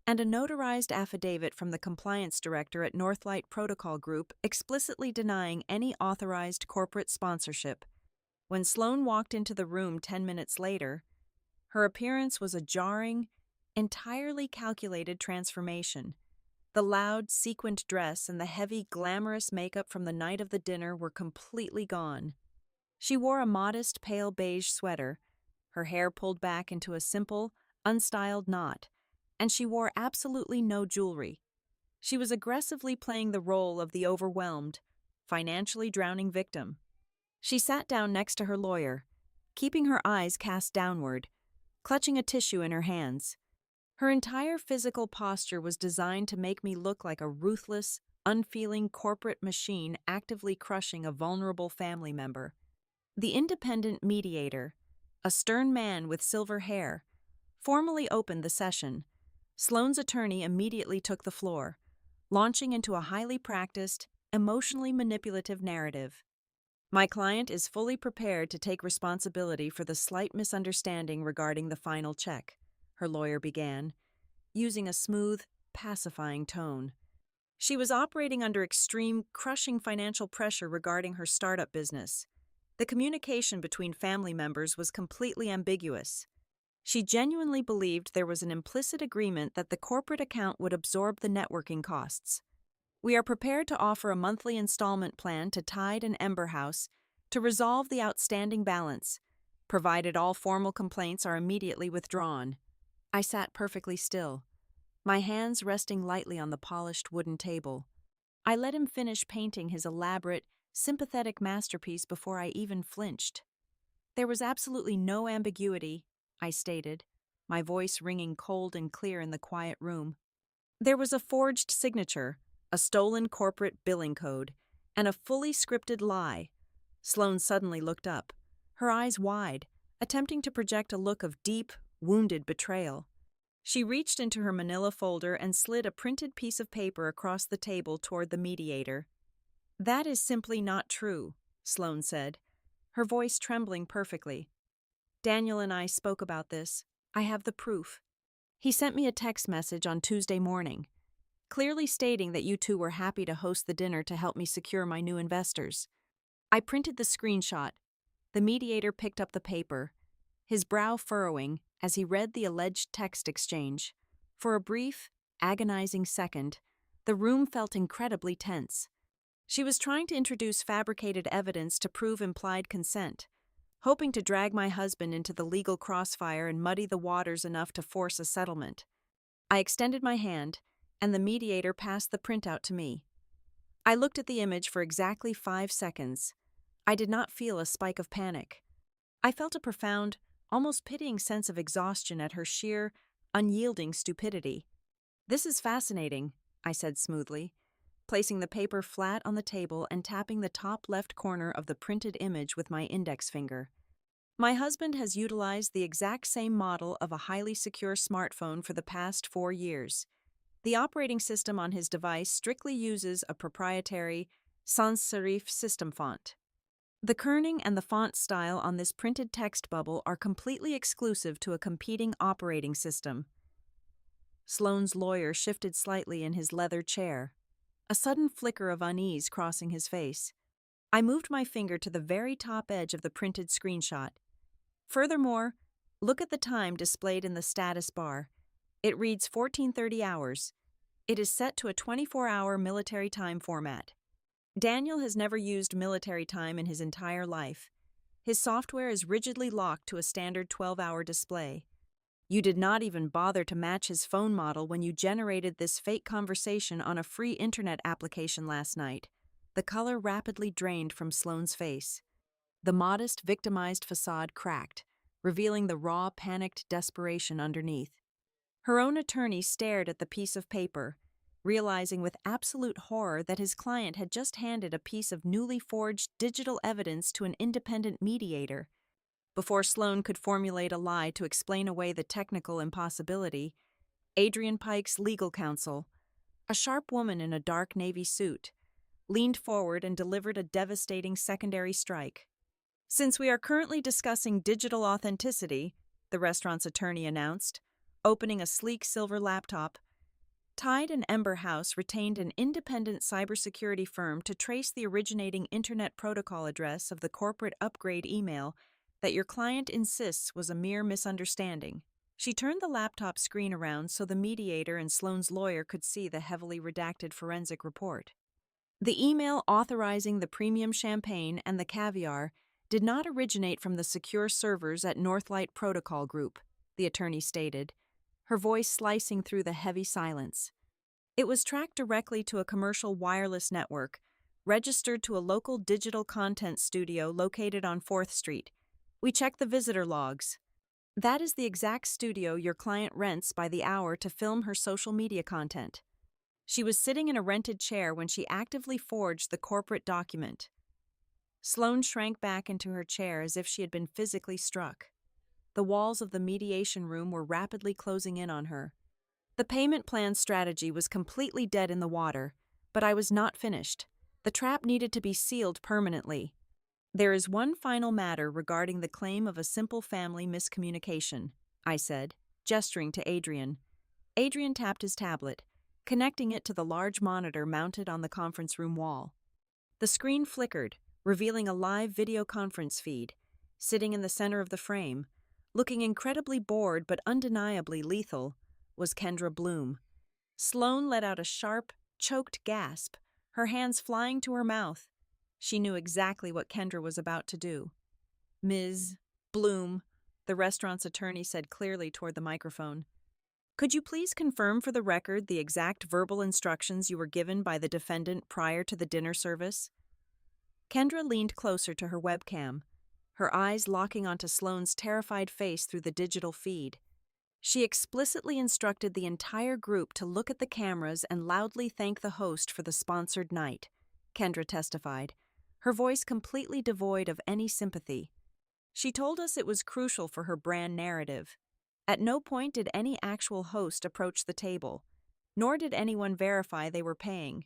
S1: and a notarized affidavit from the compliance director at Northlight Protocol Group explicitly denying any authorized corporate sponsorship. When Sloan walked into the room 10 minutes later, her appearance was a jarring, entirely calculated transformation. The loud, sequined dress and the heavy, glamorous makeup from the night of the dinner were completely gone. She wore a modest, pale beige sweater, her hair pulled back into a simple, unstyled knot, and she wore absolutely no jewelry. She was aggressively playing the role of the overwhelmed, financially drowning victim. She sat down next to her lawyer, keeping her eyes cast downward, clutching a tissue in her hands. Her entire physical posture was designed to make me look like a ruthless, unfeeling corporate machine actively crushing a vulnerable family member. The independent mediator, a stern man with silver hair, formally opened the session. Sloane's attorney immediately took the floor, launching into a highly practiced, emotionally manipulative narrative. My client is fully prepared to take responsibility for the slight misunderstanding regarding the final check, her lawyer began, using a smooth, pacifying tone. She was operating under extreme, crushing financial pressure regarding her startup business. The communication between family members was completely ambiguous. She genuinely believed there was an implicit agreement that the corporate account would absorb the networking costs. We are prepared to offer a monthly installment plan to Tide and Ember House to resolve the outstanding balance, provided all formal complaints are immediately withdrawn. I sat perfectly still, my hands resting lightly on the polished wooden table. I let him finish painting his elaborate, sympathetic masterpiece before I even flinched. There was absolutely no ambiguity, I stated, my voice ringing cold and clear in the quiet room. There was a forged signature, a stolen corporate billing code, and a fully scripted lie. Sloane suddenly looked up, her eyes wide, attempting to project a look of deep, wounded betrayal. She reached into her manila folder and slid a printed piece of paper across the table toward the mediator. "That is simply not true," Sloane said, her voice trembling perfectly. "Daniel and I spoke about this. I have the proof. He sent me a text message on Tuesday morning, clearly stating that you two were happy to host the dinner to help me secure my new investors. I printed the screenshot." The mediator picked up the paper, his brow furrowing as he read the alleged text exchange. For a brief, agonizing second, the room felt incredibly tense. She was trying to introduce fabricated evidence to prove implied consent, hoping to drag my husband into the legal crossfire and muddy the waters enough to force a settlement. I extended my hand, and the mediator passed the printout to me. I looked at the image for exactly 5 seconds. I did not feel a spike of panic. I felt a profound, almost pitying sense of exhaustion at her sheer, unyielding stupidity. "This is fascinating," I said smoothly, placing the paper flat on the table and tapping the top left corner of the printed image with my index finger. "My husband has utilized the exact same model of a highly secure smartphone for the past 4 years. The operating system on his device strictly uses a proprietary sans serif system font. The kerning and the font style on this printed text bubble are completely exclusive to a competing operating system." Sloane's lawyer shifted slightly in his leather chair, a sudden flicker of unease crossing his face. I moved my finger to the very top edge of the printed screenshot. "Furthermore, look at the time displayed in the status bar. It reads 14:30 hours. It is set to a 24-hour military time format. Daniel has never used military time in his entire life. His software is rigidly locked to a standard 12-hour display. You did not even bother to match his phone model when you generated this fake conversation on a free internet application last night." The color rapidly drained from Sloane's face. The modest, victimized facade cracked, revealing the raw, panicked desperation underneath. Her own attorney stared at the piece of paper, realizing with absolute horror that his client had just handed a piece of newly forged digital evidence to an independent mediator. Before Sloane could formulate a lie to explain away the technical impossibility, Adrian Pike's legal counsel, a sharp woman in a dark navy suit, leaned forward and delivered a devastating secondary strike. "Since we are currently discussing digital authenticity," the restaurant's attorney announced, opening a sleek silver laptop, "Tide and Ember House retained an independent cybersecurity firm to trace the originating Internet Protocol address of the corporate upgrade email that your client insists was a mere misunderstanding." She turned the laptop screen around so the mediator and Sloane's lawyer could see the heavily redacted forensic report. "The email authorizing the premium champagne and the caviar did not originate from the secure servers at Northlight Protocol Group," the attorney stated, her voice slicing through the heavy silence. "It was tracked directly to a commercial wireless network, registered to a local digital content studio located on 4th Street. We checked the visitor logs. That is the exact studio your client rents by the hour to film her social media content." She was sitting in a rented chair when she actively forged the corporate document. Sloane shrank back into her chair as if she had been physically struck. The walls of the mediation room were rapidly closing in on her. The payment plan strategy was completely dead in the water, but I was not finished. The trap needed to be sealed permanently. There is one final matter regarding the claim of a simple family miscommunication, I said, gesturing to Adrian. Adrian tapped his tablet, connecting it to the large monitor mounted on the conference room wall. The screen flickered, revealing a live video conference feed. Sitting in the center of the frame, looking incredibly bored but undeniably lethal, was Kendra Bloom. Sloane let out a sharp, choked gasp, her hands flying to her mouth. She knew exactly what Kendra was about to do. "Ms. Bloom," the restaurant's attorney said clearly toward the microphone, "could you please confirm for the record the exact verbal instructions you were given by the defendant prior to the dinner service?" Kendra leaned closer to her webcam, her eyes locking onto Sloane's terrified face through the digital feed. She explicitly instructed the entire group to look at the cameras and loudly thank the host for the sponsored night, Kendra testified, her voice completely devoid of any sympathy. She told us it was crucial for her brand narrative. At no point did any actual host approach the table, nor did anyone verify they were paying.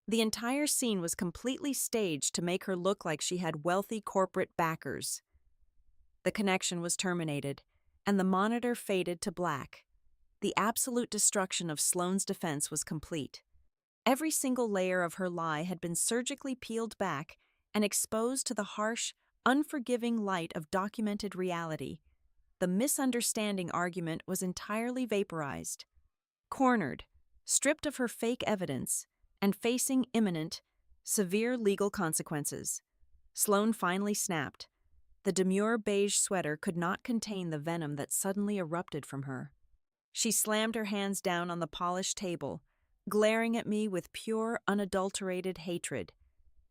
S1: The entire scene was completely staged to make her look like she had wealthy corporate backers. The connection was terminated, and the monitor faded to black. The absolute destruction of Sloane's defense was complete. Every single layer of her lie had been surgically peeled back and exposed to the harsh, unforgiving light of documented reality. The misunderstanding argument was entirely vaporized. Cornered, stripped of her fake evidence, and facing imminent, severe legal consequences, Sloane finally snapped. The demure beige sweater could not contain the venom that suddenly erupted from her. She slammed her hands down on the polished table, glaring at me with pure, unadulterated hatred.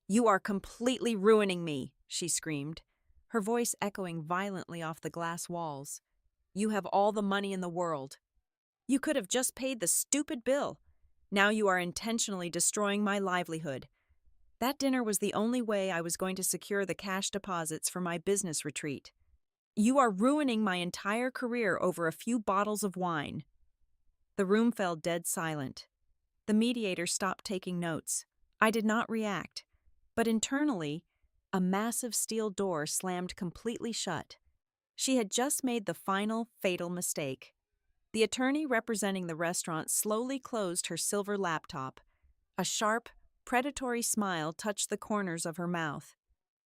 S1: "You are completely ruining me," she screamed, her voice echoing violently off the glass walls. "You have all the money in the world. You could have just paid the stupid bill. Now you are intentionally destroying my livelihood. That dinner was the only way I was going to secure the cash deposits for my business retreat. You are ruining my entire career over a few bottles of wine." The room fell dead silent. The mediator stopped taking notes. I did not react, but internally, a massive steel door slammed completely shut. She had just made the final, fatal mistake. The attorney representing the restaurant slowly closed her silver laptop. A sharp, predatory smile touched the corners of her mouth.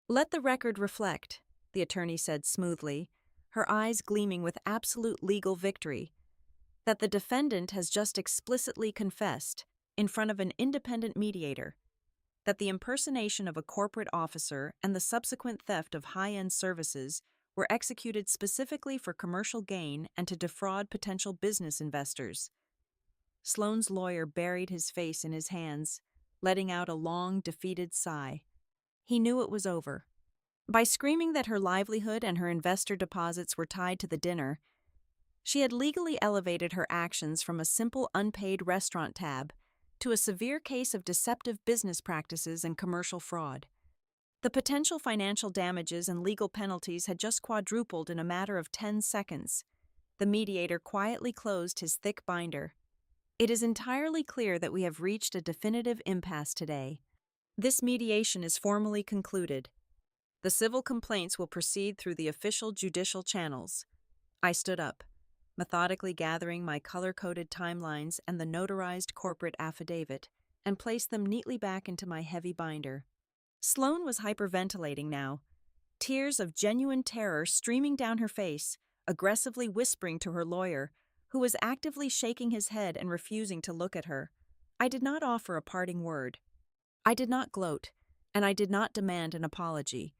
S1: "Let the record reflect," the attorney said smoothly, her eyes gleaming with absolute legal victory, "that the defendant has just explicitly confessed, in front of an independent mediator, that the impersonation of a corporate officer and the subsequent theft of high-end services were executed specifically for commercial gain and to defraud potential business investors." Sloane's lawyer buried his face in his hands, letting out a long, defeated sigh. He knew it was over. By screaming that her livelihood and her investor deposits were tied to the dinner, she had legally elevated her actions from a simple unpaid restaurant tab to a severe case of deceptive business practices and commercial fraud. The potential financial damages and legal penalties had just quadrupled in a matter of 10 seconds. The mediator quietly closed his thick binder. "It is entirely clear that we have reached a definitive impasse today. This mediation is formally concluded. The civil complaints will proceed through the official judicial channels." I stood up, methodically gathering my color-coded timelines and the notarized corporate affidavit, and placed them neatly back into my heavy binder. Sloane was hyperventilating now, tears of genuine terror streaming down her face, aggressively whispering to her lawyer, who was actively shaking his head and refusing to look at her. I did not offer a parting word. I did not gloat, and I did not demand an apology.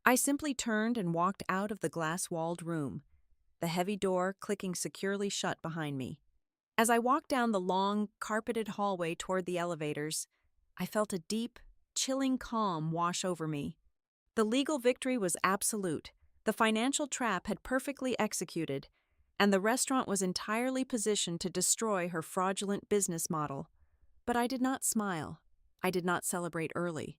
S1: I simply turned and walked out of the glass-walled room, the heavy door clicking securely shut behind me. As I walked down the long, carpeted hallway toward the elevators, I felt a deep, chilling calm wash over me. The legal victory was absolute, the financial trap had perfectly executed, and the restaurant was entirely positioned to destroy her fraudulent business model. But I did not smile. I did not celebrate early.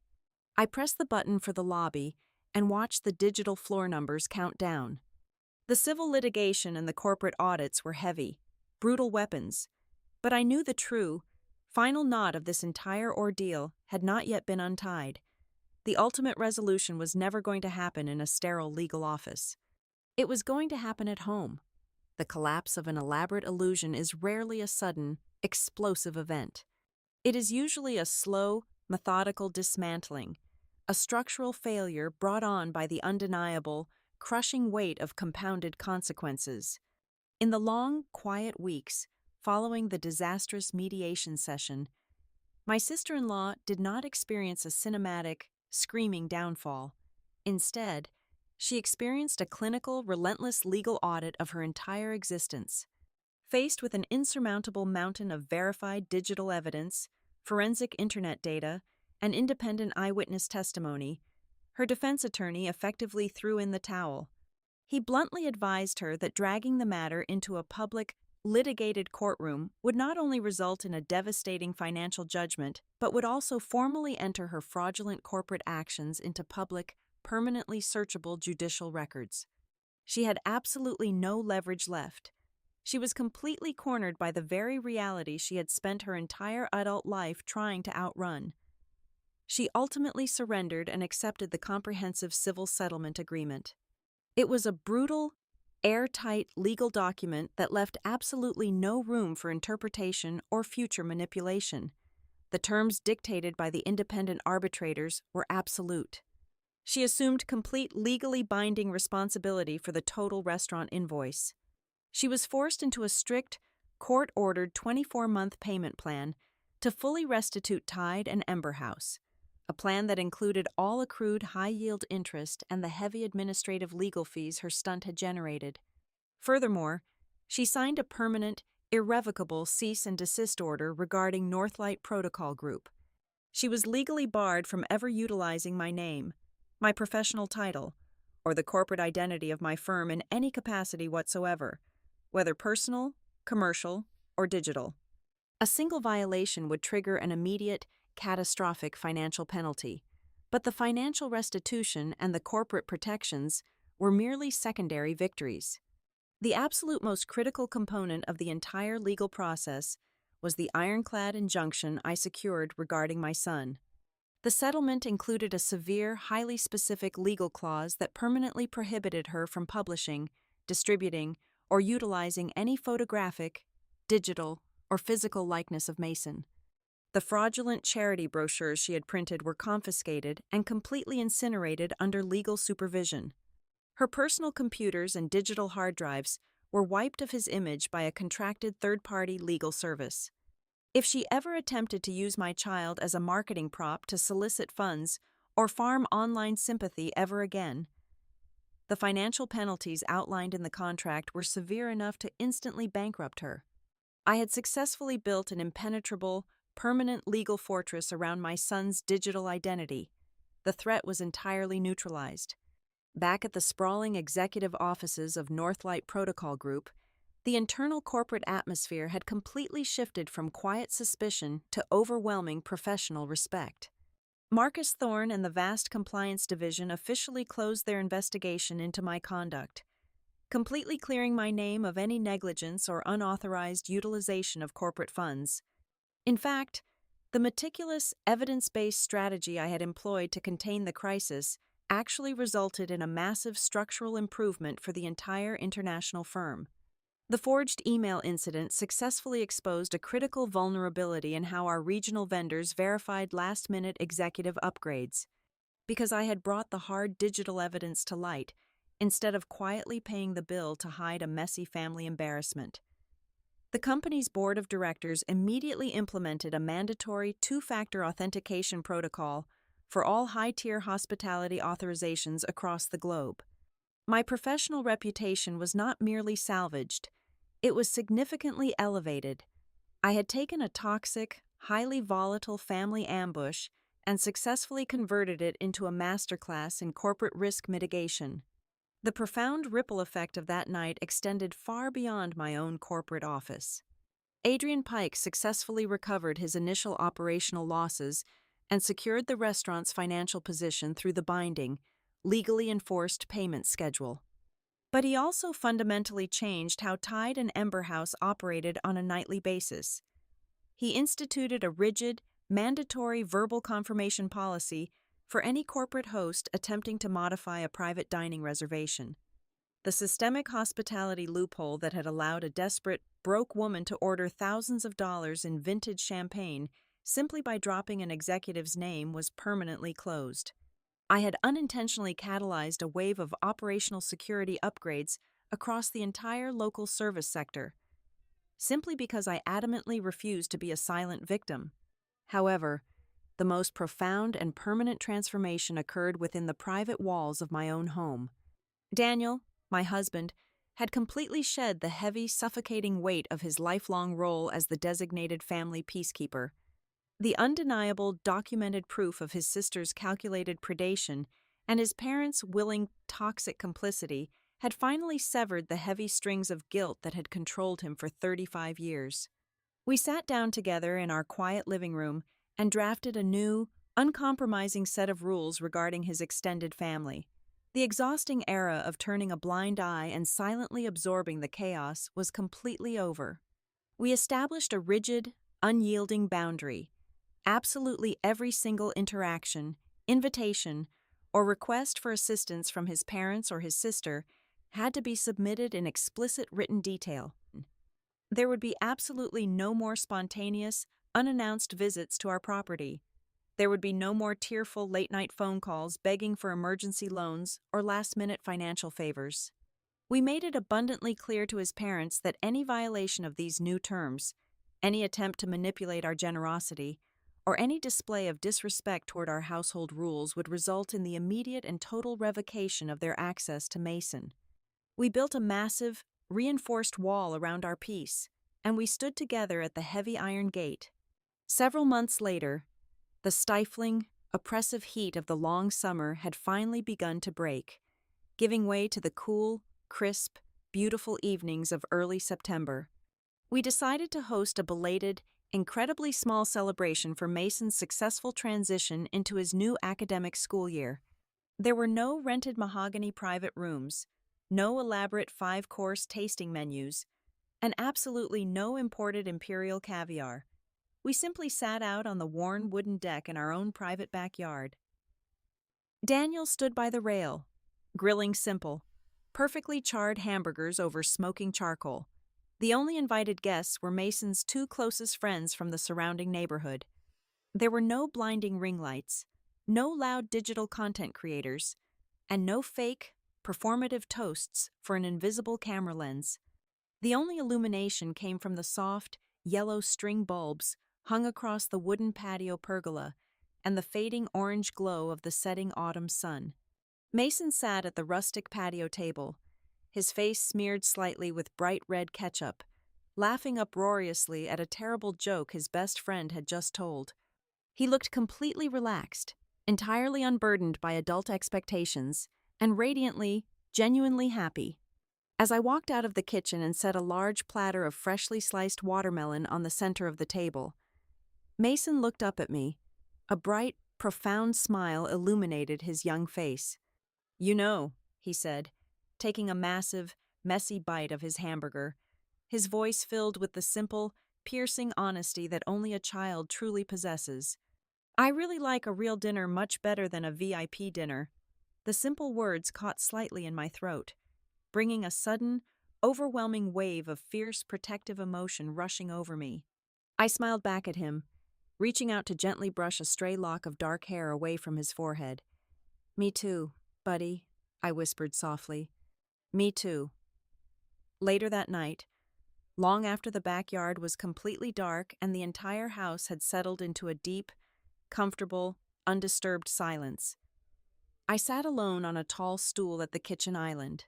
S1: I pressed the button for the lobby and watched the digital floor numbers count down. The civil litigation and the corporate audits were heavy, brutal weapons, but I knew the true, final knot of this entire ordeal had not yet been untied. The ultimate resolution was never going to happen in a sterile legal office. It was going to happen at home. The collapse of an elaborate illusion is rarely a sudden, explosive event. It is usually a slow, methodical dismantling, a structural failure brought on by the undeniable, crushing weight of compounded consequences. In the long, quiet weeks following the disastrous mediation session, my sister-in-law did not experience a cinematic, screaming downfall. Instead, she experienced a clinical, relentless legal audit of her entire existence. Faced with an insurmountable mountain of verified digital evidence, forensic internet data, and independent eyewitness testimony, her defense attorney effectively threw in the towel. He bluntly advised her that dragging the matter into a public, litigated courtroom would not only result in a devastating financial judgment, but would also formally enter her fraudulent corporate actions into public, permanently searchable judicial records. She had absolutely no leverage left. She was completely cornered by the very reality she had spent her entire adult life trying to outrun. She ultimately surrendered and accepted the comprehensive civil settlement agreement. It was a brutal, airtight legal document that left absolutely no room for interpretation or future manipulation. The terms dictated by the independent arbitrators were absolute. She assumed complete legally binding responsibility for the total restaurant invoice. She was forced into a strict, court-ordered 24-month payment plan to fully restitute Tide and Ember House, a plan that included all accrued high-yield interest and the heavy administrative legal fees her stunt had generated. Furthermore, she signed a permanent, irrevocable cease and desist order regarding Northlight Protocol Group. She was legally barred from ever utilizing my name, my professional title, or the corporate identity of my firm in any capacity whatsoever, whether personal, commercial, or digital. A single violation would trigger an immediate, catastrophic financial penalty, but the financial restitution and the corporate protections were merely secondary victories. The absolute most critical component of the entire legal process was the ironclad injunction I secured regarding my son. The settlement included a severe, highly specific legal clause that permanently prohibited her from publishing, distributing, or utilizing any photographic, digital, or physical likeness of Mason. The fraudulent charity brochures she had printed were confiscated and completely incinerated under legal supervision. Her personal computers and digital hard drives were wiped of his image by a contracted third-party legal service. If she ever attempted to use my child as a marketing prop to solicit funds or farm online sympathy ever again, the financial penalties outlined in the contract were severe enough to instantly bankrupt her. I had successfully built an impenetrable, permanent legal fortress around my son's digital identity. The threat was entirely neutralized. Back at the sprawling executive offices of Northlight Protocol Group, the internal corporate atmosphere had completely shifted from quiet suspicion to overwhelming professional respect. Marcus Thorne and the vast compliance division officially closed their investigation into my conduct, completely clearing my name of any negligence or unauthorized utilization of corporate funds. In fact, the meticulous, evidence-based strategy I had employed to contain the crisis actually resulted in a massive structural improvement for the entire international firm. The forged email incident successfully exposed a critical vulnerability in how our regional vendors verified last-minute executive upgrades. Because I had brought the hard digital evidence to light, instead of quietly paying the bill to hide a messy family embarrassment. The company's board of directors immediately implemented a mandatory two-factor authentication protocol for all high-tier hospitality authorizations across the globe. My professional reputation was not merely salvaged, it was significantly elevated. I had taken a toxic, highly volatile family ambush and successfully converted it into a masterclass in corporate risk mitigation. The profound ripple effect of that night extended far beyond my own corporate office. Adrian Pike successfully recovered his initial operational losses and secured the restaurant's financial position through the binding, legally enforced payment schedule. But he also fundamentally changed how Tide and Ember House operated on a nightly basis. He instituted a rigid, mandatory verbal confirmation policy for any corporate host attempting to modify a private dining reservation. The systemic hospitality loophole that had allowed a desperate, broke woman to order thousands of dollars in vintage champagne simply by dropping an executive's name was permanently closed. I had unintentionally catalyzed a wave of operational security upgrades across the entire local service sector, simply because I adamantly refused to be a silent victim. However, the most profound and permanent transformation occurred within the private walls of my own home. Daniel, my husband, had completely shed the heavy, suffocating weight of his lifelong role as the designated family peacekeeper. The undeniable, documented proof of his sister's calculated predation and his parents' willing, toxic complicity had finally severed the heavy strings of guilt that had controlled him for 35 years. We sat down together in our quiet living room and drafted a new, uncompromising set of rules regarding his extended family. The exhausting era of turning a blind eye and silently absorbing the chaos was completely over. We established a rigid, unyielding boundary. Absolutely every single interaction, invitation, or request for assistance from his parents or his sister had to be submitted in explicit written detail. There would be absolutely no more spontaneous, unannounced visits to our property. There would be no more tearful late-night phone calls begging for emergency loans or last-minute financial favors. We made it abundantly clear to his parents that any violation of these new terms, any attempt to manipulate our generosity, or any display of disrespect toward our household rules would result in the immediate and total revocation of their access to Mason. We built a massive, reinforced wall around our peace, and we stood together at the heavy iron gate. Several months later, the stifling, oppressive heat of the long summer had finally begun to break, giving way to the cool, crisp, beautiful evenings of early September. We decided to host a belated, incredibly small celebration for Mason's successful transition into his new academic school year. There were no rented mahogany private rooms, no elaborate 5-course tasting menus, and absolutely no imported imperial caviar. We simply sat out on the worn wooden deck in our own private backyard. Daniel stood by the rail, grilling simple, perfectly charred hamburgers over smoking charcoal. The only invited guests were Mason's 2 closest friends from the surrounding neighborhood. There were no blinding ring lights, no loud digital content creators, and no fake, performative toasts for an invisible camera lens. The only illumination came from the soft, yellow string bulbs hung across the wooden patio pergola and the fading orange glow of the setting autumn sun. Mason sat at the rustic patio table, his face smeared slightly with bright red ketchup, laughing uproariously at a terrible joke his best friend had just told. He looked completely relaxed, entirely unburdened by adult expectations, and radiantly, genuinely happy. As I walked out of the kitchen and set a large platter of freshly sliced watermelon on the center of the table, Mason looked up at me. A bright, profound smile illuminated his young face. "You know," he said, taking a massive, messy bite of his hamburger, his voice filled with the simple, piercing honesty that only a child truly possesses. "I really like a real dinner much better than a VIP dinner." The simple words caught slightly in my throat, bringing a sudden, overwhelming wave of fierce, protective emotion rushing over me. I smiled back at him, reaching out to gently brush a stray lock of dark hair away from his forehead. "Me too, buddy," I whispered softly. "Me too." Later that night, long after the backyard was completely dark and the entire house had settled into a deep, comfortable, undisturbed silence, I sat alone on a tall stool at the kitchen island.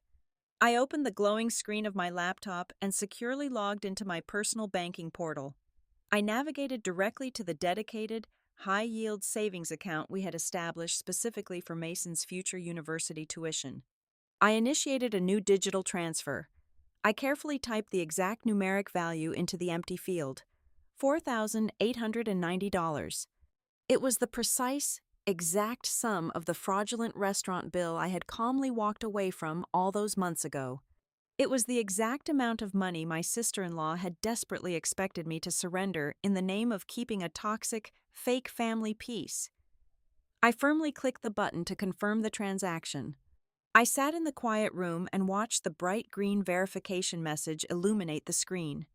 S1: I opened the glowing screen of my laptop and securely logged into my personal banking portal. I navigated directly to the dedicated, high-yield savings account we had established specifically for Mason's future university tuition. I initiated a new digital transfer. I carefully typed the exact numeric value into the empty field, $4,890. It was the precise, exact sum of the fraudulent restaurant bill I had calmly walked away from all those months ago. It was the exact amount of money my sister-in-law had desperately expected me to surrender in the name of keeping a toxic, fake family peace. I firmly clicked the button to confirm the transaction. I sat in the quiet room and watched the bright green verification message illuminate the screen,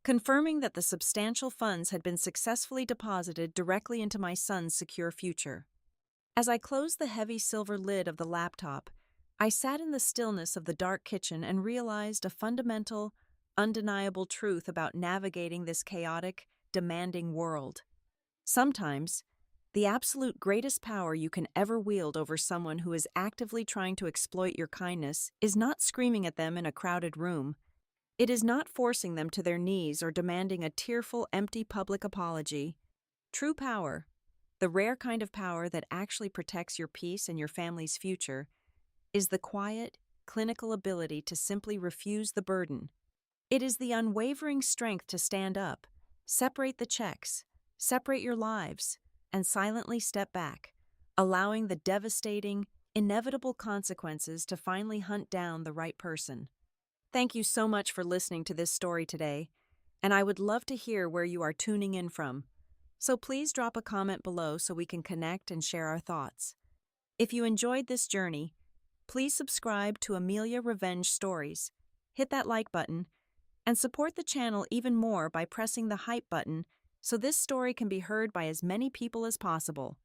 S1: confirming that the substantial funds had been successfully deposited directly into my son's secure future. As I closed the heavy silver lid of the laptop, I sat in the stillness of the dark kitchen and realized a fundamental, undeniable truth about navigating this chaotic, demanding world. Sometimes, the absolute greatest power you can ever wield over someone who is actively trying to exploit your kindness is not screaming at them in a crowded room. It is not forcing them to their knees or demanding a tearful, empty public apology. True power, the rare kind of power that actually protects your peace and your family's future, is the quiet, clinical ability to simply refuse the burden. It is the unwavering strength to stand up, separate the checks, separate your lives, and silently step back, allowing the devastating, inevitable consequences to finally hunt down the right person. Thank you so much for listening to this story today, and I would love to hear where you are tuning in from. So please drop a comment below so we can connect and share our thoughts. If you enjoyed this journey, please subscribe to Amelia Revenge Stories, hit that like button, and support the channel even more by pressing the hype button so this story can be heard by as many people as possible.